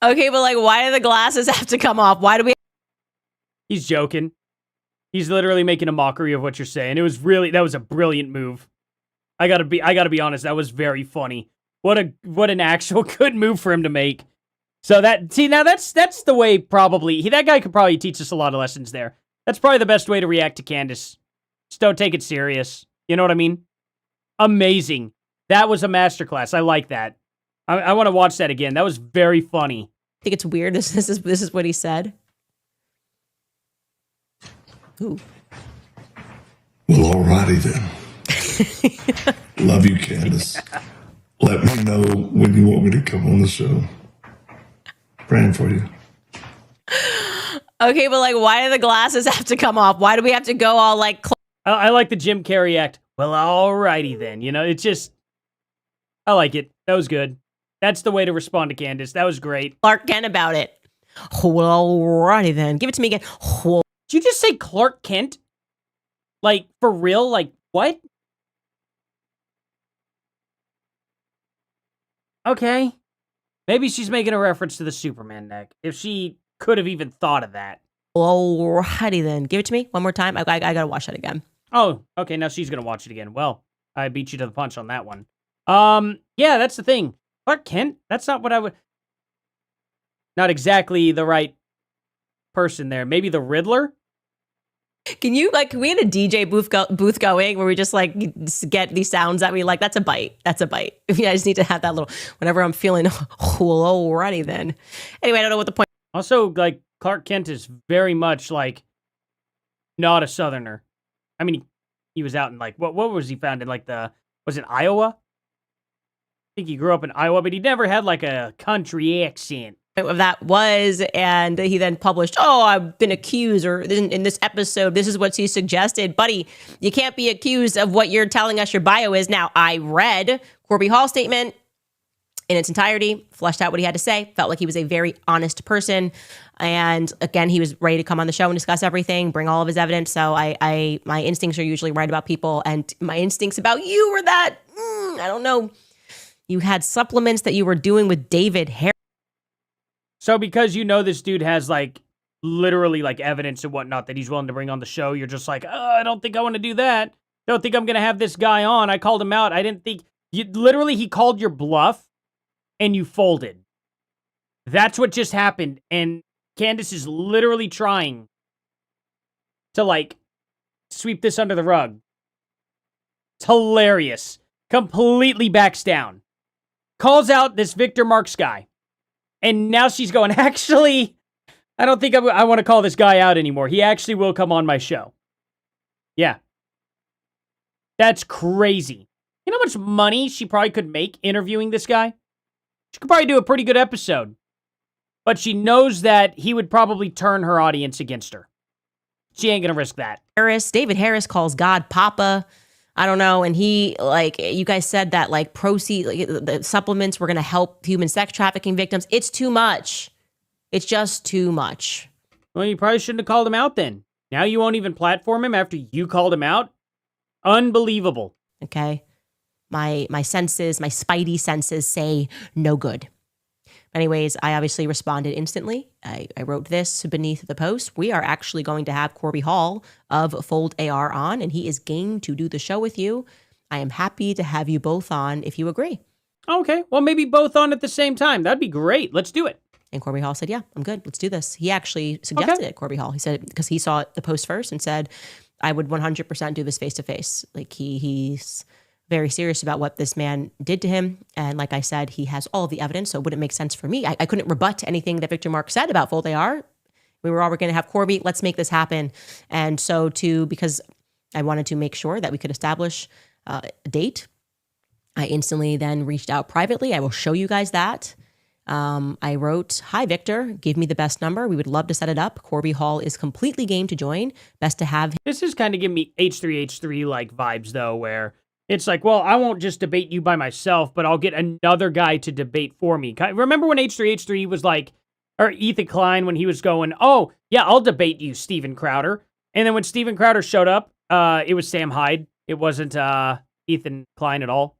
Okay, but like, why do the glasses have to come off? Why do we? He's joking. He's literally making a mockery of what you're saying. That was a brilliant move. I gotta be honest. That was very funny. What an actual good move for him to make. So that's the way probably that guy could probably teach us a lot of lessons there. That's probably the best way to react to Candace. Just don't take it serious. You know what I mean? Amazing. That was a masterclass. I like that. I want to watch that again. That was very funny. I think it's weird. This is what he said. Ooh. Well, alrighty then. Love you, Candace. Let me know when you want me to come on the show. Praying for you. Okay, but like, why do the glasses have to come off? Why do we have to go all like? I like the Jim Carrey act. Well, alrighty then. You know, it's just, I like it. That was good. That's the way to respond to Candace. That was great. Clark Kent about it. Well, alrighty then. Give it to me again. Did you just say Clark Kent? Like, for real? Like, what? Okay. Maybe she's making a reference to the Superman neck. If she could have even thought of that. Alrighty then. Give it to me one more time. I gotta watch that again. Oh, okay. Now she's gonna watch it again. Well, I beat you to the punch on that one. Yeah, that's the thing. Clark Kent? That's not what I would... Not exactly the right person there. Maybe the Riddler? Can we had a DJ booth going where we just like get these sounds that we like? That's a bite. That's a bite. Yeah, I just need to have that little, whenever I'm feeling alrighty then. Anyway, I don't know what the point. Also, like, Clark Kent is very much like not a Southerner. I mean, he was out in like, what was he found in like was it Iowa? I think he grew up in Iowa, but he never had like a country accent. Of that was, and he then published, I've been accused, or in this episode, this is what he suggested. Buddy, you can't be accused of what you're telling us your bio is. Now, I read Corby Hall's statement in its entirety, fleshed out what he had to say, felt like he was a very honest person. And again, he was ready to come on the show and discuss everything, bring all of his evidence. So my instincts are usually right about people, and my instincts about you were that, I don't know. You had supplements that you were doing with David Harris. So because you know this dude has like literally like evidence and whatnot that he's willing to bring on the show, you're just like, I don't think I want to do that. Don't think I'm going to have this guy on. I called him out. I didn't think he called your bluff and you folded. That's what just happened. And Candace is literally trying to like sweep this under the rug. It's hilarious. Completely backs down. Calls out this Victor Marks guy. And now she's going, actually, I don't think I want to call this guy out anymore. He actually will come on my show. Yeah. That's crazy. You know how much money she probably could make interviewing this guy? She could probably do a pretty good episode. But she knows that he would probably turn her audience against her. She ain't going to risk that. David Harris calls God Papa. I don't know. And he, like, you guys said that, like, proceed, like, the supplements were going to help human sex trafficking victims. It's too much. It's just too much. Well, you probably shouldn't have called him out then. Now you won't even platform him after you called him out? Unbelievable. Okay. My senses, my spidey senses say no good. Anyways, I obviously responded instantly. I wrote this beneath the post. We are actually going to have Corby Hall of Fold AR on, and he is game to do the show with you. I am happy to have you both on if you agree. Okay, well, maybe both on at the same time. That'd be great. Let's do it. And Corby Hall said, yeah, I'm good. Let's do this. He actually suggested it, Corby Hall. He said, because he saw the post first and said, I would 100% do this face-to-face. Like, he's very serious about what this man did to him. And like I said, he has all of the evidence, so it wouldn't make sense for me. I couldn't rebut anything that Victor Mark said about Fold AR. We were already going to have Corby. Let's make this happen. And so because I wanted to make sure that we could establish a date, I instantly then reached out privately. I will show you guys that. I wrote, hi, Victor, give me the best number. We would love to set it up. Corby Hall is completely game to join. Best to have him. This is kind of giving me H3H3 like vibes though, where it's like, well, I won't just debate you by myself, but I'll get another guy to debate for me. Remember when H3H3 was like, or Ethan Klein, when he was going, oh, yeah, I'll debate you, Steven Crowder. And then when Steven Crowder showed up, it was Sam Hyde. It wasn't Ethan Klein at all.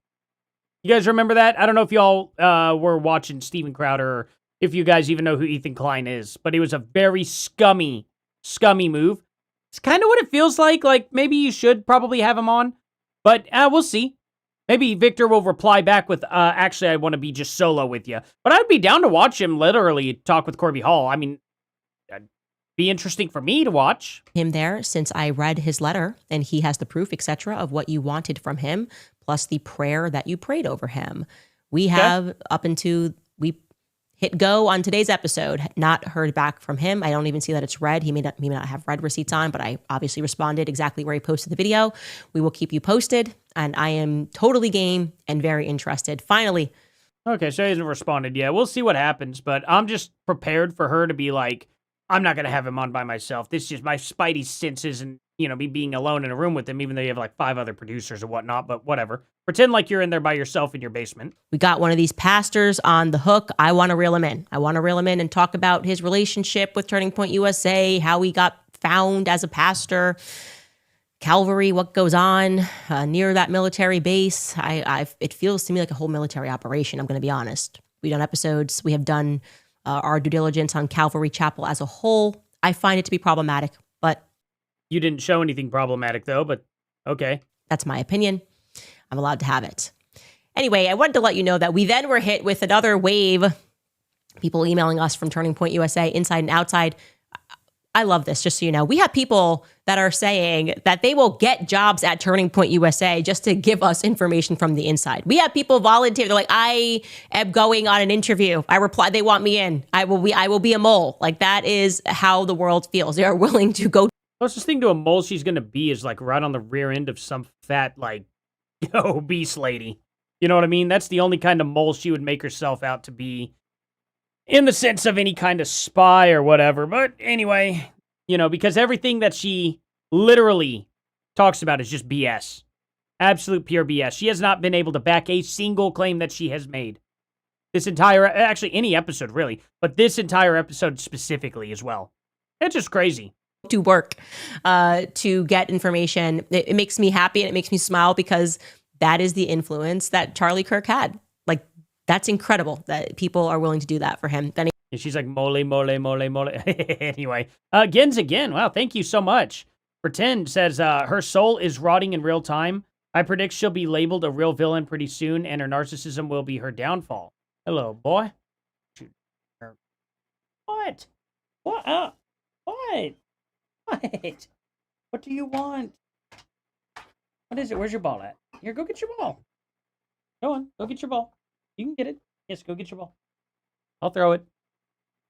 You guys remember that? I don't know if y'all were watching Steven Crowder, or if you guys even know who Ethan Klein is, but it was a very scummy move. It's kind of what it feels like. Like, maybe you should probably have him on. But we'll see. Maybe Victor will reply back with, actually, I want to be just solo with you. But I'd be down to watch him literally talk with Corby Hall. I mean, it'd be interesting for me to watch him there, since I read his letter and he has the proof, etc., of what you wanted from him, plus the prayer that you prayed over him. We have, up until we hit go on today's episode, not heard back from him. I don't even see that it's read. He may not have read receipts on, but I obviously responded exactly where he posted the video. We will keep you posted, and I am totally game and very interested. Finally. Okay, so he hasn't responded yet. We'll see what happens, but I'm just prepared for her to be like, I'm not going to have him on by myself. This is just my spidey senses and, you know, me being alone in a room with him, even though you have like 5 other producers or whatnot, but whatever. Pretend like you're in there by yourself in your basement. We got one of these pastors on the hook. I want to reel him in. I want to reel him in and talk about his relationship with Turning Point USA, how he got found as a pastor, Calvary, what goes on near that military base. It feels to me like a whole military operation, I'm going to be honest. We've done episodes. We have done our due diligence on Calvary Chapel as a whole. I find it to be problematic, but... You didn't show anything problematic, though, but okay. That's my opinion. I'm allowed to have it. Anyway, I wanted to let you know that we then were hit with another wave. People emailing us from Turning Point USA, inside and outside. I love this, just so you know. We have people that are saying that they will get jobs at Turning Point USA just to give us information from the inside. We have people volunteer. They're like, I am going on an interview. I reply, they want me in. I will be a mole. Like, that is how the world feels. They are willing to go. Closest thing to a mole she's going to be is like right on the rear end of some fat, like, obese lady. You know what I mean? That's the only kind of mole she would make herself out to be, in the sense of any kind of spy or whatever. But anyway, you know, because everything that she literally talks about is just BS. Absolute pure BS. She has not been able to back a single claim that she has made. This entire, actually any episode really, but this entire episode specifically as well. It's just crazy. To work to get information. It makes me happy and it makes me smile, because that is the influence that Charlie Kirk had. Like, that's incredible that people are willing to do that for him. Then and she's like, mole. Anyway, Gens again. Wow, thank you so much. Pretend says her soul is rotting in real time. I predict she'll be labeled a real villain pretty soon, and her narcissism will be her downfall. Hello, boy. What? What? What? What? What do you want? What is it? Where's your ball at? Here, go get your ball. Go on, go get your ball. You can get it. Yes, go get your ball. I'll throw it.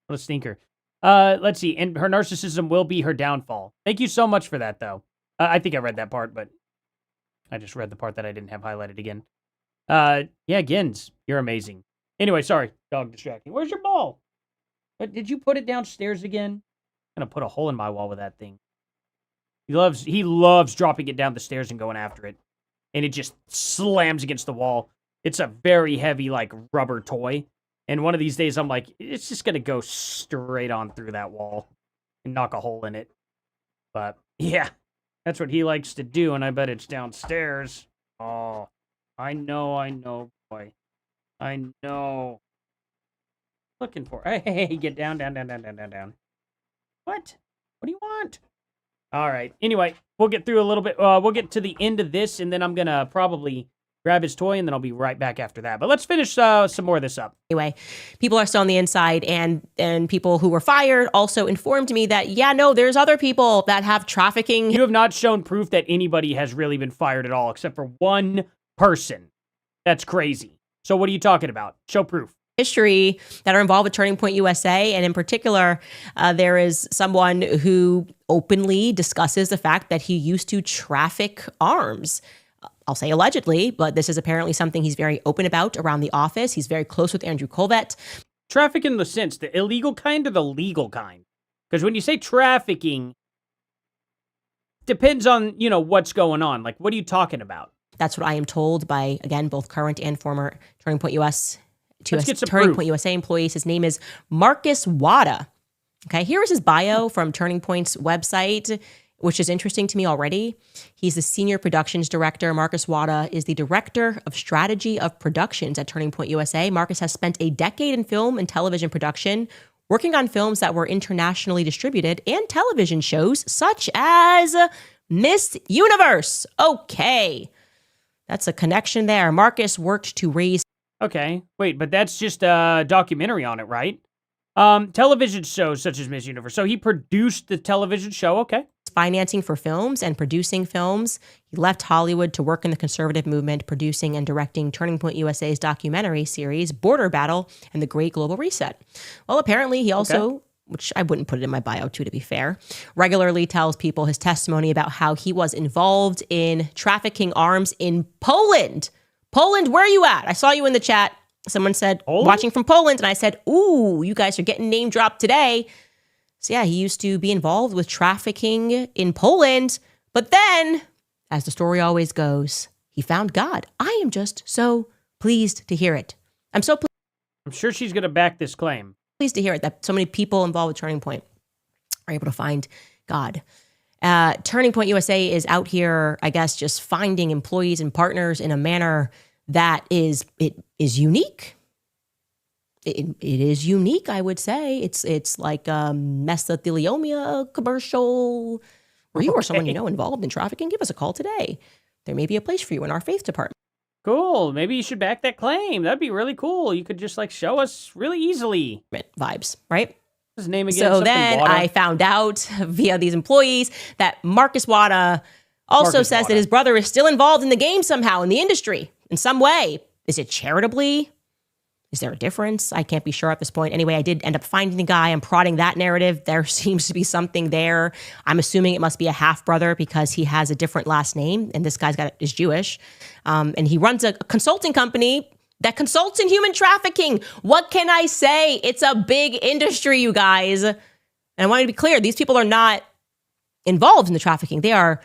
What a stinker. Let's see. And her narcissism will be her downfall. Thank you so much for that, though. I think I read that part, but I just read the part that I didn't have highlighted again. Yeah, Gens, you're amazing. Anyway, sorry. Dog distracting. Where's your ball? But did you put it downstairs again? I'm gonna put a hole in my wall with that thing. He loves dropping it down the stairs and going after it. and it just slams against the wall. It's a very heavy, like, rubber toy. And one of these days, I'm like, it's just going to go straight on through that wall and knock a hole in it. But, yeah, that's what he likes to do, and I bet it's downstairs. Oh, I know, boy. I know. Looking for. Hey, get down. What? What do you want? All right. Anyway, we'll get through a little bit. We'll get to the end of this, and then I'm going to probably grab his toy, and then I'll be right back after that. But let's finish some more of this up. Anyway, people are still on the inside, and people who were fired also informed me that, yeah, no, there's other people that have trafficking. You have not shown proof that anybody has really been fired at all, except for one person. That's crazy. So what are you talking about? Show proof. History that are involved with Turning Point USA. And in particular, there is someone who openly discusses the fact that he used to traffic arms. I'll say allegedly, but this is apparently something he's very open about around the office. He's very close with Andrew Colvett. Traffic in the sense, the illegal kind or the legal kind? Because when you say trafficking, depends on, what's going on. Like, what are you talking about? That's what I am told by, again, both current and former Turning Point USA employees. His name is Marcus Wada. Okay, here is his bio from Turning Point's website, which is interesting to me already. He's the senior productions director. Marcus Wada is the director of strategy of productions at Turning Point USA. Marcus has spent a decade in film and television production, working on films that were internationally distributed and television shows such as Miss Universe. Okay, that's a connection there. Marcus worked to raise... Okay, wait, but that's just a documentary on it, right? Television shows such as Miss Universe. So he produced the television show, okay. Financing for films and producing films. He left Hollywood to work in the conservative movement, producing and directing Turning Point USA's documentary series, Border Battle and the Great Global Reset. Well, apparently he also, which I wouldn't put it in my bio too, to be fair, regularly tells people his testimony about how he was involved in trafficking arms in Poland. Poland, where are you at? I saw you in the chat. Someone said, watching from Poland. And I said, ooh, you guys are getting name dropped today. So yeah, he used to be involved with trafficking in Poland. But then, as the story always goes, he found God. I am just so pleased to hear it. I'm so pleased. I'm sure she's going to back this claim. Pleased to hear it, that so many people involved with Turning Point are able to find God. Turning Point USA is out here, I guess, just finding employees and partners in a manner that is unique. It is unique, I would say. It's like a mesothelioma commercial. Were you or someone you know involved in trafficking? Give us a call today. There may be a place for you in our faith department. Cool. Maybe you should back that claim. That'd be really cool. You could just show us really easily. Vibes, right? His name again. So then I found out via these employees that Marcus Wada also says that his brother is still involved in the game somehow in the industry in some way. Is it charitably? Is there a difference? I can't be sure at this point. Anyway, I did end up finding the guy. I'm prodding that narrative. There seems to be something there. I'm assuming it must be a half-brother because he has a different last name, and this guy's is Jewish. And he runs a consulting company that consults in human trafficking. What can I say? It's a big industry, you guys. And I want to be clear, these people are not involved in the trafficking. They are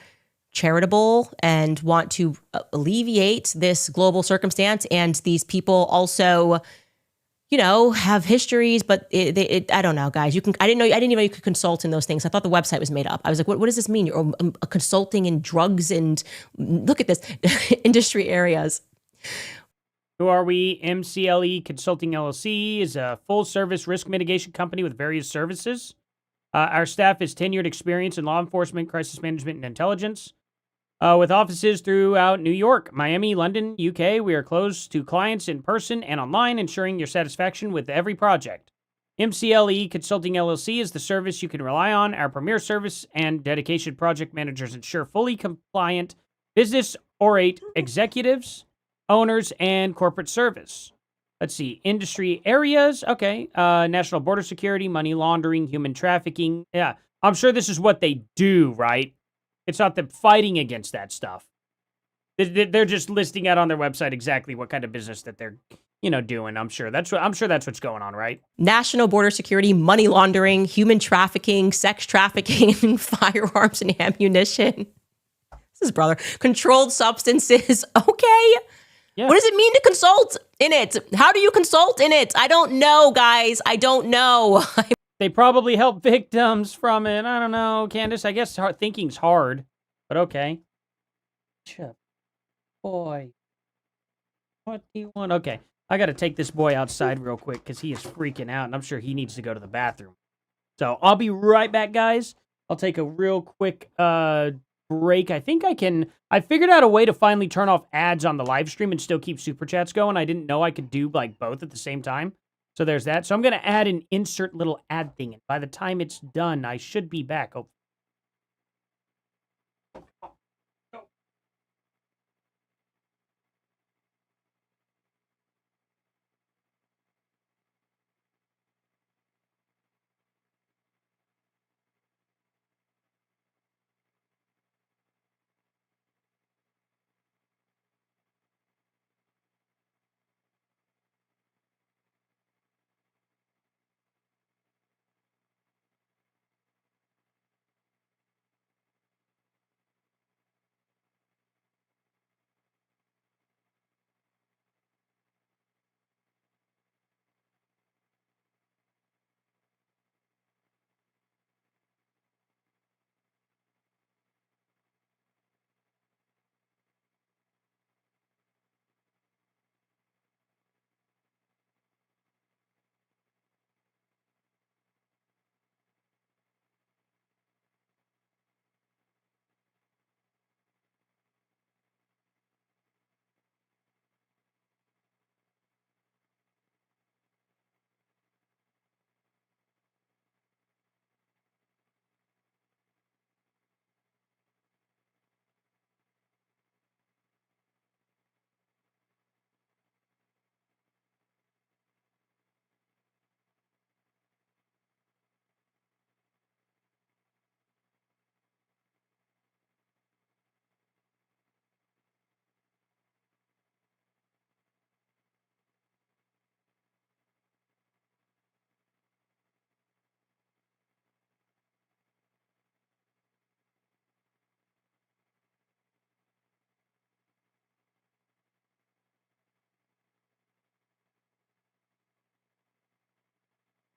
charitable and want to alleviate this global circumstance. And these people also, have histories, but I don't know, guys. I didn't even know you could consult in those things. I thought the website was made up. I was like, what does this mean? You're consulting in drugs and look at this industry areas. Who are we? MCLE Consulting LLC is a full-service risk mitigation company with various services. Our staff is tenured experience in law enforcement, crisis management, and intelligence. With offices throughout New York, Miami, London, UK, we are close to clients in person and online, ensuring your satisfaction with every project. MCLE Consulting LLC is the service you can rely on. Our premier service and dedication project managers ensure fully compliant business-orate executives, owners, and corporate service. Let's see, industry areas. Okay, national border security, money laundering, human trafficking. Yeah, I'm sure this is what they do, right? It's not them fighting against that stuff. They're just listing out on their website exactly what kind of business that they're, doing. I'm sure that's what's going on, right? National border security, money laundering, human trafficking, sex trafficking, firearms and ammunition. His brother. Controlled substances. Okay. Yeah. What does it mean to consult in it? How do you consult in it? I don't know, guys. I don't know. They probably help victims from it. I don't know, Candace. I guess thinking's hard, but okay. Boy. What do you want? Okay. I got to take this boy outside real quick because he is freaking out, and I'm sure he needs to go to the bathroom. So I'll be right back, guys. I'll take a real quick break. I think I figured out a way to finally turn off ads on the live stream and still keep super chats going. I didn't know I could do like both at the same time. So there's that. So I'm going to add an insert little ad thing. And by the time it's done, I should be back. Oh.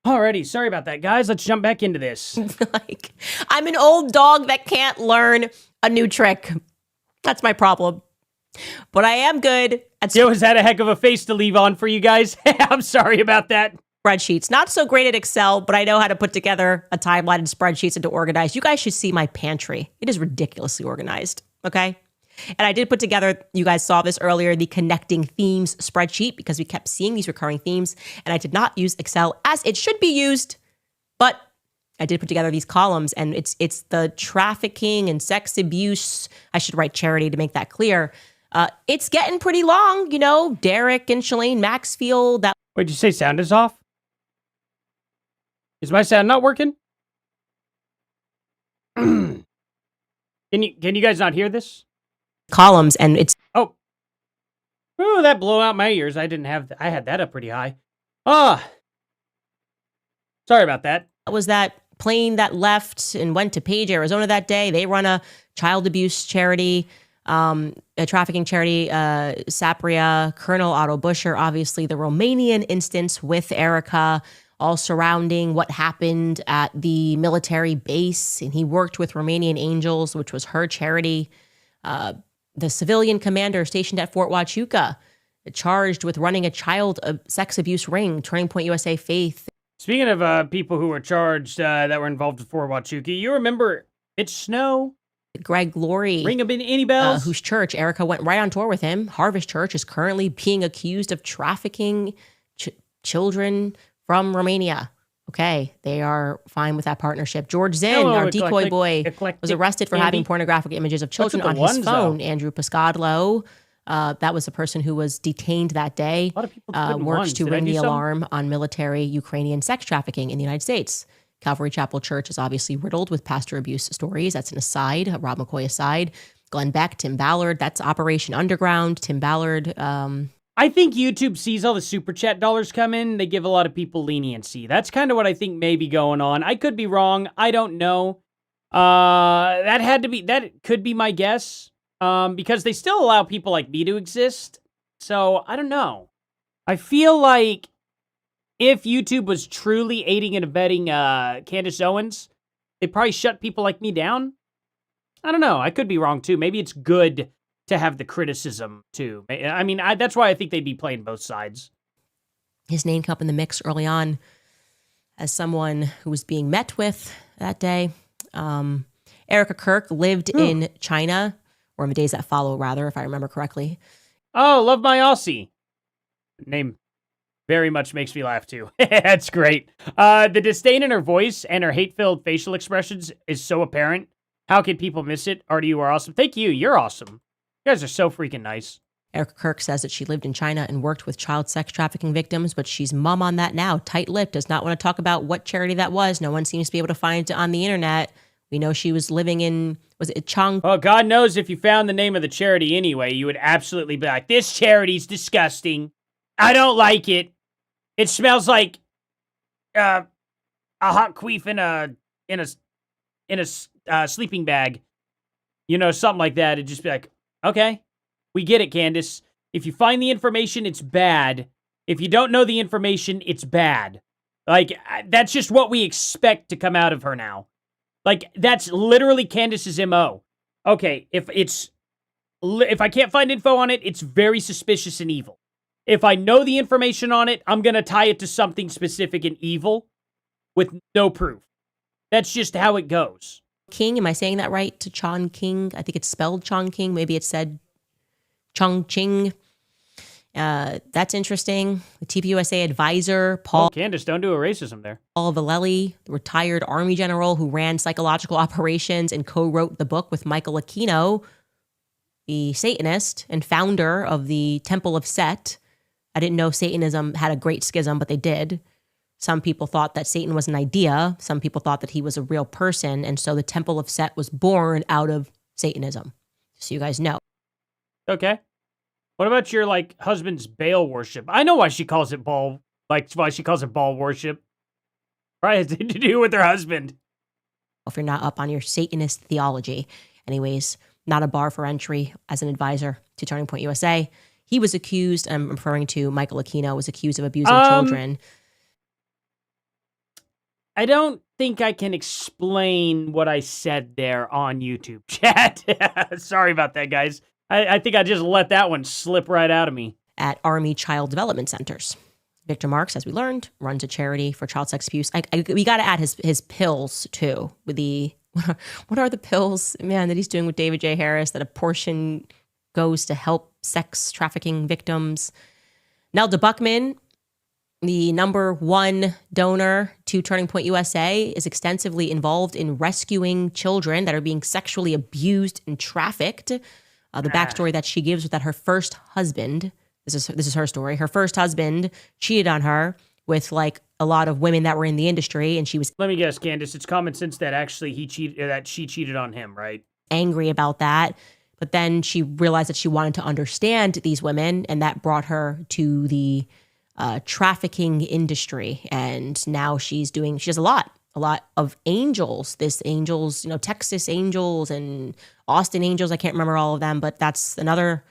Alrighty, sorry about that, guys. Let's jump back into this. Like, I'm an old dog that can't learn a new trick. That's my problem. But I am good at Yo, is that a heck of a face to leave on for you guys? I'm sorry about that. spreadsheets. Not so great at Excel, but I know how to put together a timeline and spreadsheets and to organize. You guys should see my pantry. It is ridiculously organized, okay? And I did put together, you guys saw this earlier, the connecting themes spreadsheet because we kept seeing these recurring themes. And I did not use Excel as it should be used, but I did put together these columns, and it's the trafficking and sex abuse. I should write charity to make that clear. It's getting pretty long, you know, Derek and Shalane Maxfield. That Wait, did you say sound is off? Is my sound not working? Can you guys not hear this? columns, and it's Ooh, that blew out my ears. I had that up pretty high. Sorry about that. was that plane that left and went to Page, Arizona that day. They run a child abuse charity, a trafficking charity, Sapria, Colonel Otto Buscher, obviously the Romanian instance with Erika, all surrounding what happened at the military base. And he worked with Romanian Angels, which was her charity. The civilian commander stationed at Fort Huachuca, charged with running a child sex abuse ring, Turning Point USA Faith. Speaking of people who were charged that were involved with Fort Huachuca, you remember Mitch Snow? Greg Laurie. Ring any bells? Whose church, Erika went right on tour with him. Harvest Church is currently being accused of trafficking children from Romania. Okay, they are fine with that partnership. George Zinn, Hello, our decoy boy, was arrested for Andy. having pornographic images of children on his phone. Andrew Piscadlo, that was the person who was detained that day, A lot of people putting works ones. to Did I ring do the something? alarm on military Ukrainian sex trafficking in the United States. Calvary Chapel Church is obviously riddled with pastor abuse stories. That's an aside, a Rob McCoy aside. Glenn Beck, Tim Ballard, that's Operation Underground. Tim Ballard, I think YouTube sees all the super chat dollars come in. They give a lot of people leniency. That's kind of what I think may be going on. I could be wrong. I don't know. That could be my guess. because they still allow people like me to exist. So, I don't know. I feel like if YouTube was truly aiding and abetting Candace Owens, they'd probably shut people like me down. I don't know. I could be wrong, too. Maybe it's good to have the criticism, too. I mean, that's why I think they'd be playing both sides. His name came up in the mix early on as someone who was being met with that day. Erika Kirk lived in China, or in the days that follow, rather, if I remember correctly. Oh, love my Aussie. Name very much makes me laugh, too. That's great. The disdain in her voice and her hate-filled facial expressions is so apparent. How could people miss it? Artie, you are awesome. Thank you. You're awesome. You guys are so freaking nice. Erika Kirk says that she lived in China and worked with child sex trafficking victims, but she's mum on that now. Tight-lipped, does not want to talk about what charity that was. No one seems to be able to find it on the internet. We know she was living in, was it Chong? Well, God knows if you found the name of the charity anyway, you would absolutely be like, this charity's disgusting. I don't like it. It smells like a hot queef in a sleeping bag. You know, something like that. It'd just be like, okay. We get it, Candace. If you find the information, it's bad. If you don't know the information, it's bad. Like, that's just what we expect to come out of her now. Like, that's literally Candace's MO. Okay, if I can't find info on it, it's very suspicious and evil. If I know the information on it, I'm going to tie it to something specific and evil with no proof. That's just how it goes. King, am I saying that right? To Chong King? I think it's spelled Chong King. Maybe it said Chong Ching. That's interesting. The TPUSA advisor, Paul. Oh, Candace, don't do a racism there. Paul Vallely, the retired Army general who ran psychological operations and co-wrote the book with Michael Aquino, the Satanist and founder of the Temple of Set. I didn't know Satanism had a great schism, but they did. Some people thought that Satan was an idea. Some people thought that he was a real person. And so the Temple of Set was born out of Satanism. So you guys know. Okay. What about your, like, husband's Baal worship? I know why she calls it Baal, like, why she calls it Baal worship. Right? It had to do with her husband. If you're not up on your Satanist theology. Anyways, not a bar for entry as an advisor to Turning Point USA. He was accused, I'm referring to Michael Aquino, was accused of abusing children. I don't think I can explain what I said there on YouTube chat. Sorry about that, guys. I think I just let that one slip right out of me. At Army Child Development Centers. Victor Marks, as we learned, runs a charity for child sex abuse. We got to add his pills, too. With the what are the pills, man, that he's doing with David J. Harris, that a portion goes to help sex trafficking victims. Nelda Buckman, the #1 donor to Turning Point USA, is extensively involved in rescuing children that are being sexually abused and trafficked. The backstory that she gives was that her first husband, this is her story, her first husband cheated on her with like a lot of women that were in the industry, and she was. Let me guess, Candace, it's common sense that actually she cheated on him, right? Angry about that. But then she realized that she wanted to understand these women, and that brought her to the trafficking industry. And now she does a lot of angels. This angels, Texas angels and Austin angels. I can't remember all of them, but that's another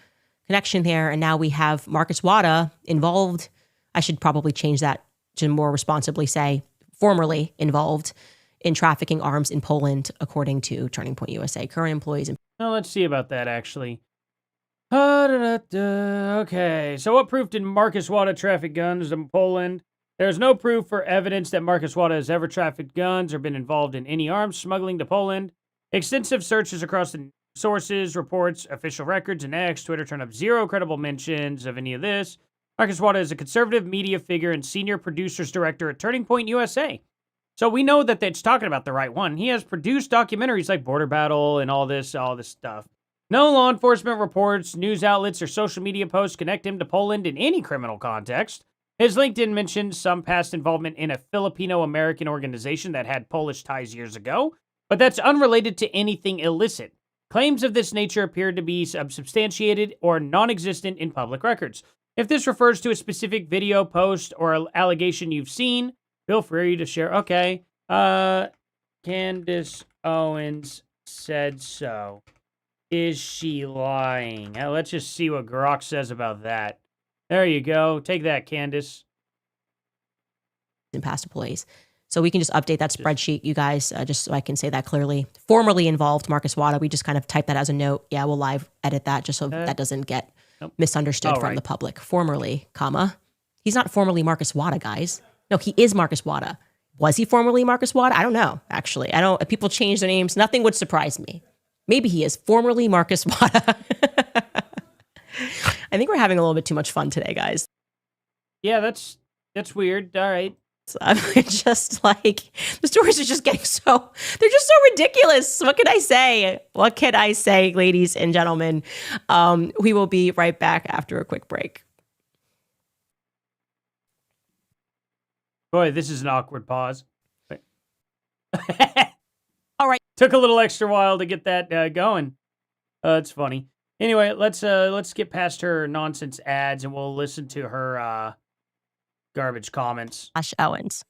connection there. And now we have Marcus Wada involved. I should probably change that to more responsibly say formerly involved in trafficking arms in Poland, according to Turning Point USA. Current employees. Well, let's see about that, actually. Okay, so what proof did Marcus Wada traffic guns in Poland? There's no proof or evidence that Marcus Wada has ever trafficked guns or been involved in any arms smuggling to Poland. Extensive searches across the sources, reports, official records, and X, Twitter turned up zero credible mentions of any of this. Marcus Wada is a conservative media figure and senior producers director at Turning Point USA. So we know that it's talking about the right one. He has produced documentaries like Border Battle and all this stuff. No law enforcement reports, news outlets, or social media posts connect him to Poland in any criminal context. His LinkedIn mentions some past involvement in a Filipino-American organization that had Polish ties years ago, but that's unrelated to anything illicit. Claims of this nature appear to be unsubstantiated or non-existent in public records. If this refers to a specific video, post, or allegation you've seen, feel free to share. Okay. Candace Owens said so. Is she lying? Let's just see what Grok says about that. There you go. Take that, Candace. In past employees. So we can just update that spreadsheet, you guys, just so I can say that clearly. Formerly involved Marcus Wada. We just kind of type that as a note. Yeah, we'll live edit that just so that doesn't get misunderstood from the public. Formerly, comma. He's not formerly Marcus Wada, guys. No, he is Marcus Wada. Was he formerly Marcus Wada? I don't know, actually. If people change their names, nothing would surprise me. Maybe he is formerly Marcus Wada. I think we're having a little bit too much fun today, guys. Yeah, that's weird. All right. I'm just like, the stories are just getting they're just so ridiculous. What can I say? What can I say, ladies and gentlemen? We will be right back after a quick break. Boy, this is an awkward pause. All right. Took a little extra while to get that going. It's funny. Anyway, let's get past her nonsense ads and we'll listen to her garbage comments. Owens.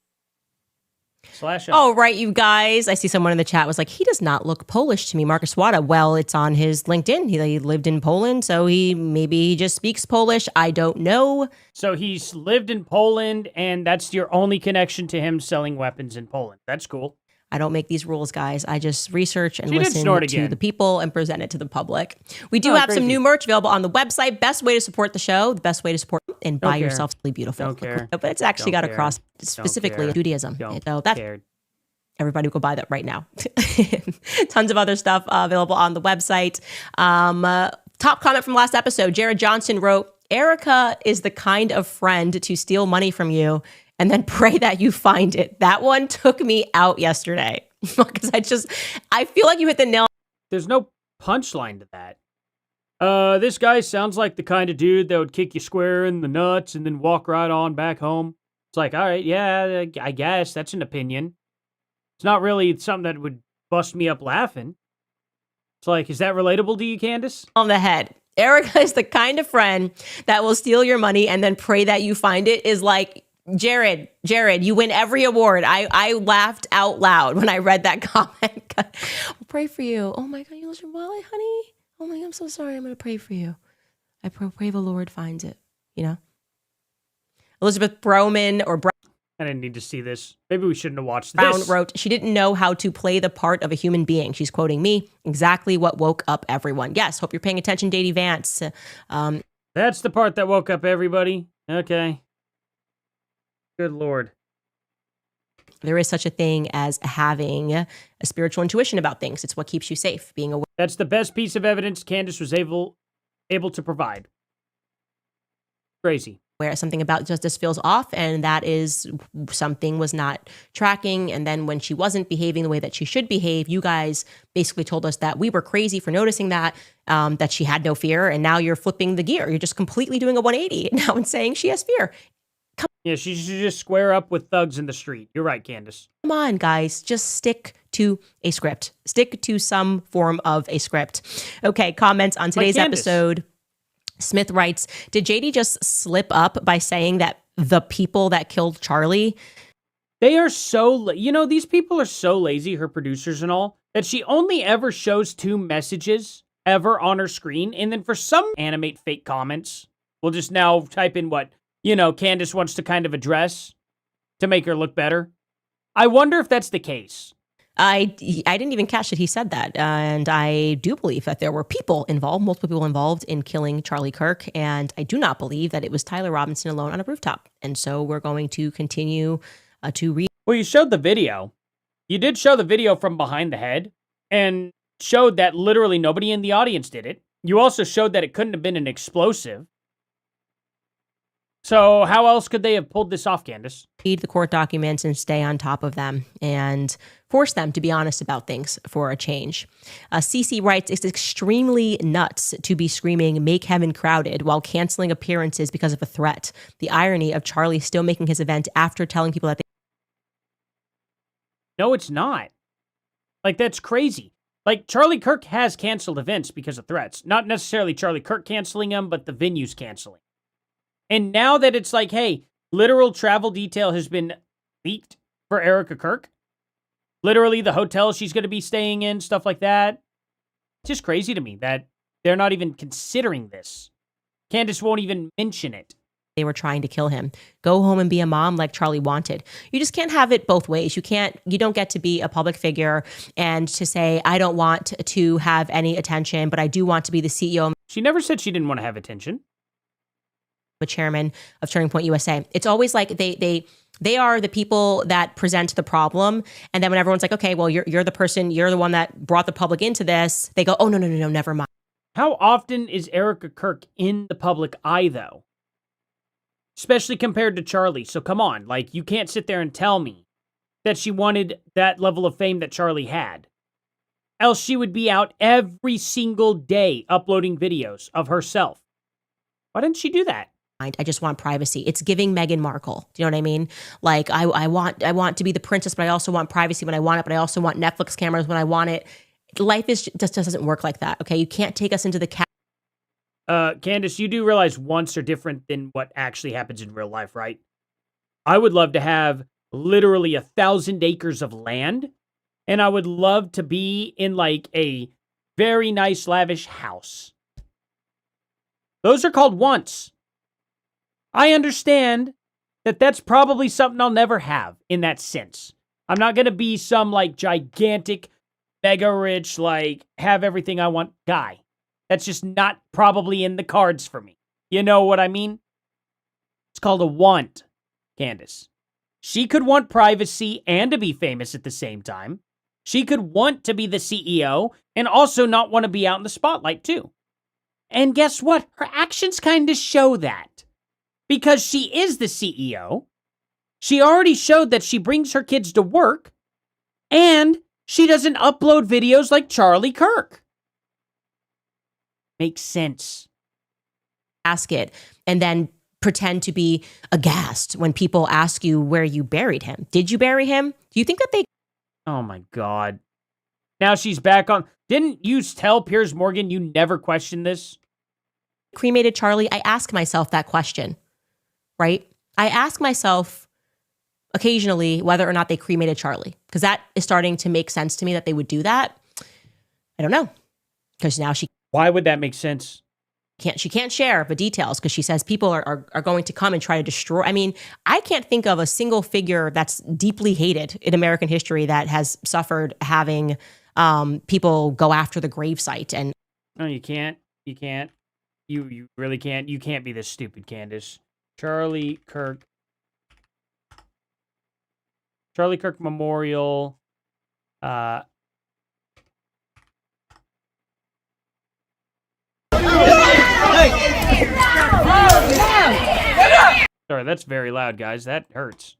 /Owens. Oh, right, you guys. I see someone in the chat was like, he does not look Polish to me, Marcus Wada. Well, it's on his LinkedIn. He lived in Poland, so he just speaks Polish. I don't know. So he's lived in Poland, and that's your only connection to him selling weapons in Poland. That's cool. I don't make these rules, guys. I just reach and listen to the people and present it to the public. We do have some new merch available on the website. Best way to support the show, the best way to support and buy yourself something beautiful. Don't care. But it's actually got across specifically Judaism. So that's everybody go buy that right now. Tons of other stuff available on the website. Top comment from last episode. Jared Johnson wrote, Erika is the kind of friend to steal money from you and then pray that you find it. That one took me out yesterday because I feel like you hit the nail. There's no punchline to that. This guy sounds like the kind of dude that would kick you square in the nuts and then walk right on back home. It's like, all right, yeah, I guess that's an opinion. It's not really something that would bust me up laughing. It's like, is that relatable to you, Candace? On the head. Erika is the kind of friend that will steal your money and then pray that you find it is like, Jared, you win every award. I laughed out loud when I read that comment. We'll pray for you. Oh my God, you lost your wallet, honey? Oh my God, I'm so sorry. I'm going to pray for you. I pray the Lord finds it, you know? Elizabeth Broman I didn't need to see this. Maybe we shouldn't have watched Brown this. wrote, she didn't know how to play the part of a human being. She's quoting me. Exactly what woke up everyone. Yes, hope you're paying attention, J.D. Vance. That's the part that woke up everybody. Okay. Good Lord. There is such a thing as having a spiritual intuition about things. It's what keeps you safe, being aware. That's the best piece of evidence Candace was able to provide. Crazy. Where something about justice feels off, and that is something was not tracking. And then when she wasn't behaving the way that she should behave, you guys basically told us that we were crazy for noticing that, that she had no fear. And now you're flipping the gear. You're just completely doing a 180 now and saying she has fear. Yeah, she should just square up with thugs in the street. You're right, Candace. Come on, guys. Just stick to a script. Stick to some form of a script. Okay, comments on today's episode. Smith writes, did JD just slip up by saying that the people that killed Charlie? They are so, these people are so lazy, her producers and all, that she only ever shows 2 messages ever on her screen. And then for some animate fake comments, we'll just now type in what, Candace wants to kind of address to make her look better. I wonder if that's the case. I didn't even catch that he said that. And I do believe that there were multiple people involved in killing Charlie Kirk. And I do not believe that it was Tyler Robinson alone on a rooftop. And so we're going to continue to read. Well, you showed the video. You did show the video from behind the head and showed that literally nobody in the audience did it. You also showed that it couldn't have been an explosive. So how else could they have pulled this off, Candace? Read the court documents and stay on top of them and force them to be honest about things for a change. CC writes, it's extremely nuts to be screaming, make heaven crowded, while canceling appearances because of a threat. The irony of Charlie still making his event after telling people that they... No, it's not. Like, that's crazy. Like, Charlie Kirk has canceled events because of threats. Not necessarily Charlie Kirk canceling them, but the venues canceling. And now that it's like, hey, literal travel detail has been leaked for Erika Kirk. Literally the hotel she's going to be staying in, stuff like that. It's just crazy to me that they're not even considering this. Candace won't even mention it. They were trying to kill him. Go home and be a mom like Charlie wanted. You just can't have it both ways. You don't get to be a public figure and to say, I don't want to have any attention, but I do want to be the CEO. She never said she didn't want to have attention. The chairman of Turning Point USA. It's always like they are the people that present the problem. And then when everyone's like, okay, well, you're the person, you're the one that brought the public into this. They go, oh, no, never mind. How often is Erika Kirk in the public eye, though? Especially compared to Charlie. So come on, like, you can't sit there and tell me that she wanted that level of fame that Charlie had. Else she would be out every single day uploading videos of herself. Why didn't she do that? I just want privacy. It's giving Meghan Markle. Do you know what I mean? Like, I want to be the princess, but I also want privacy when I want it, but I also want Netflix cameras when I want it. Life just doesn't work like that, okay? You can't take us into the Candace, you do realize wants are different than what actually happens in real life, right? I would love to have literally 1,000 acres of land, and I would love to be in like a very nice, lavish house. Those are called wants. I understand that that's probably something I'll never have in that sense. I'm not going to be some like gigantic, mega rich, like have everything I want guy. That's just not probably in the cards for me. You know what I mean? It's called a want, Candace. She could want privacy and to be famous at the same time. She could want to be the CEO and also not want to be out in the spotlight too. And guess what? Her actions kind of show that. Because she is the CEO. She already showed that she brings her kids to work. And she doesn't upload videos like Charlie Kirk. Makes sense. Ask it and then pretend to be aghast when people ask you where you buried him. Did you bury him? Do you think that they... Oh my God. Now she's back on. Didn't you tell Piers Morgan you never questioned this? Cremated Charlie? I ask myself that question, right? I ask myself occasionally whether or not they cremated Charlie, because that is starting to make sense to me that they would do that. I don't know. Because now she... Why would that make sense? She can't share the details because she says people are going to come and try to destroy. I mean, I can't think of a single figure that's deeply hated in American history that has suffered having people go after the gravesite. And no, you can't. You can't. You really can't. You can't be this stupid, Candace. Charlie Kirk Memorial. Sorry, that's very loud, guys. That hurts.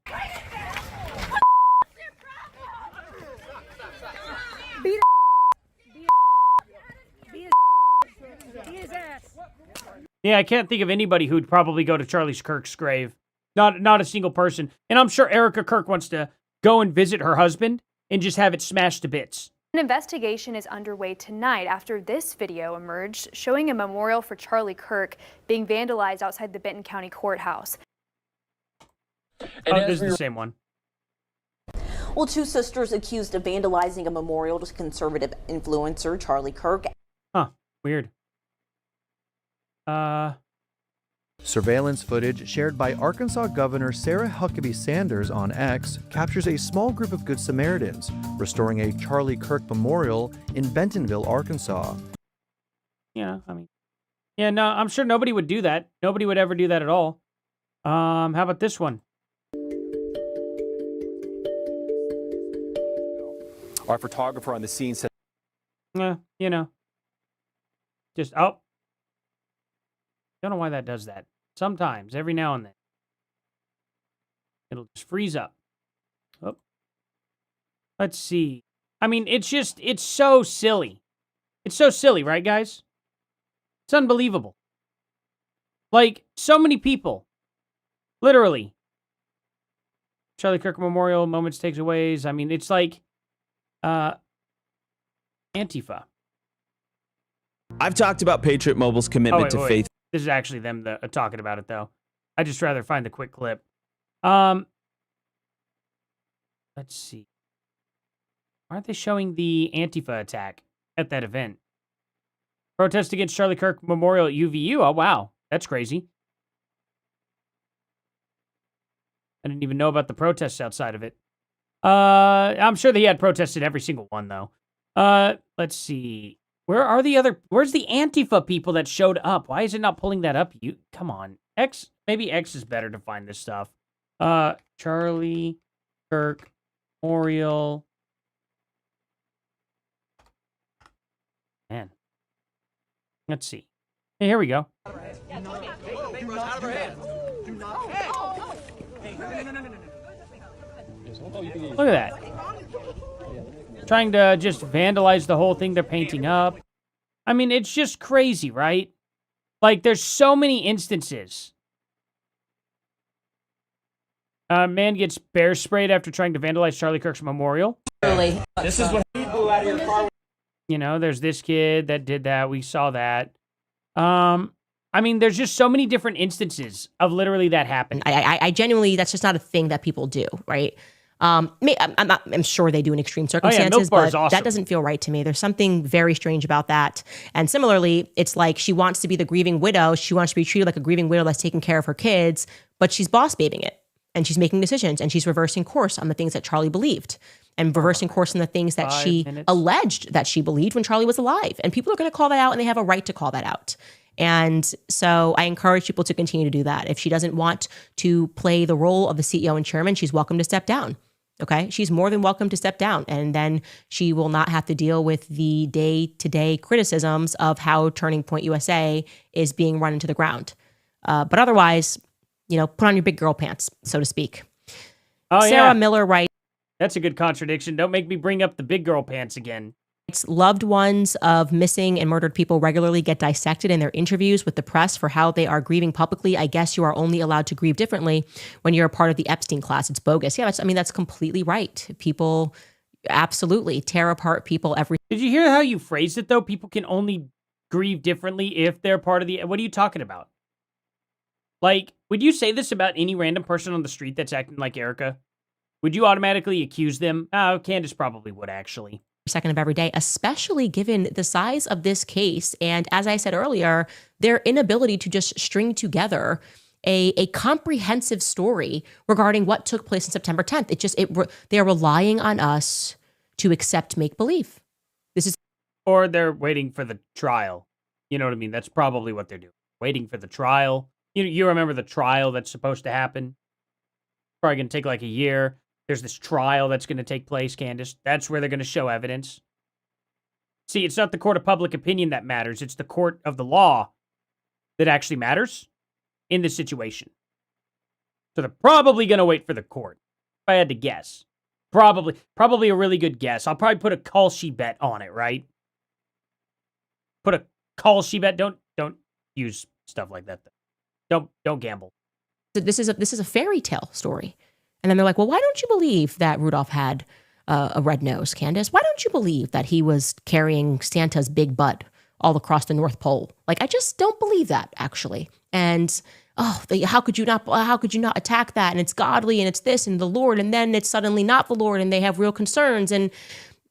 Yeah, I can't think of anybody who'd probably go to Charlie Kirk's grave. Not a single person. And I'm sure Erika Kirk wants to go and visit her husband and just have it smashed to bits. An investigation is underway tonight after this video emerged showing a memorial for Charlie Kirk being vandalized outside the Benton County Courthouse. Oh, this is the same one. Well, two sisters accused of vandalizing a memorial to conservative influencer Charlie Kirk. Huh, weird. Surveillance footage shared by Arkansas Governor Sarah Huckabee Sanders on X captures a small group of Good Samaritans restoring a Charlie Kirk memorial in Bentonville, Arkansas. Yeah, I mean, yeah, no, I'm sure nobody would do that. Nobody would ever do that at all. How about this one? Our photographer on the scene said, you know, just, oh. Don't know why that does that. Sometimes, every now and then. It'll just freeze up. Oh. Let's see. I mean, it's so silly. It's so silly, right, guys? It's unbelievable. Like, so many people. Literally. Charlie Kirk Memorial, Moments Takes Aways. I mean, it's like, Antifa. I've talked about Patriot Mobile's commitment to faith. This is actually them talking about it, though. I'd just rather find the quick clip. Let's see. Why aren't they showing the Antifa attack at that event? Protest against Charlie Kirk Memorial at UVU. Oh, wow. That's crazy. I didn't even know about the protests outside of it. I'm sure he had protested every single one, though. Let's see. Where's the Antifa people that showed up? Why is it not pulling that up? Come on. Maybe X is better to find this stuff. Charlie Kirk Memorial. Man. Let's see. Hey, here we go. Look at that. Trying to just vandalize the whole thing they're painting up. I mean, it's just crazy, right? Like, there's so many instances. Man gets bear sprayed after trying to vandalize Charlie Kirk's memorial. This is what he blew out of your car. You know, there's this kid that did that. We saw that. I mean, there's just so many different instances of literally that happening. I genuinely, that's just not a thing that people do, right? I'm sure they do in extreme circumstances, but awesome. That doesn't feel right to me. There's something very strange about that. And similarly, it's like she wants to be the grieving widow. She wants to be treated like a grieving widow that's taking care of her kids, but she's boss babying it. And she's making decisions, and she's reversing course on the things that Charlie believed, and reversing course on the things that she alleged that she believed when Charlie was alive. And people are going to call that out, and they have a right to call that out. And so I encourage people to continue to do that. If she doesn't want to play the role of the CEO and chairman, she's welcome to step down. Okay? She's more than welcome to step down. And then she will not have to deal with the day-to-day criticisms of how Turning Point USA is being run into the ground. But otherwise, you know, put on your big girl pants, so to speak. Oh, Sarah yeah. Miller writes, That's a good contradiction. Don't make me bring up the big girl pants again. Loved ones of missing and murdered people regularly get dissected in their interviews with the press for how they are grieving publicly. I guess you are only allowed to grieve differently when you're a part of the Epstein class. It's bogus. Yeah, that's completely right. People absolutely tear apart people every. Did you hear how you phrased it, though? People can only grieve differently if they're part of the. What are you talking about? Like, would you say this about any random person on the street that's acting like Erika? Would you automatically accuse them? Oh, Candace probably would, actually. Second of every day, especially given the size of this case. And as I said earlier, their inability to just string together a comprehensive story regarding what took place on September 10th. They're relying on us to accept make-believe. Or they're waiting for the trial. You know what I mean? That's probably what they're doing. Waiting for the trial. You remember the trial that's supposed to happen? Probably going to take like a year. There's this trial that's going to take place, Candace. That's where they're going to show evidence. See, it's not the court of public opinion that matters. It's the court of the law that actually matters in this situation. So they're probably going to wait for the court. If I had to guess. Probably a really good guess. I'll probably put a call she bet on it, right? Put a call she bet. Don't use stuff like that, though. Don't gamble. This is a fairy tale story. And then they're like, well, why don't you believe that Rudolph had a red nose, Candace? Why don't you believe that he was carrying Santa's big butt all across the North Pole? Like, I just don't believe that, actually. And how could you not attack that? And it's godly, and it's this, and the Lord, and then it's suddenly not the Lord, and they have real concerns, and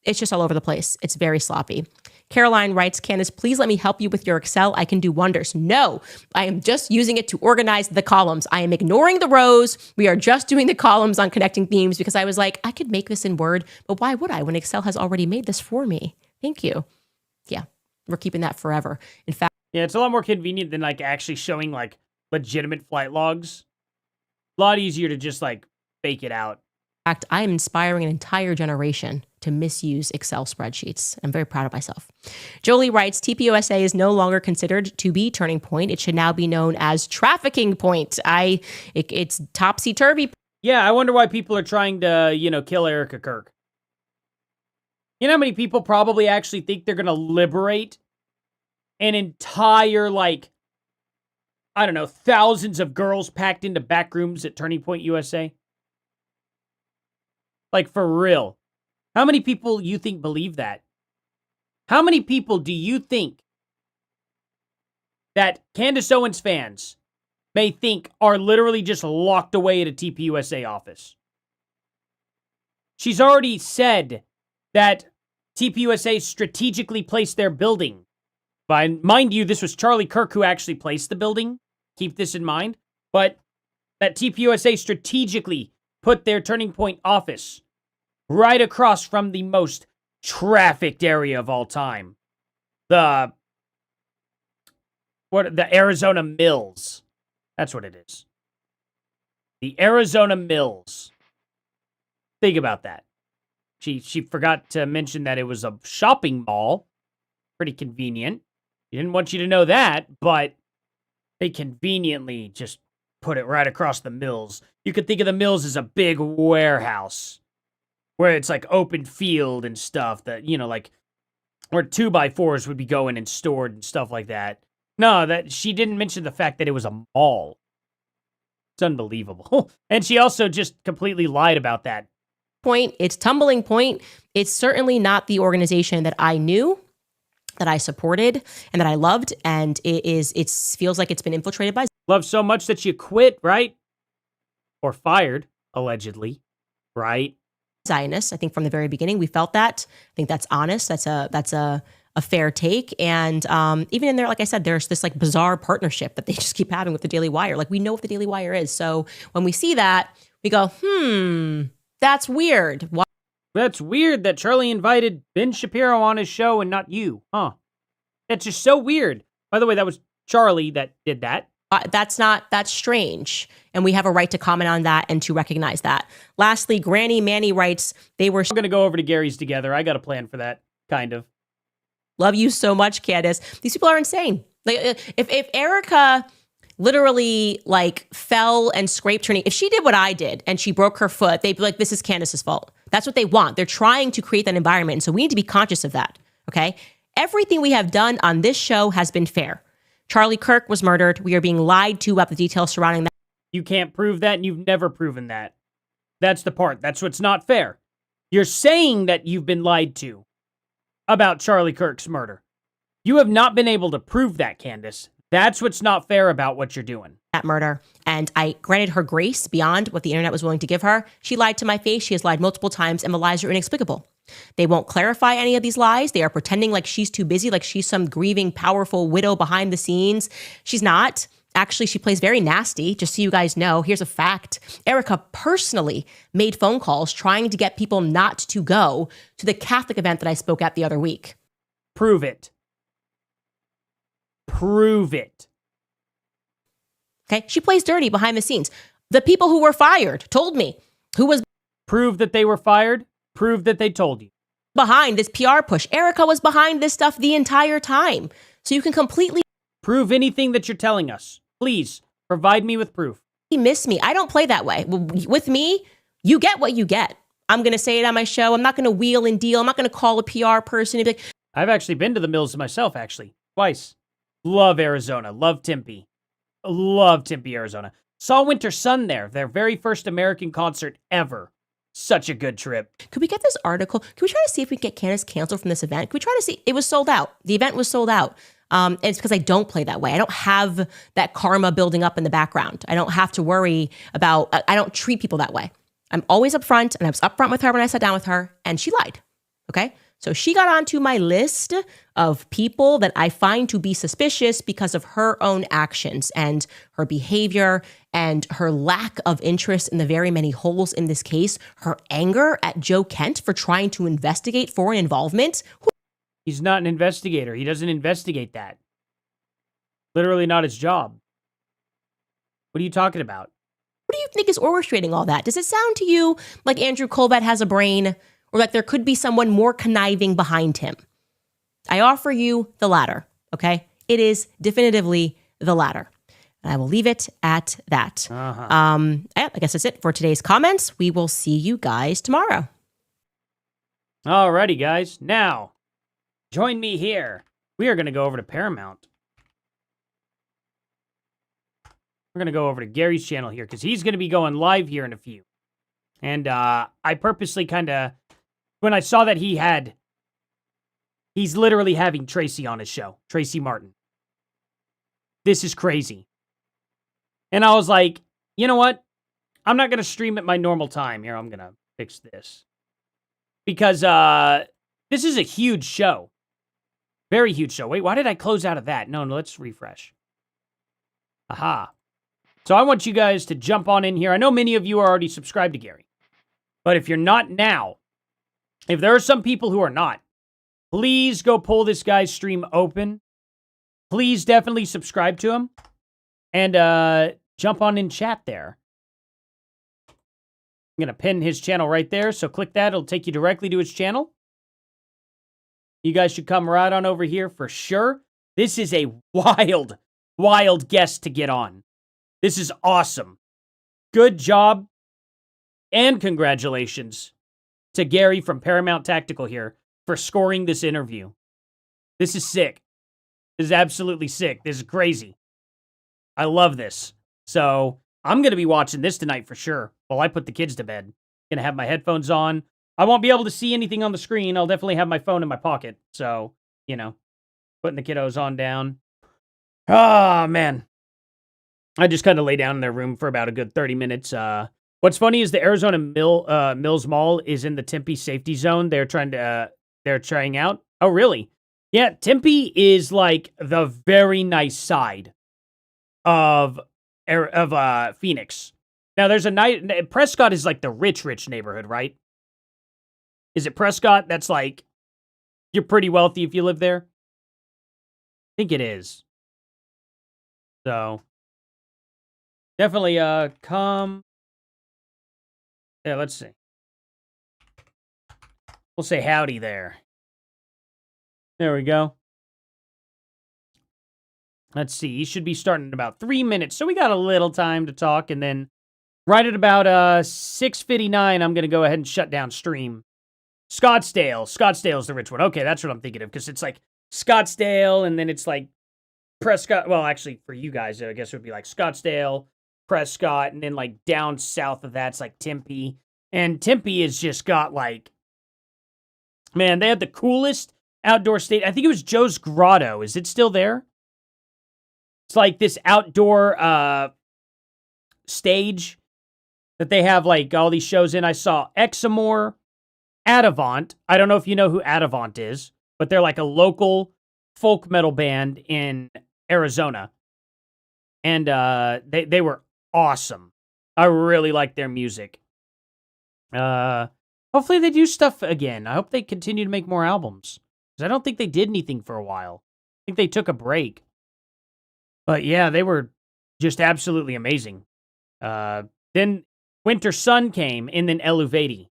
it's just all over the place. It's very sloppy. Caroline writes, Candace, please let me help you with your Excel. I can do wonders. No, I am just using it to organize the columns. I am ignoring the rows. We are just doing the columns on connecting themes because I was like, I could make this in Word, but why would I when Excel has already made this for me? Thank you. Yeah, we're keeping that forever. In fact, yeah, it's a lot more convenient than like actually showing like legitimate flight logs. A lot easier to just like fake it out. In fact, I am inspiring an entire generation to misuse Excel spreadsheets. I'm very proud of myself. Jolie writes, TPUSA is no longer considered to be Turning Point. It should now be known as Trafficking Point. It's topsy-turvy. Yeah, I wonder why people are trying to, kill Erika Kirk. You know how many people probably actually think they're going to liberate an entire, thousands of girls packed into back rooms at Turning Point USA? Like, for real. How many people you think believe that? How many people do you think that Candace Owens fans may think are literally just locked away at a TPUSA office? She's already said that TPUSA strategically placed their building Mind you, this was Charlie Kirk who actually placed the building. Keep this in mind. But that TPUSA strategically put their Turning Point office right across from the most trafficked area of all time. The Arizona Mills. That's what it is. The Arizona Mills. Think about that. She forgot to mention that it was a shopping mall. Pretty convenient. She didn't want you to know that, but they conveniently just put it right across the mills. You could think of the mills as a big warehouse where it's like open field and stuff that, you know, like where 2x4s would be going and stored and stuff like that. No, that she didn't mention the fact that it was a mall. It's unbelievable. And she also just completely lied about that. Point. It's Tumbling Point. It's certainly not the organization that I knew, that I supported, and that I loved. And it feels like it's been infiltrated by love so much that you quit, right? Or fired, allegedly, right? Zionists. I think from the very beginning we felt that. I think that's honest. That's a fair take. And even in there, like I said, there's this like bizarre partnership that they just keep having with the Daily Wire. Like we know what the Daily Wire is. So when we see that, we go, that's weird. Why? That's weird that Charlie invited Ben Shapiro on his show and not you, huh? That's just so weird. By the way, that was Charlie that did that. That's strange. And we have a right to comment on that and to recognize that. Lastly, Granny Manny writes, we're going to go over to Gary's together. I got a plan for that, kind of. Love you so much, Candace. These people are insane. Like, if Erika literally like fell and scraped her knee, if she did what I did and she broke her foot, they'd be like, this is Candace's fault. That's what they want. They're trying to create that environment. And so we need to be conscious of that, okay? Everything we have done on this show has been fair. Charlie Kirk was murdered. We are being lied to about the details surrounding that. You can't prove that, and you've never proven that. That's the part. That's what's not fair. You're saying that you've been lied to about Charlie Kirk's murder. You have not been able to prove that, Candace. That's what's not fair about what you're doing. That murder. And I granted her grace beyond what the internet was willing to give her. She lied to my face. She has lied multiple times, and the lies are inexplicable. They won't clarify any of these lies. They are pretending like she's too busy, like she's some grieving, powerful widow behind the scenes. She's not. Actually, she plays very nasty, just so you guys know. Here's a fact. Erika personally made phone calls trying to get people not to go to the Catholic event that I spoke at the other week. Prove it. Prove it. Okay? She plays dirty behind the scenes. The people who were fired told me who was... Prove that they were fired. Prove that they told you. Behind this PR push. Erika was behind this stuff the entire time. So you can completely... Prove anything that you're telling us. Please, provide me with proof. You miss me. I don't play that way. With me, you get what you get. I'm going to say it on my show. I'm not going to wheel and deal. I'm not going to call a PR person and be like... I've actually been to the Mills myself, actually. Twice. Love Arizona. Love Tempe. Love Tempe, Arizona. Saw Winter Sun there. Their very first American concert ever. Such a good trip. Could we get this article? Can we try to see if we can get Candace canceled from this event? Can we try to see? It was sold out. The event was sold out. And it's because I don't play that way. I don't have that karma building up in the background. I don't have to worry about, I don't treat people that way. I'm always upfront, and I was upfront with her when I sat down with her, and she lied. Okay? So she got onto my list of people that I find to be suspicious because of her own actions and her behavior and her lack of interest in the very many holes in this case, her anger at Joe Kent for trying to investigate foreign involvement. He's not an investigator. He doesn't investigate that. Literally not his job. What are you talking about? What do you think is orchestrating all that? Does it sound to you like Andrew Colbert has a brain, or like there could be someone more conniving behind him? I offer you the latter, okay? It is definitively the latter. And I will leave it at that. I guess that's it for today's comments. We will see you guys tomorrow. Alrighty, guys. Now, join me here. We are going to go over to Paramount. We're going to go over to Gary's channel here because he's going to be going live here in a few. And I purposely kind of, when I saw that he's literally having Tracy on his show, Tracy Martin. This is crazy. And I was like, you know what? I'm not going to stream at my normal time. Here, I'm going to fix this. Because this is a huge show. Very huge show. Wait, why did I close out of that? No, let's refresh. Aha. So I want you guys to jump on in here. I know many of you are already subscribed to Gary. But if you're not now, if there are some people who are not, please go pull this guy's stream open. Please definitely subscribe to him. And jump on in chat there. I'm going to pin his channel right there. So click that. It'll take you directly to his channel. You guys should come right on over here for sure. This is a wild, wild guest to get on. This is awesome. Good job. And congratulations to Gary from Paramount Tactical here for scoring this interview. This is sick. This is absolutely sick. This is crazy. I love this. So I'm going to be watching this tonight for sure while I put the kids to bed. Going to have my headphones on. I won't be able to see anything on the screen. I'll definitely have my phone in my pocket. So, you know, putting the kiddos on down. Oh, man. I just kind of lay down in their room for about a good 30 minutes. What's funny is the Arizona Mills Mall is in the Tempe safety zone. They're trying out. Oh, really? Yeah, Tempe is like the very nice side of Phoenix. Now, there's Prescott is like the rich neighborhood, right? Is it Prescott? That's like, you're pretty wealthy if you live there. I think it is. So, definitely come. Yeah, let's see. We'll say howdy there. There we go. Let's see. He should be starting in about 3 minutes. So we got a little time to talk. And then right at about 6:59, I'm going to go ahead and shut down stream. Scottsdale. Scottsdale's the rich one. Okay, that's what I'm thinking of. Because it's like Scottsdale and then it's like Prescott. Well, actually, for you guys, I guess it would be like Scottsdale, Prescott, and then like down south of that's like Tempe. And Tempe has just got like, man, they had the coolest outdoor stage. I think it was Joe's Grotto. Is it still there? It's like this outdoor stage that they have like all these shows in. I saw Examore, Adavant. I don't know if you know who Adavant is, but they're like a local folk metal band in Arizona. And they were awesome. I really like their music. Hopefully they do stuff again. I hope they continue to make more albums. Because I don't think they did anything for a while. I think they took a break. But yeah, they were just absolutely amazing. Then Winter Sun came, and then Eluvati.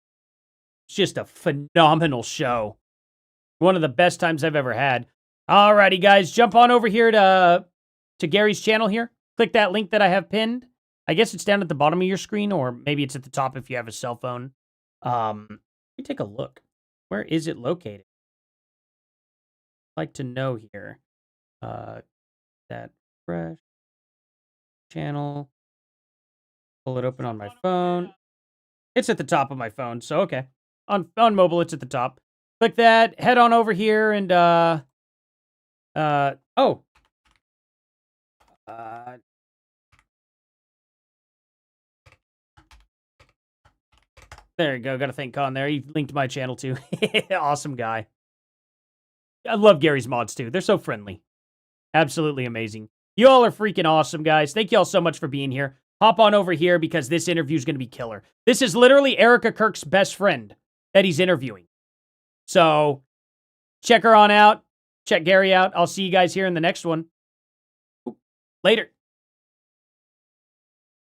It's just a phenomenal show. One of the best times I've ever had. Alrighty, guys, jump on over here to Gary's channel here. Click that link that I have pinned. I guess it's down at the bottom of your screen, or maybe it's at the top if you have a cell phone. Let me take a look. Where is it located? I'd like to know here. That fresh channel. Pull it open on my phone. It's at the top of my phone, so okay. On mobile, it's at the top. Click that. Head on over here and there you go. Got to thank Con there. He linked my channel too. Awesome guy. I love Gary's mods too. They're so friendly. Absolutely amazing. You all are freaking awesome, guys. Thank you all so much for being here. Hop on over here because this interview is going to be killer. This is literally Erika Kirk's best friend that he's interviewing. So check her on out. Check Gary out. I'll see you guys here in the next one. Later.